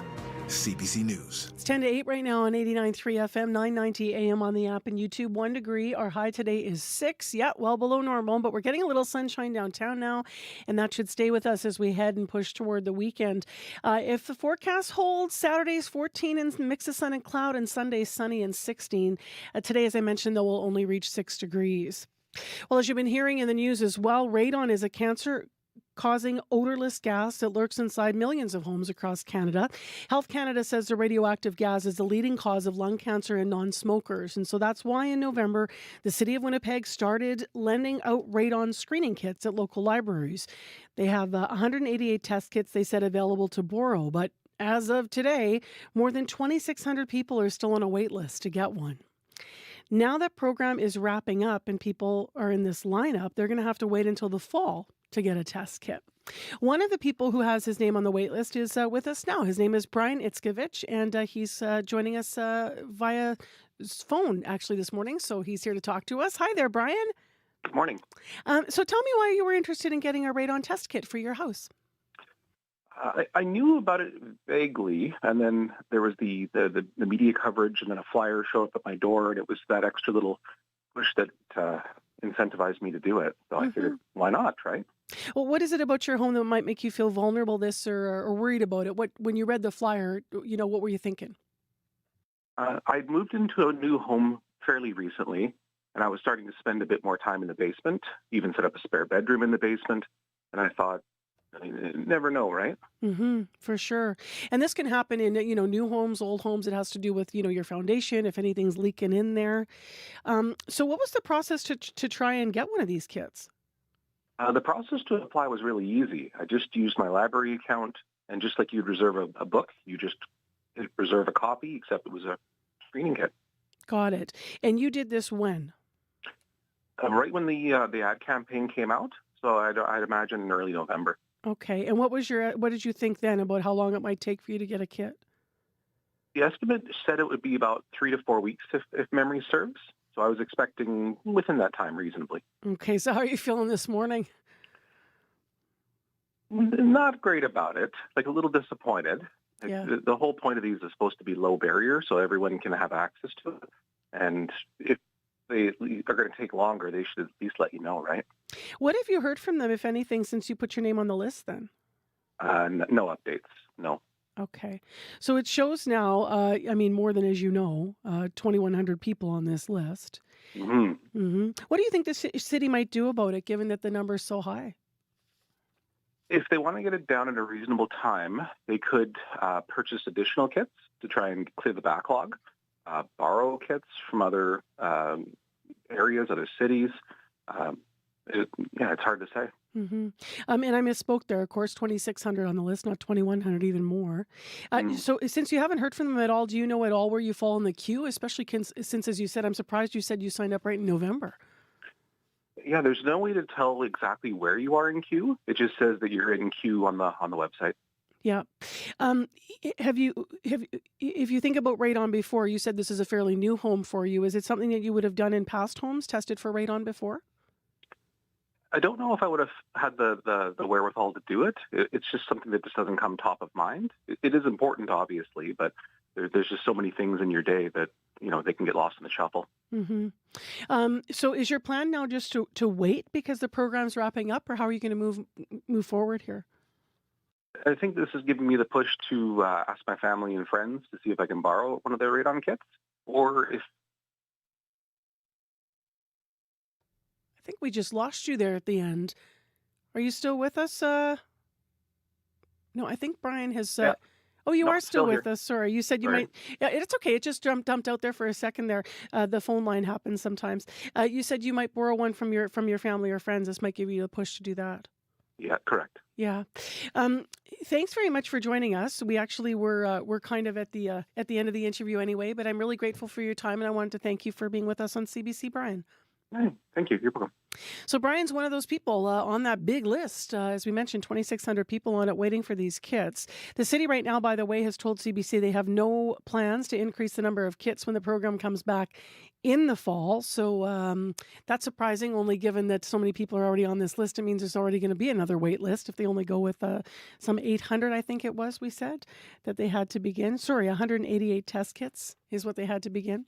CBC News. It's 10 to 8 right now on 89.3 FM, 990 AM on the app and YouTube. 1 degree. Our high today is 6. Yeah, well below normal, but we're getting a little sunshine downtown now, and that should stay with us as we head and push toward the weekend. If the forecast holds, Saturday's 14 and mix of sun and cloud, and Sunday's sunny and 16. Today, as I mentioned, though, will only reach 6 degrees. Well, as you've been hearing in the news as well, radon is a cancer-causing odorless gas that lurks inside millions of homes across Canada. Health Canada says the radioactive gas is the leading cause of lung cancer in non-smokers. And so that's why in November, the City of Winnipeg started lending out radon screening kits at local libraries. They have 188 test kits, they said, available to borrow. But as of today, more than 2,600 people are still on a wait list to get one. Now that program is wrapping up and people are in this lineup, they're going to have to wait until the fall to get a test kit. One of the people who has his name on the wait list is with us now. His name is Brian Itzkevich, and he's joining us via phone actually this morning. So he's here to talk to us. Hi there, Brian. Good morning. So tell me why you were interested in getting a radon test kit for your house. I knew about it vaguely, and then there was the media coverage, and then a flyer showed up at my door, and it was that extra little push that incentivized me to do it. So I figured, why not, right? Well, what is it about your home that might make you feel vulnerable or worried about it? When you read the flyer, what were you thinking? I'd moved into a new home fairly recently, and I was starting to spend a bit more time in the basement, even set up a spare bedroom in the basement, and I thought, you never know, right? For sure. And this can happen in, new homes, old homes. It has to do with, your foundation, if anything's leaking in there. So what was the process to try and get one of these kits? The process to apply was really easy. I just used my library account, and just like you'd reserve a book, you just reserve a copy, except it was a screening kit. Got it. And you did this when? Right when the ad campaign came out. So I'd imagine in early November. Okay. And what did you think then about how long it might take for you to get a kit? The estimate said it would be about 3 to 4 weeks if memory serves. So I was expecting within that time reasonably. Okay. So how are you feeling this morning? Not great about it. Like a little disappointed. Yeah. The whole point of these is supposed to be low barrier so everyone can have access to it. And if they are going to take longer, they should at least let you know, right? What have you heard from them, if anything, since you put your name on the list then? No updates, no. Okay. So it shows now, more than, as you know, 2,100 people on this list. What do you think the city might do about it, given that the number is so high? If they want to get it down in a reasonable time, they could purchase additional kits to try and clear the backlog, borrow kits from other areas, other cities. It's hard to say. And I misspoke there. Of course, 2,600 on the list, not 2,100, even more. So since you haven't heard from them at all, do you know at all where you fall in the queue, especially since, as you said, I'm surprised you said you signed up right in November. Yeah, there's no way to tell exactly where you are in queue. It just says that you're in queue on the website. Yeah. If you think about radon before, you said this is a fairly new home for you. Is it something that you would have done in past homes, tested for radon before? I don't know if I would have had the wherewithal to do it. It's just something that just doesn't come top of mind. It is important, obviously, but there's just so many things in your day that, they can get lost in the shuffle. So is your plan now just to wait because the program's wrapping up, or how are you going to move forward here? I think this is giving me the push to ask my family and friends to see if I can borrow one of their radon kits, or if... I think we just lost you there at the end. Are you still with us? No, I think Brian has... Yeah. Oh, you No, are still with here. us. Sorry. You said you Sorry. might... Yeah, it's okay. It just dumped out there for a second there. The phone line happens sometimes. You said you might borrow one from your family or friends. This might give you a push to do that. Yeah, correct. Yeah. Thanks very much for joining us. We actually we're kind of at the end of the interview anyway, but I'm really grateful for your time, and I wanted to thank you for being with us on CBC, Brian. Hey, thank you. You're welcome. So Brian's one of those people on that big list. As we mentioned, 2,600 people on it waiting for these kits. The city right now, by the way, has told CBC they have no plans to increase the number of kits when the program comes back in the fall. So that's surprising, only given that so many people are already on this list. It means there's already going to be another wait list if they only go with some 800, I think it was, we said, that they had to begin. Sorry, 188 test kits is what they had to begin.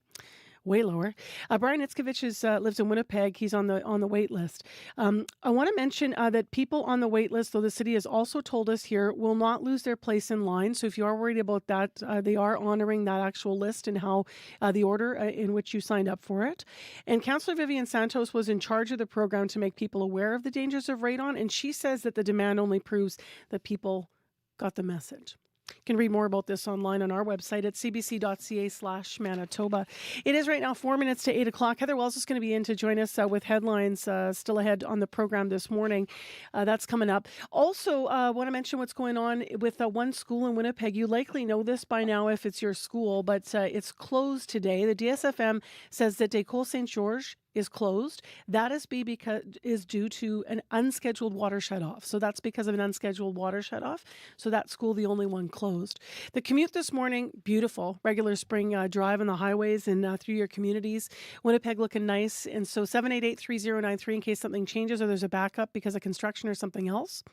Way lower. Brian Itzkovich lives in Winnipeg. He's on the wait list. I want to mention that people on the wait list, though the city has also told us here, will not lose their place in line. So if you are worried about that, they are honoring that actual list and how the order in which you signed up for it. And Councillor Vivian Santos was in charge of the program to make people aware of the dangers of radon. And she says that the demand only proves that people got the message. You can read more about this online on our website at cbc.ca/Manitoba. It is right now 4 minutes to 8 o'clock. Heather Wells is going to be in to join us with headlines still ahead on the program this morning. That's coming up. Also, want to mention what's going on with one school in Winnipeg. You likely know this by now if it's your school, but it's closed today. The DSFM says that École Saint-Georges is closed. That is due to an unscheduled water shut-off. So that's because of an unscheduled water shut-off. So that school, the only one closed. The commute this morning, beautiful. Regular spring drive on the highways and through your communities. Winnipeg looking nice. And so 788-3093 in case something changes or there's a backup because of construction or something else.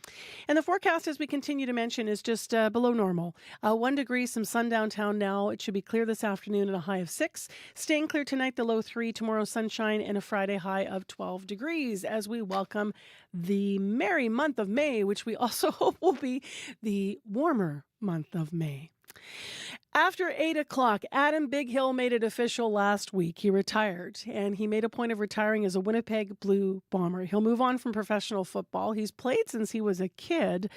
And the forecast, as we continue to mention, is just below normal. 1 degree, some sun downtown now. It should be clear this afternoon at a high of 6. Staying clear tonight, the low 3. Tomorrow, sunshine and a Friday high of 12 degrees as we welcome the merry month of May, which we also hope will be the warmer month of May. After 8 o'clock, Adam Bighill made it official last week. He retired, and he made a point of retiring as a Winnipeg Blue Bomber. He'll move on from professional football. He's played since he was a kid,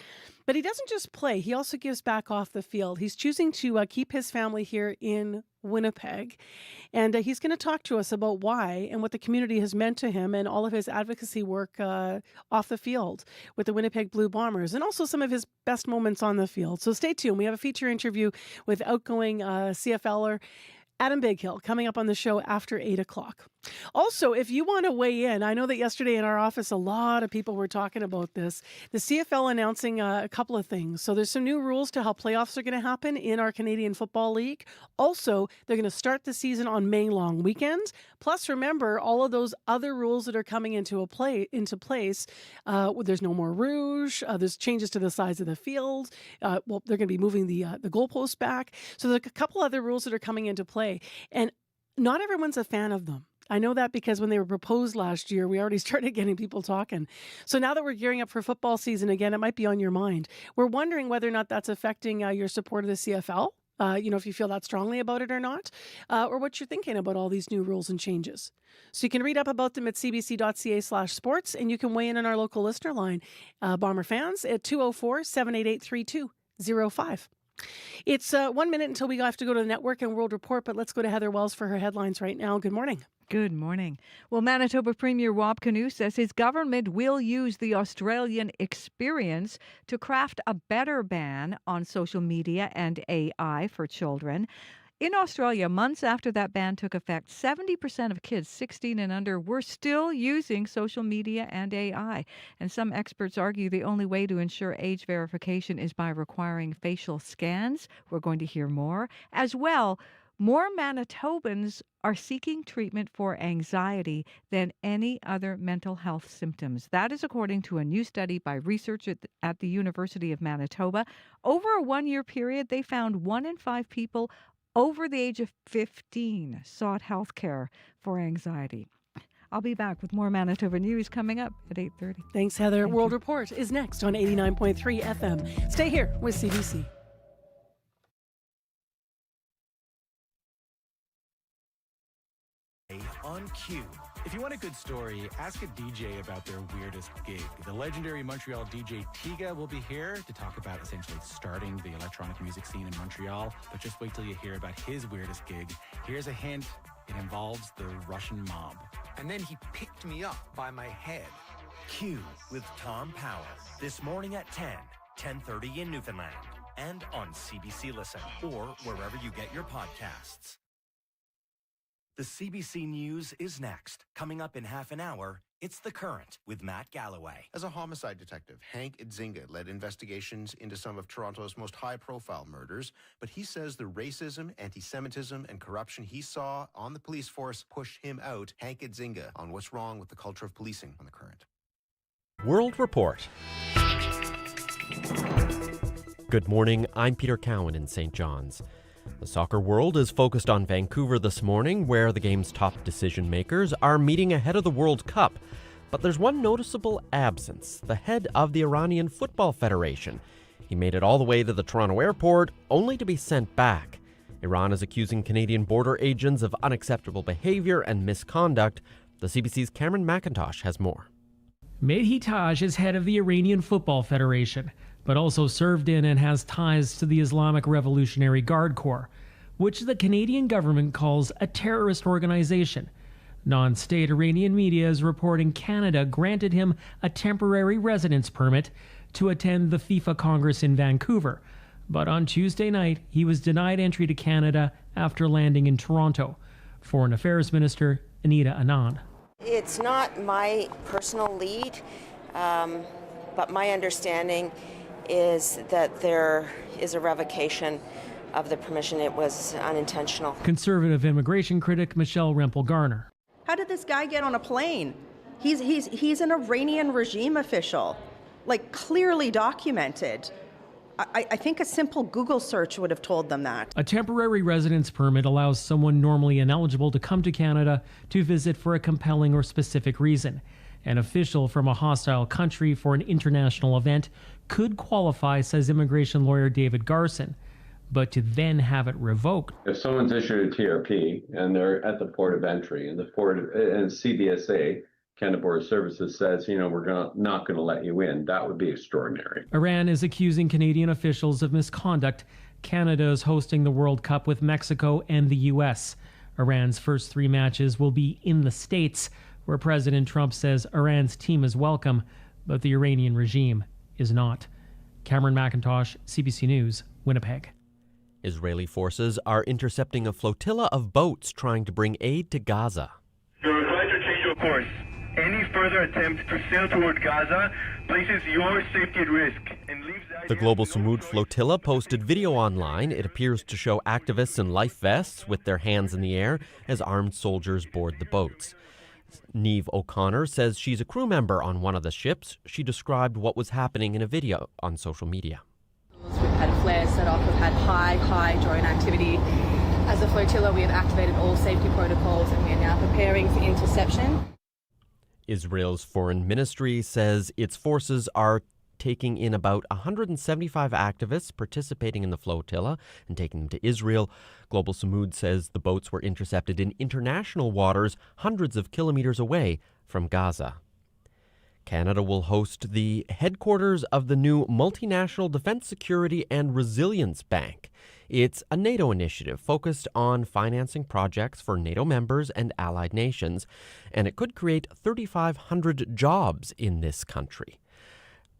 but he doesn't just play. He also gives back off the field. He's choosing to keep his family here in Winnipeg, and he's going to talk to us about why and what the community has meant to him and all of his advocacy work off the field with the Winnipeg Blue Bombers and also some of his best moments on the field. So stay tuned. We have a feature interview with outgoing CFLer Adam Bighill coming up on the show after 8 o'clock. Also, if you want to weigh in, I know that yesterday in our office, a lot of people were talking about this. The CFL announcing a couple of things. So there's some new rules to how playoffs are going to happen in our Canadian Football League. Also, they're going to start the season on May long weekends. Plus, remember all of those other rules that are coming into place. There's no more rouge. There's changes to the size of the field. They're going to be moving the goalposts back. So there's a couple other rules that are coming into play. And not everyone's a fan of them. I know that because when they were proposed last year, we already started getting people talking. So now that we're gearing up for football season again, it might be on your mind. We're wondering whether or not that's affecting your support of the CFL, if you feel that strongly about it or not, or what you're thinking about all these new rules and changes. So you can read up about them at cbc.ca/sports, and you can weigh in on our local listener line, Bomber fans, at 204-788-3205. It's 1 minute until we have to go to the Network and World Report, but let's go to Heather Wells for her headlines right now. Good morning. Good morning. Well, Manitoba Premier Wab Kinew says his government will use the Australian experience to craft a better ban on social media and AI for children. In Australia, months after that ban took effect, 70% of kids 16 and under were still using social media and AI. And some experts argue the only way to ensure age verification is by requiring facial scans. We're going to hear more. As well, more Manitobans are seeking treatment for anxiety than any other mental health symptoms. That is according to a new study by researchers at the University of Manitoba. Over a 1-year period, they found 1 in 5 people over the age of 15 sought health care for anxiety. I'll be back with more Manitoba news coming up at 8:30. Thanks, Heather. World Report is next on 89.3 FM. Stay here with CBC. On cue. If you want a good story, ask a DJ about their weirdest gig. The legendary Montreal DJ Tiga will be here to talk about essentially starting the electronic music scene in Montreal. But just wait till you hear about his weirdest gig. Here's a hint. It involves the Russian mob. And then he picked me up by my head. Q with Tom Power. This morning at 10:30 in Newfoundland. And on CBC Listen or wherever you get your podcasts. The CBC News is next. Coming up in half an hour, it's The Current with Matt Galloway. As a homicide detective, Hank Idzinga led investigations into some of Toronto's most high-profile murders, but he says the racism, anti-Semitism, and corruption he saw on the police force pushed him out. Hank Idzinga on what's wrong with the culture of policing on The Current. World Report. Good morning, I'm Peter Cowan in St. John's. The soccer world is focused on Vancouver this morning, where the game's top decision makers are meeting ahead of the World Cup. But there's one noticeable absence: the head of the Iranian Football Federation. He made it all the way to the Toronto airport, only to be sent back. Iran is accusing Canadian border agents of unacceptable behavior and misconduct. The CBC's Cameron McIntosh has more. Mehdi Taj is head of the Iranian Football Federation, but also served in and has ties to the Islamic Revolutionary Guard Corps, which the Canadian government calls a terrorist organization. Non-state Iranian media is reporting Canada granted him a temporary residence permit to attend the FIFA Congress in Vancouver, but on Tuesday night he was denied entry to Canada after landing in Toronto. Foreign Affairs Minister Anita Anand. It's not my personal lead, but my understanding is that there is a revocation of the permission. It was unintentional. Conservative immigration critic Michelle Rempel-Garner. How did this guy get on a plane? He's an Iranian regime official, like clearly documented. I think a simple Google search would have told them that. A temporary residence permit allows someone normally ineligible to come to Canada to visit for a compelling or specific reason. An official from a hostile country for an international event could qualify, says immigration lawyer David Garson, but to then have it revoked. If someone's issued a TRP and they're at the port of entry and CBSA, Canada Border Services, says, we're not going to let you in, that would be extraordinary. Iran is accusing Canadian officials of misconduct. Canada is hosting the World Cup with Mexico and the U.S. Iran's first 3 matches will be in the States, where President Trump says Iran's team is welcome, but the Iranian regime is not. Cameron McIntosh, CBC News, Winnipeg. Israeli forces are intercepting a flotilla of boats trying to bring aid to Gaza. You're required to change your course. Any further attempt to sail toward Gaza places your safety at risk and leaves The Global Samud flotilla posted video online. It appears to show activists in life vests with their hands in the air as armed soldiers board the boats. Niamh O'Connor says she's a crew member on one of the ships. She described what was happening in a video on social media. We've had flares set off, we've had high drone activity. As a flotilla, we have activated all safety protocols and we are now preparing for interception. Israel's foreign ministry says its forces are taking in about 175 activists participating in the flotilla and taking them to Israel. Global Samud says the boats were intercepted in international waters hundreds of kilometers away from Gaza. Canada will host the headquarters of the new Multinational Defence Security and Resilience Bank. It's a NATO initiative focused on financing projects for NATO members and allied nations, and it could create 3,500 jobs in this country.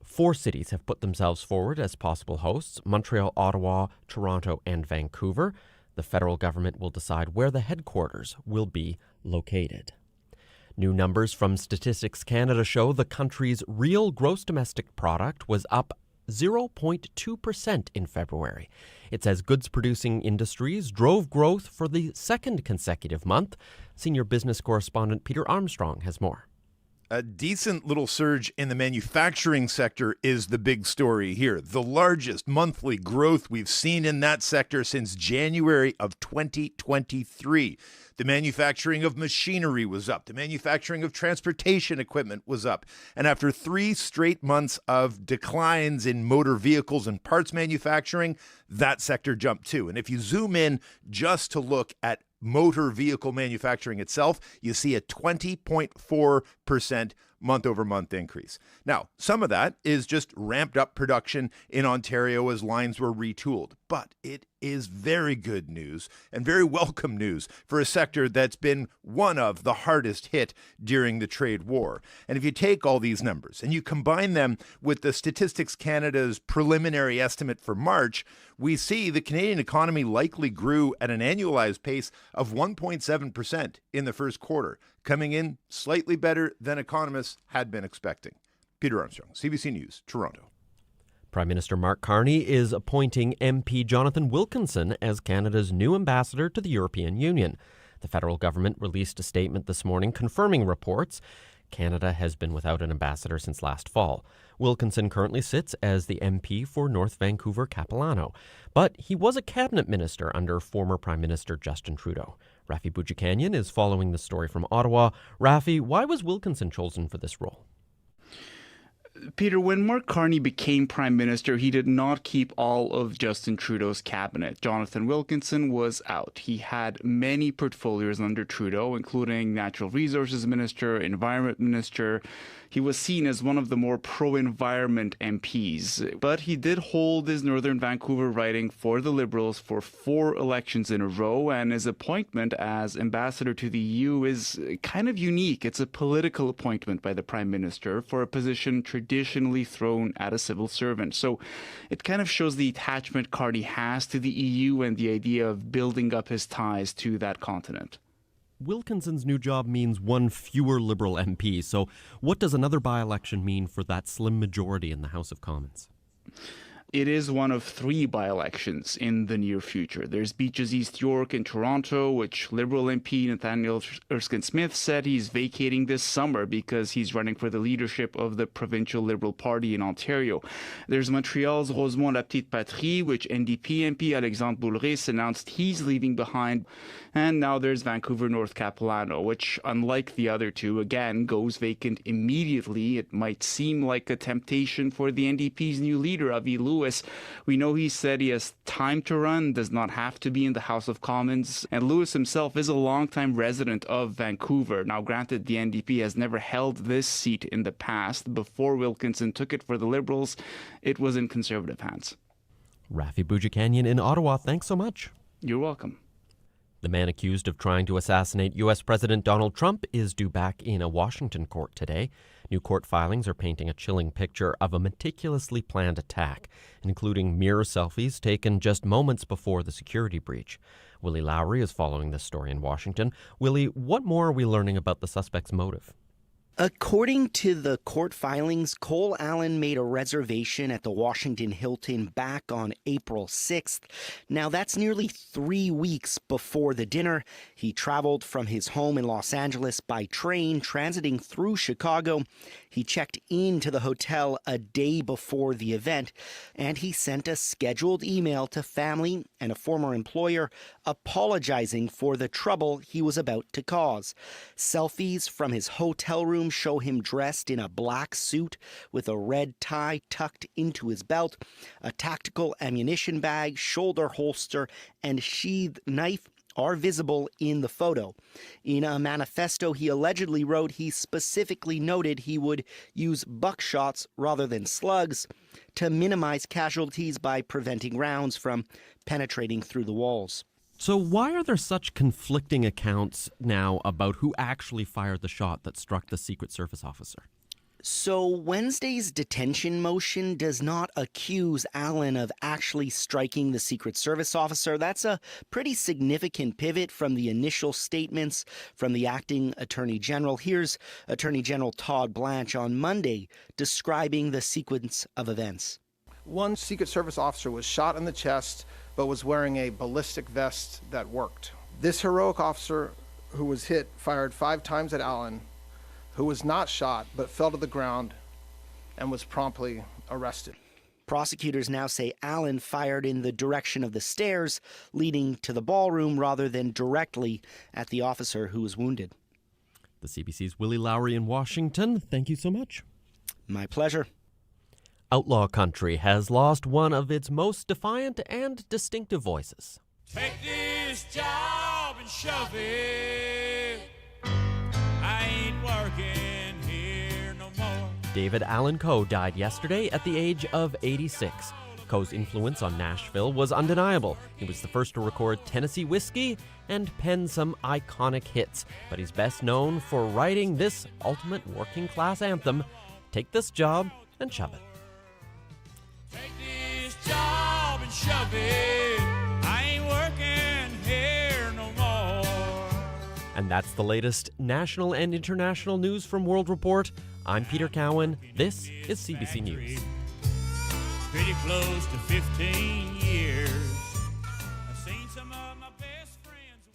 4 cities have put themselves forward as possible hosts: Montreal, Ottawa, Toronto, and Vancouver. The federal government will decide where the headquarters will be located. New numbers from Statistics Canada show the country's real gross domestic product was up 0.2% in February. It says goods-producing industries drove growth for the second consecutive month. Senior business correspondent Peter Armstrong has more. A decent little surge in the manufacturing sector is the big story here. The largest monthly growth we've seen in that sector since January of 2023. The manufacturing of machinery was up. The manufacturing of transportation equipment was up. And after 3 straight months of declines in motor vehicles and parts manufacturing, that sector jumped too. And if you zoom in just to look at motor vehicle manufacturing itself, you see a 20.4% month-over-month increase. Now, some of that is just ramped up production in Ontario as lines were retooled, but it is very good news and very welcome news for a sector that's been one of the hardest hit during the trade war. And if you take all these numbers and you combine them with the Statistics Canada's preliminary estimate for March, we see the Canadian economy likely grew at an annualized pace of 1.7% in the first quarter, coming in slightly better than economists had been expecting. Peter Armstrong, CBC News, Toronto. Prime Minister Mark Carney is appointing MP Jonathan Wilkinson as Canada's new ambassador to the European Union. The federal government released a statement this morning confirming reports. Canada has been without an ambassador since last fall. Wilkinson currently sits as the MP for North Vancouver Capilano, but he was a cabinet minister under former Prime Minister Justin Trudeau. Rafi Boudjikanian is following the story from Ottawa. Rafi, why was Wilkinson chosen for this role? Peter, when Mark Carney became Prime Minister, he did not keep all of Justin Trudeau's cabinet. Jonathan Wilkinson was out. He had many portfolios under Trudeau, including Natural Resources Minister, Environment Minister. He was seen as one of the more pro-environment MPs, but he did hold his Northern Vancouver riding for the Liberals for 4 elections in a row, and his appointment as ambassador to the EU is kind of unique. It's a political appointment by the Prime Minister for a position traditionally thrown at a civil servant. So it kind of shows the attachment Carney has to the EU and the idea of building up his ties to that continent. Wilkinson's new job means one fewer Liberal MP, so what does another by-election mean for that slim majority in the House of Commons? It is one of 3 by-elections in the near future. There's Beaches East York in Toronto, which Liberal MP Nathaniel Erskine-Smith said he's vacating this summer because he's running for the leadership of the provincial Liberal Party in Ontario. There's Montreal's Rosemont La Petite Patrie, which NDP MP Alexandre Boulris announced he's leaving behind. And now there's Vancouver North Capilano, which, unlike the other 2, again, goes vacant immediately. It might seem like a temptation for the NDP's new leader, Avi Lewis. We know he said he has time to run, does not have to be in the House of Commons, and Lewis himself is a longtime resident of Vancouver. Now, granted, the NDP has never held this seat in the past. Before Wilkinson took it for the Liberals, it was in Conservative hands. Rafi Boudjikanian in Ottawa, thanks so much. You're welcome. The man accused of trying to assassinate U.S. President Donald Trump is due back in a Washington court today. New court filings are painting a chilling picture of a meticulously planned attack, including mirror selfies taken just moments before the security breach. Willie Lowry is following this story in Washington. Willie, what more are we learning about the suspect's motive? According to the court filings, Cole Allen made a reservation at the Washington Hilton back on April 6th. Now, that's nearly 3 weeks before the dinner. He traveled from his home in Los Angeles by train, transiting through Chicago. He checked into the hotel a day before the event, and he sent a scheduled email to family and a former employer apologizing for the trouble he was about to cause. Selfies from his hotel room show him dressed in a black suit with a red tie tucked into his belt, a tactical ammunition bag, shoulder holster, and sheathed knife are visible in the photo. In a manifesto he allegedly wrote, he specifically noted he would use buckshots rather than slugs to minimize casualties by preventing rounds from penetrating through the walls. So why are there such conflicting accounts now about who actually fired the shot that struck the Secret Service officer? So Wednesday's detention motion does not accuse Allen of actually striking the Secret Service officer. That's a pretty significant pivot from the initial statements from the acting Attorney General. Here's Attorney General Todd Blanche on Monday describing the sequence of events. One Secret Service officer was shot in the chest but was wearing a ballistic vest that worked. This heroic officer who was hit fired 5 times at Allen, who was not shot but fell to the ground and was promptly arrested. Prosecutors now say Allen fired in the direction of the stairs leading to the ballroom rather than directly at the officer who was wounded. The CBC's Willie Lowry in Washington. Thank you so much. My pleasure. Outlaw country has lost one of its most defiant and distinctive voices. Take this job and shove it. I ain't working here David Allan Coe died yesterday at the age of 86. Coe's influence on Nashville was undeniable. He was the first to record Tennessee Whiskey and pen some iconic hits, but he's best known for writing this ultimate working-class anthem, Take This Job and Shove It. Take this job and shove it. I ain't working here no more. And that's the latest national and international news from World Report. I'm Peter Cowan. This is CBC News. Pretty close to 15 years. I've seen some of my best friends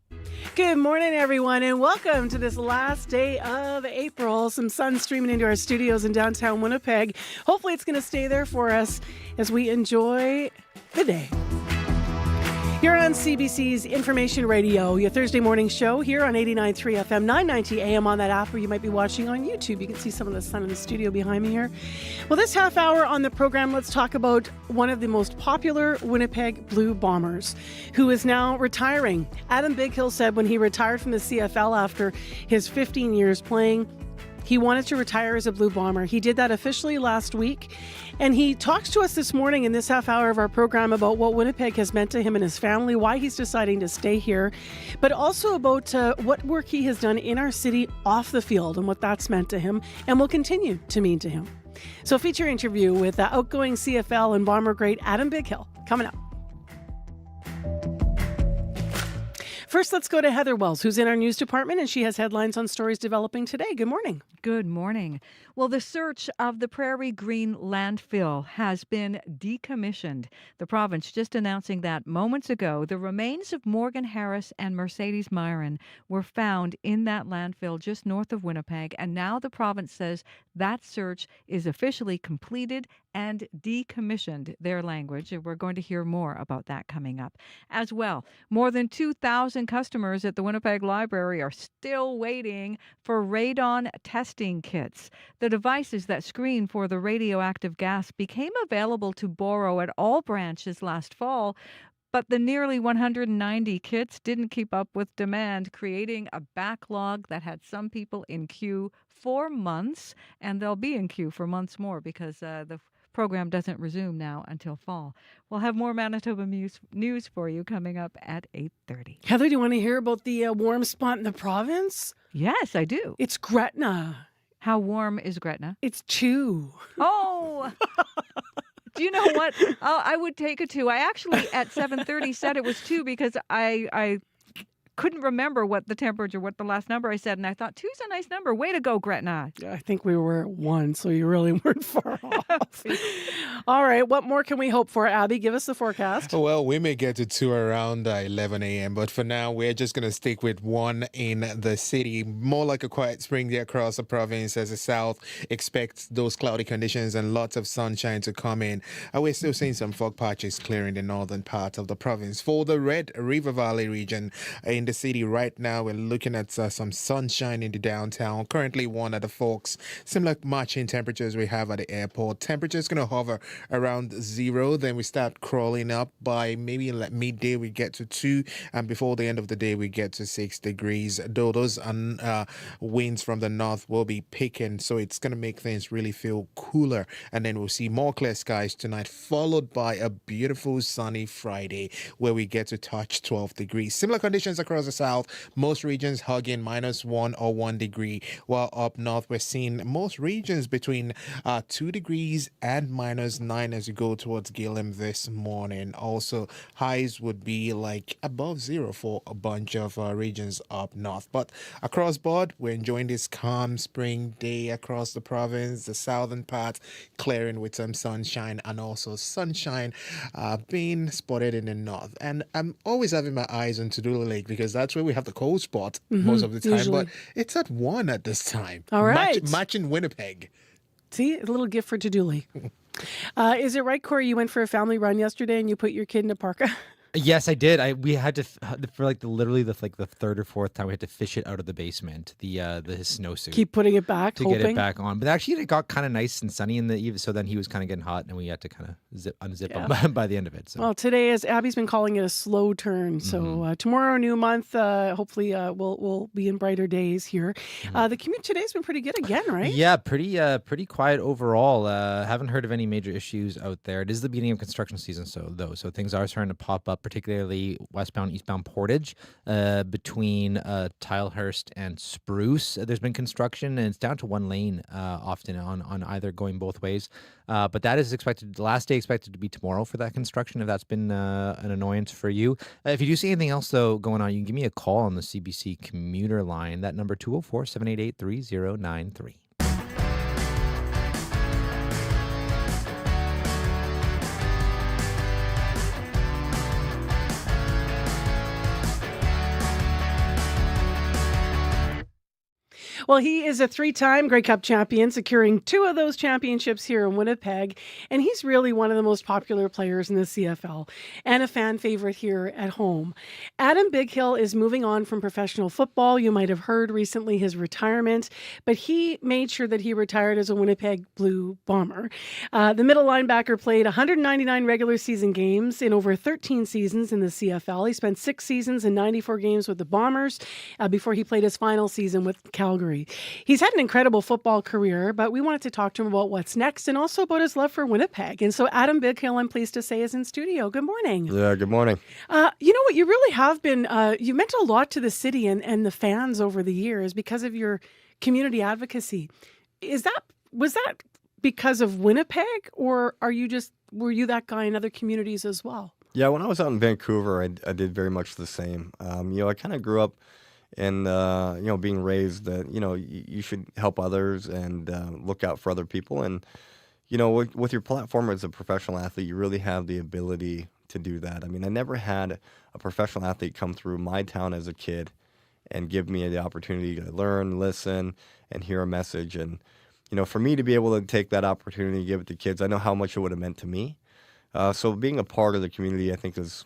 women. Good morning, everyone, and welcome to this last day of April. Some sun streaming into our studios in downtown Winnipeg. Hopefully it's going to stay there for us as we enjoy the day. You're on CBC's Information Radio, your Thursday morning show here on 89.3 FM, 990 AM on that app, or you might be watching on YouTube. You can see some of the sun in the studio behind me here. Well, this half hour on the program, let's talk about one of the most popular Winnipeg Blue Bombers, who is now retiring. Adam Bighill said when he retired from the CFL after his 15 years playing, he wanted to retire as a Blue Bomber. He did that officially last week. And he talks to us this morning in this half hour of our program about what Winnipeg has meant to him and his family, why he's deciding to stay here, but also about what work he has done in our city off the field and what that's meant to him and will continue to mean to him. So feature interview with outgoing CFL and Bomber great Adam Bighill coming up. First, let's go to Heather Wells, who's in our news department, and she has headlines on stories developing today. Good morning. Good morning. Well, the search of the Prairie Green landfill has been decommissioned. The province just announcing that moments ago. The remains of Morgan Harris and Mercedes Myron were found in that landfill just north of Winnipeg, and now the province says that search is officially completed and decommissioned, their language. We're going to hear more about that coming up as well. More than 2,000 customers at the Winnipeg Library are still waiting for radon testing kits. The devices that screen for the radioactive gas became available to borrow at all branches last fall, but the nearly 190 kits didn't keep up with demand, creating a backlog that had some people in queue for months, and they'll be in queue for months more because the program doesn't resume now until fall. We'll have more Manitoba news for you coming up at 8:30. Heather, do you want to hear about the warm spot in the province? Yes, I do. It's Gretna. How warm is Gretna? It's 2. Oh! Do you know what? I would take a 2. I actually, at 7:30, said it was 2 because I couldn't remember what the last number I said, and I thought 2's a nice number. Way to go, Gretna. I think we were at 1, so you really weren't far off. All right, what more can we hope for? Abby, give us the forecast. Well, we may get to 2 around 11 a.m., but for now, we're just going to stick with 1 in the city. More like a quiet spring day across the province as the south expects those cloudy conditions and lots of sunshine to come in. We're still seeing some fog patches clearing the northern part of the province. For the Red River Valley region in the city right now, we're looking at some sunshine in the downtown. Currently 1 at the Forks. Similar matching temperatures we have at the airport. Temperatures going to hover around 0. Then we start crawling up by maybe like midday we get to 2, and before the end of the day we get to 6 degrees. Though those winds from the north will be picking, so it's going to make things really feel cooler. And then we'll see more clear skies tonight, followed by a beautiful sunny Friday where we get to touch 12 degrees. Similar conditions across the south, most regions hugging -1 or 1 degree, while up north we're seeing most regions between 2 degrees and -9 as you go towards Gillam this morning. Also, highs would be like above 0 for a bunch of regions up north. But across board, we're enjoying this calm spring day across the province. The southern part clearing with some sunshine, and also sunshine being spotted in the north. And I'm always having my eyes on Tudula Lake because that's where we have the cold spot most of the time. Usually. But it's at 1 at this time. All right. Matching Winnipeg. See, a little gift for Tuduli. Is it right, Corey, you went for a family run yesterday and you put your kid in a parka? Yes, I did. We had to for literally the third or fourth time we had to fish it out of the basement. His snowsuit. Keep putting it back, to hoping. get it back on. But actually, it got kind of nice and sunny in the evening. So then he was kind of getting hot, and we had to kind of unzip him by the end of it. So. Well, today, as Abby's been calling it, a slow turn. So tomorrow, new month. Hopefully, we'll be in brighter days here. The commute today's been pretty good again, right? Yeah, pretty quiet overall. Haven't heard of any major issues out there. It is the beginning of construction season, so things are starting to pop up, particularly westbound, eastbound portage between Tilehurst and Spruce. There's been construction, and it's down to one lane often on either going both ways. But that is expected. The last day expected to be tomorrow for that construction. If that's been an annoyance for you, if you do see anything else though going on, you can give me a call on the CBC commuter line. That number 204-788-3093. Well, he is a 3-time Grey Cup champion, securing 2 of those championships here in Winnipeg. And he's really one of the most popular players in the CFL and a fan favorite here at home. Adam Bighill is moving on from professional football. You might have heard recently his retirement, but he made sure that he retired as a Winnipeg Blue Bomber. The middle linebacker played 199 regular season games in over 13 seasons in the CFL. He spent 6 seasons and 94 games with the Bombers before he played his final season with Calgary. He's had an incredible football career, but we wanted to talk to him about what's next and also about his love for Winnipeg. And so Adam Bighill, I'm pleased to say, is in studio. Good morning. Yeah, good morning. You know what? You really have been, you meant a lot to the city and the fans over the years because of your community advocacy. Was that because of Winnipeg, or were you that guy in other communities as well? Yeah, when I was out in Vancouver, I did very much the same. I kind of grew up and being raised that you should help others and look out for other people, and with your platform as a professional athlete, you really have the ability to do that. I mean, I never had a professional athlete come through my town as a kid and give me the opportunity to learn, listen, and hear a message. And for me to be able to take that opportunity and give it to kids, I know how much it would have meant to me. So being a part of the community, I think, is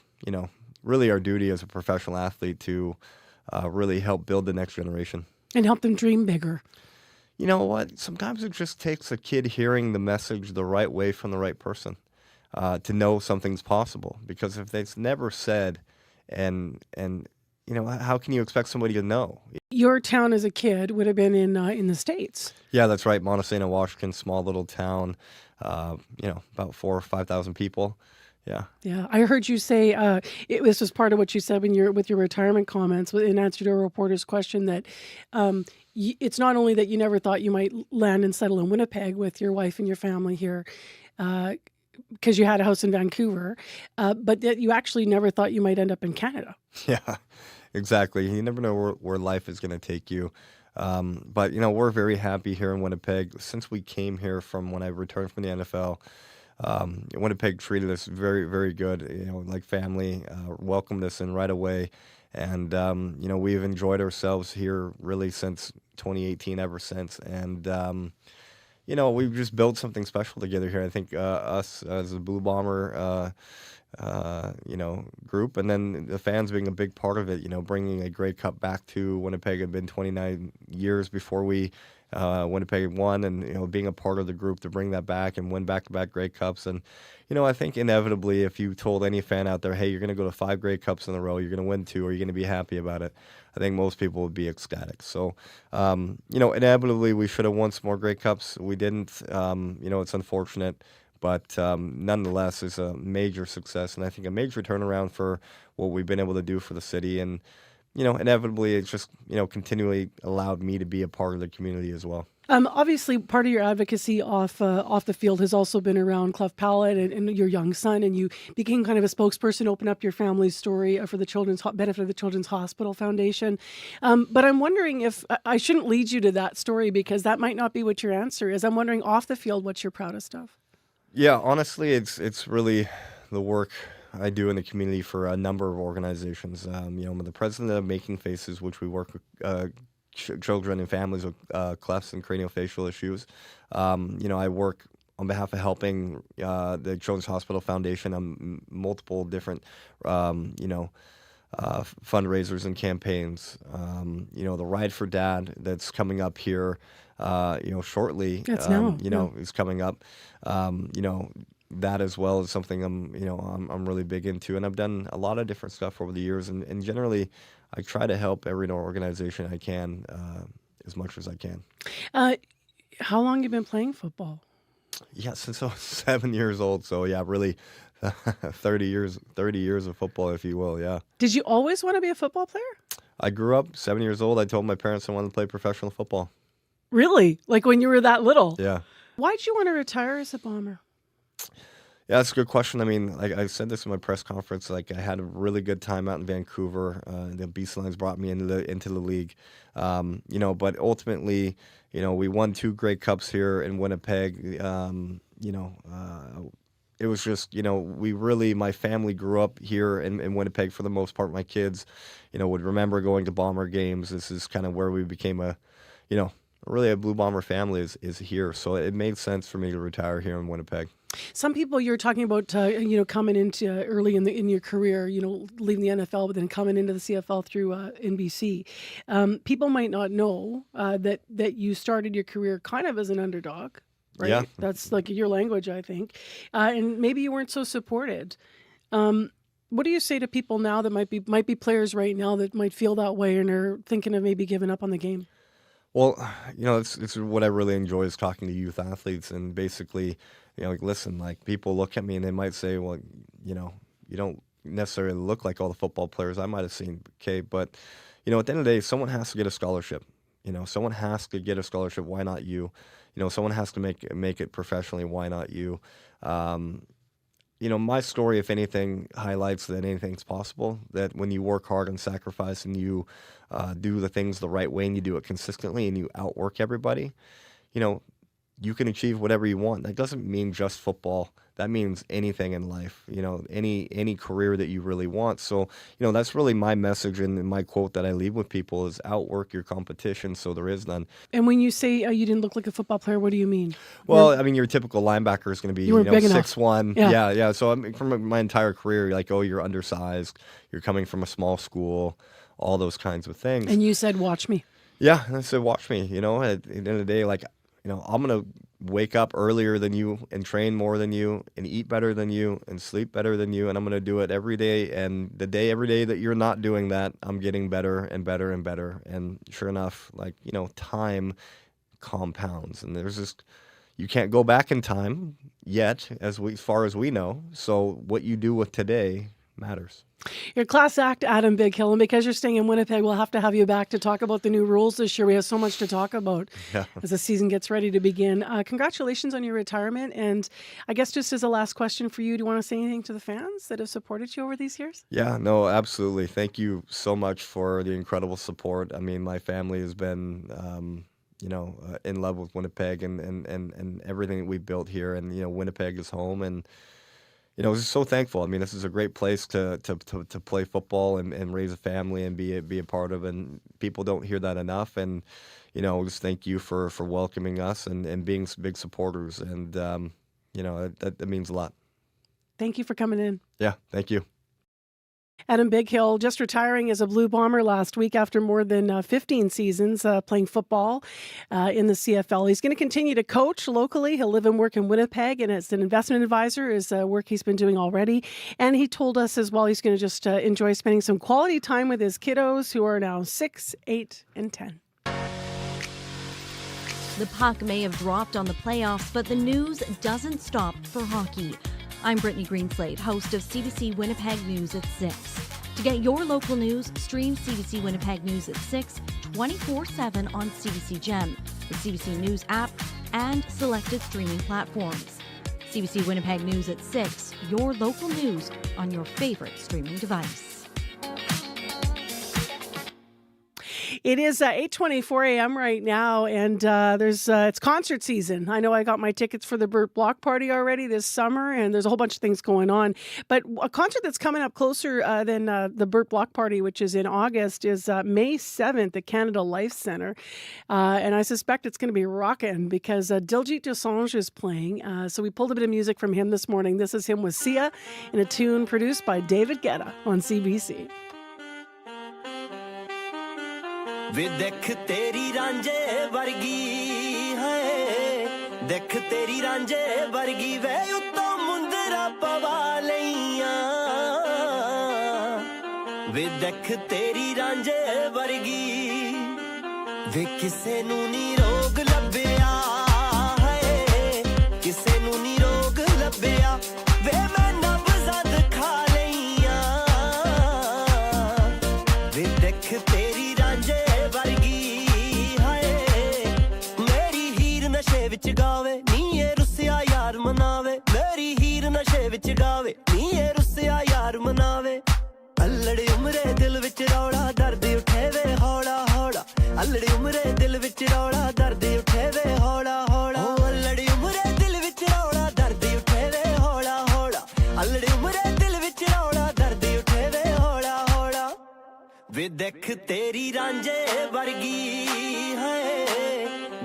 really our duty as a professional athlete to really help build the next generation. And help them dream bigger. You know what? Sometimes it just takes a kid hearing the message the right way from the right person to know something's possible. Because if it's never said, and how can you expect somebody to know? Your town as a kid would have been in the States. Yeah, that's right. Montesano, Washington, small little town, about 4,000 or 5,000 people. Yeah. Yeah. I heard you say this was part of what you said with your retirement comments in answer to a reporter's question that it's not only that you never thought you might land and settle in Winnipeg with your wife and your family here because you had a house in Vancouver, but that you actually never thought you might end up in Canada. Yeah, exactly. You never know where life is going to take you. But, we're very happy here in Winnipeg. Since we came here from when I returned from the NFL, Winnipeg treated us very, very good, like family, welcomed us in right away. And, we've enjoyed ourselves here really since 2018, ever since. And, we've just built something special together here. I think us as a Blue Bomber, group, and then the fans being a big part of it, bringing a Grey Cup back to Winnipeg. It had been 29 years before Winnipeg won, and being a part of the group to bring that back and win back-to-back Grey Cups. And I think inevitably, if you told any fan out there, hey, you're going to go to 5 Grey Cups in a row, you're going to win 2, are you going to be happy about it? I think most people would be ecstatic. So inevitably we should have won some more Grey Cups. We didn't. It's unfortunate, but nonetheless it's a major success, and I think a major turnaround for what we've been able to do for the city. And inevitably, it's just, continually allowed me to be a part of the community as well. Obviously, part of your advocacy off the field has also been around cleft palate and your young son, and you became kind of a spokesperson, open up your family's story for the benefit of the Children's Hospital Foundation. But I'm wondering if I shouldn't lead you to that story because that might not be what your answer is. I'm wondering off the field, what's your proudest of? Yeah, honestly, it's really the work I do in the community for a number of organizations. I'm the president of Making Faces, which we work with children and families with clefts and craniofacial issues. I work on behalf of helping the Children's Hospital Foundation on multiple different, fundraisers and campaigns. The Ride for Dad that's coming up here, shortly. It's now. Is coming up. That as well is something I'm really big into, and I've done a lot of different stuff over the years, and generally, I try to help every organization I can as much as I can. How long have you been playing football? Yeah, since I was 7 years old. So yeah, really, 30 years of football, if you will. Yeah. Did you always want to be a football player? I grew up 7 years old. I told my parents I wanted to play professional football. Really? Like when you were that little? Yeah. Why'd you want to retire as a Bomber? Yeah, that's a good question. I mean, like I said this in my press conference. Like I had a really good time out in Vancouver. The Beast Lions brought me into the league. But ultimately, we won 2 Grey Cups here in Winnipeg. It was just, my family grew up here in Winnipeg for the most part. My kids, would remember going to Bomber games. This is kind of where we became really a Blue Bomber family is here. So it made sense for me to retire here in Winnipeg. Some people you're talking about, coming into early in your career, leaving the NFL, but then coming into the CFL through NBC. People might not know that you started your career kind of as an underdog, right? Yeah. That's like your language, I think. And maybe you weren't so supported. What do you say to people now that might be players right now that might feel that way and are thinking of maybe giving up on the game? Well, it's what I really enjoy is talking to youth athletes and basically, listen, like people look at me and they might say, well, you don't necessarily look like all the football players I might have seen. Okay. But, at the end of the day, someone has to get a scholarship. Someone has to get a scholarship. Why not you? Someone has to make it professionally. Why not you? My story, if anything, highlights that anything's possible, that when you work hard and sacrifice and you do the things the right way and you do it consistently and you outwork everybody, you can achieve whatever you want. That doesn't mean just football. That means anything in life, any career that you really want. So, that's really my message and my quote that I leave with people is outwork your competition so there is none. And when you say you didn't look like a football player, what do you mean? Well, your typical linebacker is going to be, 6'1". Yeah. Yeah. So from my entire career, you're like, oh, you're undersized. You're coming from a small school, all those kinds of things. And you said, watch me. Yeah. And I said, watch me. At the end of the day, I'm going to wake up earlier than you and train more than you and eat better than you and sleep better than you. And I'm going to do it every day. And every day that you're not doing that, I'm getting better and better and better. And sure enough, time compounds. And there's just, you can't go back in time yet, as far as we know. So what you do with today matters. Your class act, Adam Bighill, and because you're staying in Winnipeg, we'll have to have you back to talk about the new rules this year. We have so much to talk about as the season gets ready to begin. Congratulations on your retirement. And I guess just as a last question for you, do you want to say anything to the fans that have supported you over these years? Yeah, no, absolutely. Thank you so much for the incredible support. I mean, my family has been in love with Winnipeg and everything that we built here. And, Winnipeg is home. And I was just so thankful. I mean, this is a great place to play football and raise a family and be a part of. And people don't hear that enough. And, just thank you for welcoming us and being big supporters. And, that means a lot. Thank you for coming in. Yeah, thank you. Adam Bighill just retiring as a Blue Bomber last week after more than 15 seasons playing football in the CFL. He's going to continue to coach locally. He'll live and work in Winnipeg, and as an investment advisor is work he's been doing already. And he told us as well he's going to just enjoy spending some quality time with his kiddos who are now 6, 8, and 10. The puck may have dropped on the playoffs, but the news doesn't stop for hockey. I'm Brittany Greenslade, host of CBC Winnipeg News at 6. To get your local news, stream CBC Winnipeg News at 6, 24/7 on CBC Gem, the CBC News app, and selected streaming platforms. CBC Winnipeg News at 6, your local news on your favorite streaming device. It is 8:24 a.m. right now, and it's concert season. I know I got my tickets for the Burt Block Party already this summer, and there's a whole bunch of things going on. But a concert that's coming up closer than the Burt Block Party, which is in August, is May 7th at Canada Life Centre. And I suspect it's going to be rocking because Diljit Dosanjh is playing. So we pulled a bit of music from him this morning. This is him with Sia in a tune produced by David Guetta on CBC. वे देख तेरी रांझे वर्गी है देख तेरी रांझे वर्गी वे उत्तों मुंदरा पवा लईया वे देख तेरी रांझे वर्गी वे किसे नू नी रोग लभया है किसे नू नी रोग लभया वे मैं नब्ज़ां दिखा लईया वे देख तेरी रांझे विच गावे नी ये रुसिया यार मनावे मेरी हीर नशे विच गावे नी ये रुसिया यार मनावे अल्लड़ी उमरे दिल विच रौला दर्द उठे वे हौला हौला अल्लड़ी उमरे दिल विच रौला दर्द उठे वे हौला हौला अल्लड़ी उमरे दिल विच रौला दर्द उठे वे हौला हौला अल्लड़ी उमरे दिल विच रौला दर्द उठे वे हौला हौला वे देख तेरी रांझे वर्गी है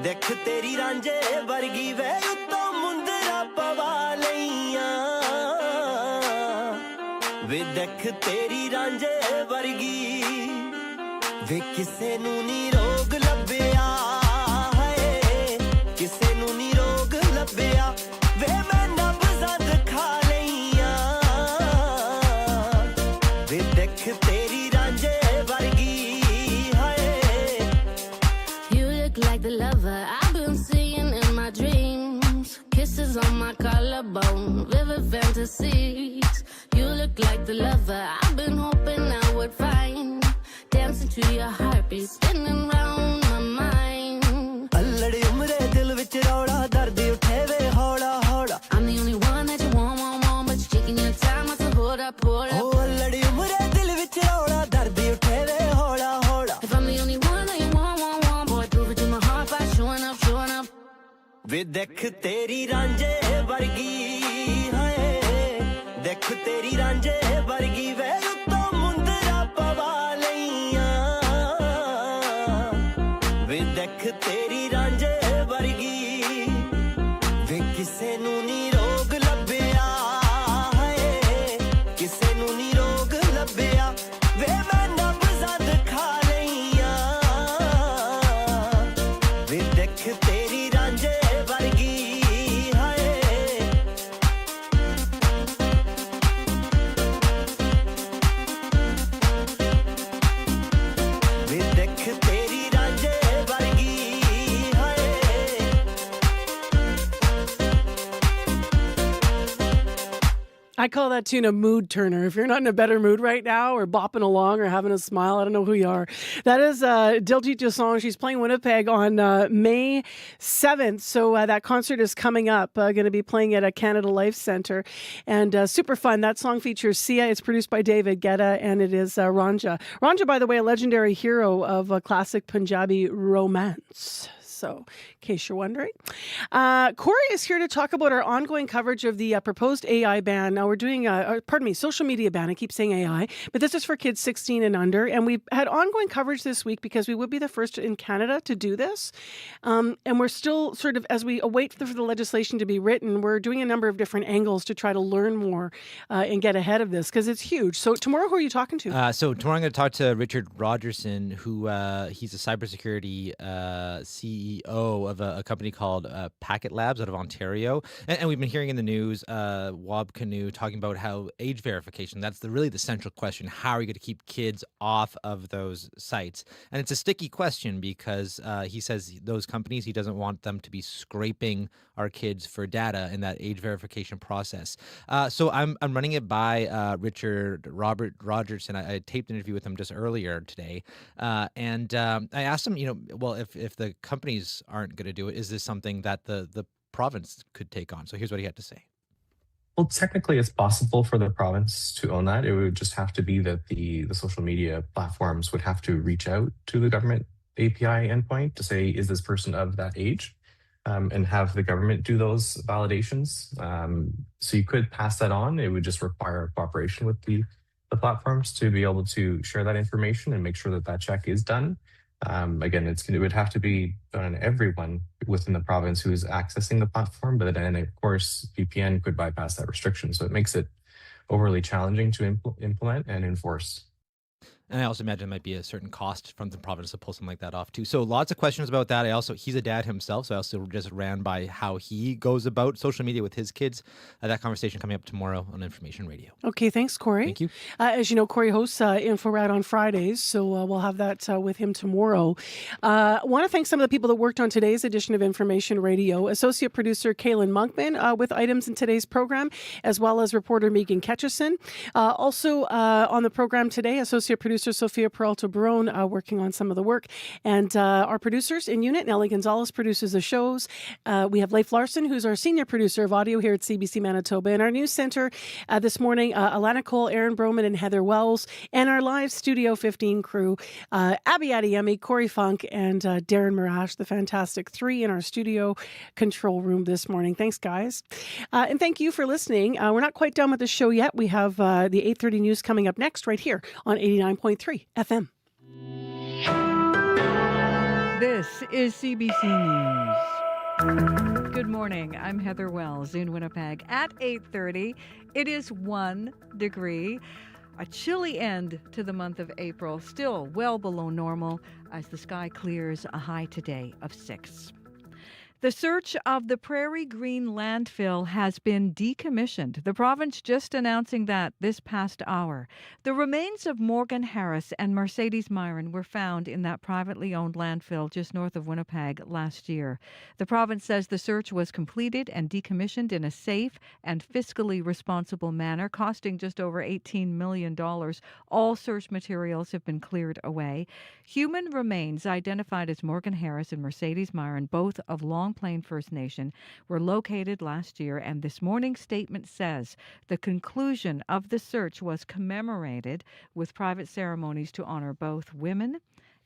देख तेरी रांझे वर्गी वे उत्तों मुंदरा पवा लईया वे देख तेरी रांझे वर्गी वे किसे नू नी रोग लभया है किसे नू नी रोग लभया वे मैं नब्ज़ां दिखा लईया वे देख तेरी रांझे वर्गी like the lover I've been seeing in my dreams. Kisses on my collarbone, vivid fantasies. You look like the lover I've been hoping I would find. Dancing to your heartbeat, spinning round my mind. Alladi umre dil vich rauda dard uthe ve hola hola. I'm the only one that you want, but you're taking your time. I said hold up, hold up. Oh, alladi umre dil vich rauda dard uthe ve hola hola. If I'm the only one that you want, showing up, showing up. वे देख तेरी रांझे वर्गी है देख तेरी रांझे वर्गी वे उत्तों मुंदरा पवा लईया वे देख तेरी रांझे वर्गी वे किसे नू नी रोग लभया है किसे नू नी रोग लभया वे मैं नब्ज़ां दिखा लईया वे देख तेरी रांझे वर्गी है वे देख तेरी रांझे वर्गी है I call that tune a mood turner. If you're not in a better mood right now or bopping along or having a smile, I don't know who you are. That is Diljit Dosanjh. She's playing Winnipeg on May 7th. So that concert is coming up. Going to be playing at a Canada Life Centre. And super fun. That song features Sia. It's produced by David Guetta, and it is Ranja. Ranja, by the way, a legendary hero of classic Punjabi romance. So, in case you're wondering. Corey is here to talk about our ongoing coverage of the proposed AI ban. Now, we're doing, social media ban. I keep saying AI, but this is for kids 16 and under. And we've had ongoing coverage this week because we would be the first in Canada to do this. And we're still sort of, as we await for the legislation to be written, we're doing a number of different angles to try to learn more and get ahead of this because it's huge. So, tomorrow, who are you talking to? So, tomorrow I'm going to talk to Richard Rogerson, who he's a cybersecurity CEO of a company called Packet Labs out of Ontario. And we've been hearing in the news, Wab Canoe talking about how age verification, that's really the central question. How are you going to keep kids off of those sites? And it's a sticky question because he says those companies, he doesn't want them to be scraping our kids for data in that age verification process. So I'm running it by Richard Rogerson. I taped an interview with him just earlier today. And I asked him, if the companies aren't going to do it, is this something that the province could take on? So here's what he had to say. Well, technically, it's possible for the province to own that. It would just have to be that the social media platforms would have to reach out to the government API endpoint to say, is this person of that age? And have the government do those validations. So you could pass that on. It would just require cooperation with the platforms to be able to share that information and make sure that that check is done. Again, it would have to be done on everyone within the province who is accessing the platform, but then of course VPN could bypass that restriction. So it makes it overly challenging to implement and enforce. And I also imagine it might be a certain cost from the province to pull something like that off too. So lots of questions about that. He's a dad himself, so I also just ran by how he goes about social media with his kids. That conversation coming up tomorrow on Information Radio. Okay, thanks, Corey. Thank you. As you know, Corey hosts InfoRad on Fridays, so we'll have that with him tomorrow. I want to thank some of the people that worked on today's edition of Information Radio. Associate producer Kaylin Monkman with items in today's program, as well as reporter Megan Ketchison. Also on the program today, associate producer Sophia Peralta-Barone working on some of the work. And our producers in unit, Nellie Gonzalez produces the shows. We have Leif Larson, who's our senior producer of audio here at CBC Manitoba. In our news center this morning, Alana Cole, Aaron Broman, and Heather Wells. And our live Studio 15 crew, Abby Adeyemi, Corey Funk, and Darren Marash, the fantastic three in our studio control room this morning. Thanks, guys. And thank you for listening. We're not quite done with the show yet. We have the 8:30 news coming up next right here on 89.3 FM. This is CBC News. Good morning. I'm Heather Wells in Winnipeg. At 8:30, it is 1 degree. A chilly end to the month of April, still well below normal as the sky clears, a high today of 6. The search of the Prairie Green landfill has been decommissioned. The province just announcing that this past hour. The remains of Morgan Harris and Mercedes Myron were found in that privately owned landfill just north of Winnipeg last year. The province says the search was completed and decommissioned in a safe and fiscally responsible manner, costing just over $18 million. All search materials have been cleared away. Human remains identified as Morgan Harris and Mercedes Myron, both of Long Plain First Nation, were located last year, and this morning's statement says the conclusion of the search was commemorated with private ceremonies to honor both women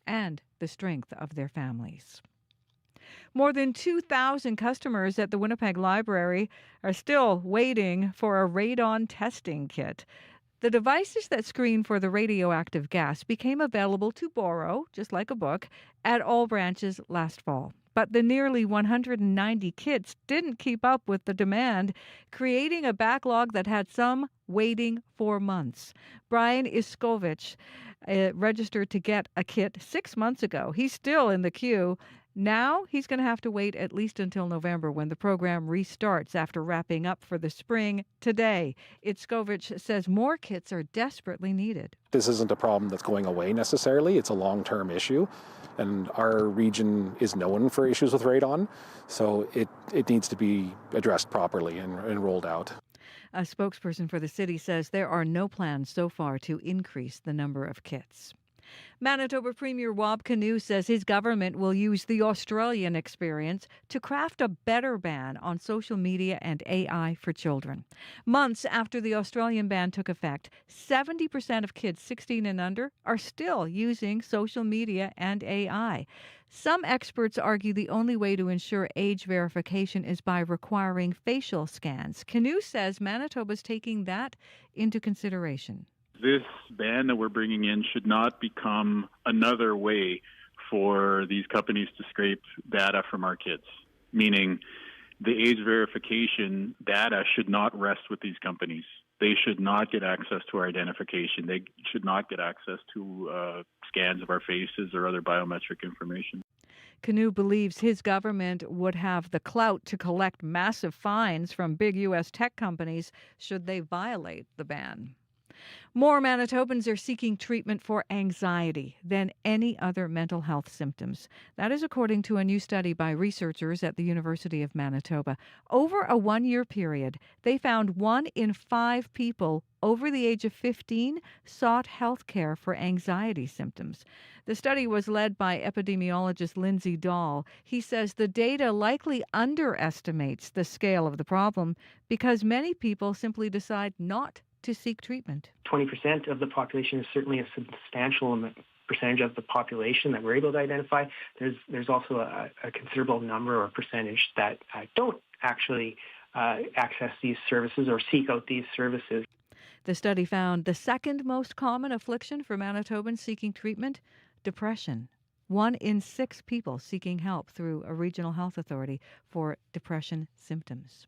and the strength of their families. More than 2,000 customers at the Winnipeg Library are still waiting for a radon testing kit. The devices that screen for the radioactive gas became available to borrow, just like a book, at all branches last fall. But the nearly 190 kits didn't keep up with the demand, creating a backlog that had some waiting for months. Brian Iskovich registered to get a kit 6 months ago. He's still in the queue. Now he's going to have to wait at least until November when the program restarts after wrapping up for the spring today. Iskovich says more kits are desperately needed. This isn't a problem that's going away necessarily. It's a long-term issue. And our region is known for issues with radon, so it needs to be addressed properly and rolled out. A spokesperson for the city says there are no plans so far to increase the number of kits. Manitoba Premier Wab Kinew says his government will use the Australian experience to craft a better ban on social media and AI for children. Months after the Australian ban took effect, 70% of kids 16 and under are still using social media and AI. Some experts argue the only way to ensure age verification is by requiring facial scans. Kinew says Manitoba's taking that into consideration. This ban that we're bringing in should not become another way for these companies to scrape data from our kids, meaning the age verification data should not rest with these companies. They should not get access to our identification. They should not get access to scans of our faces or other biometric information. Kinew believes his government would have the clout to collect massive fines from big U.S. tech companies should they violate the ban. More Manitobans are seeking treatment for anxiety than any other mental health symptoms. That is according to a new study by researchers at the University of Manitoba. Over a 1-year period, they found 1 in 5 people over the age of 15 sought health care for anxiety symptoms. The study was led by epidemiologist Lindsay Dahl. He says the data likely underestimates the scale of the problem because many people simply decide not to seek treatment. 20% of the population is certainly a substantial percentage of the population that we're able to identify. There's also a considerable number or percentage that don't actually access these services or seek out these services. The study found the second most common affliction for Manitobans seeking treatment, depression. 1 in 6 people seeking help through a regional health authority for depression symptoms.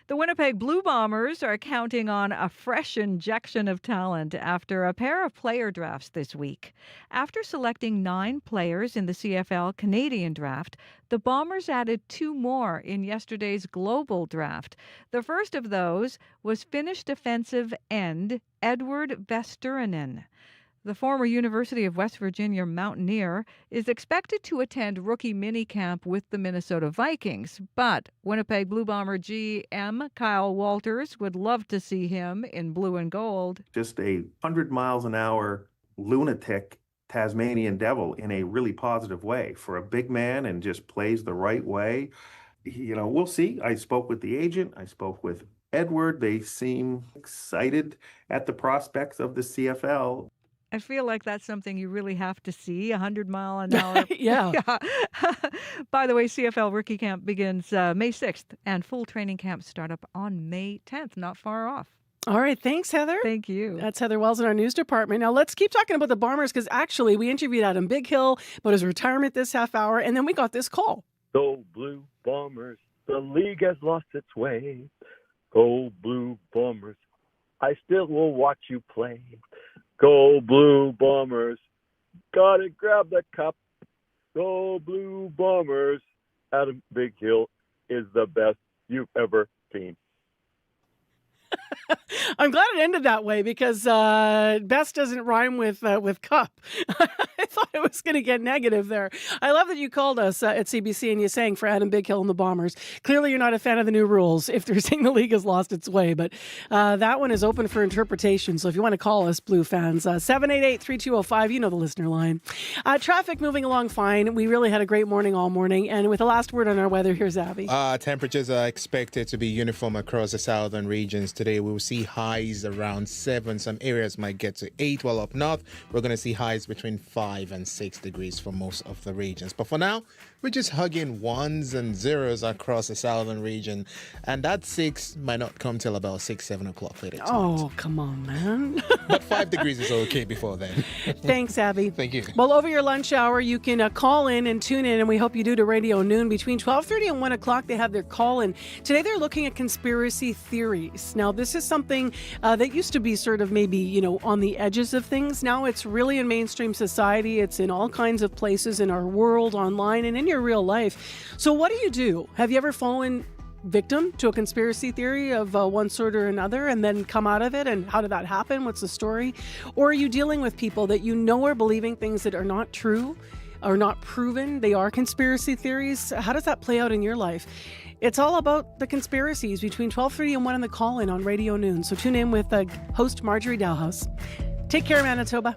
The Winnipeg Blue Bombers are counting on a fresh injection of talent after a pair of player drafts this week. After selecting 9 players in the CFL Canadian draft, the Bombers added 2 more in yesterday's global draft. The first of those was Finnish defensive end Edward Vesturinen. The former University of West Virginia Mountaineer is expected to attend rookie minicamp with the Minnesota Vikings, but Winnipeg Blue Bomber GM Kyle Walters would love to see him in blue and gold. Just a 100 miles an hour lunatic Tasmanian devil in a really positive way for a big man and just plays the right way. We'll see. I spoke with the agent. I spoke with Edward. They seem excited at the prospects of the CFL. I feel like that's something you really have to see, 100 mile an hour. Yeah. By the way, CFL Rookie Camp begins May 6th, and full training camps start up on May 10th, not far off. All right. Thanks, Heather. Thank you. That's Heather Wells in our news department. Now, let's keep talking about the Bombers because actually we interviewed Adam Bighill about his retirement this half hour, and then we got this call. Go Blue Bombers, the league has lost its way. Go Blue Bombers, I still will watch you play. Go Blue Bombers, gotta grab the cup. Go Blue Bombers, Adam Bighill is the best you've ever seen. I'm glad it ended that way because best doesn't rhyme with cup. I thought it was going to get negative there. I love that you called us at CBC and you sang for Adam Bighill and the Bombers. Clearly, you're not a fan of the new rules if they're saying the league has lost its way, but that one is open for interpretation. So if you want to call us, Blue fans, 788-3205, you know the listener line. Traffic moving along fine. We really had a great morning all morning. And with the last word on our weather, here's Abby. Temperatures are expected to be uniform across the southern regions today. We will see highs around 7. Some areas might get to 8, while up north, we're going to see highs between 5 and 6 degrees for most of the regions. But for now, we're just hugging 1s and 0s across the southern region. And that 6 might not come till about 6, 7 o'clock later tonight. Oh, come on, man. But 5 degrees is okay before then. Thanks, Abby. Thank you. Well, over your lunch hour, you can call in and tune in, and we hope you do to Radio Noon. Between 12:30 and 1 o'clock, they have their call-in. Today, they're looking at conspiracy theories. Now, this is something that used to be sort of maybe, on the edges of things. Now it's really in mainstream society. It's in all kinds of places in our world, online, and in your real life. So what do? Have you ever fallen victim to a conspiracy theory of one sort or another and then come out of it? And how did that happen? What's the story? Or are you dealing with people that are believing things that are not true, are not proven? They are conspiracy theories. How does that play out in your life? It's all about the conspiracies between 12:30 and 1 in the call-in on Radio Noon. So tune in with host Marjorie Dalhouse. Take care, Manitoba.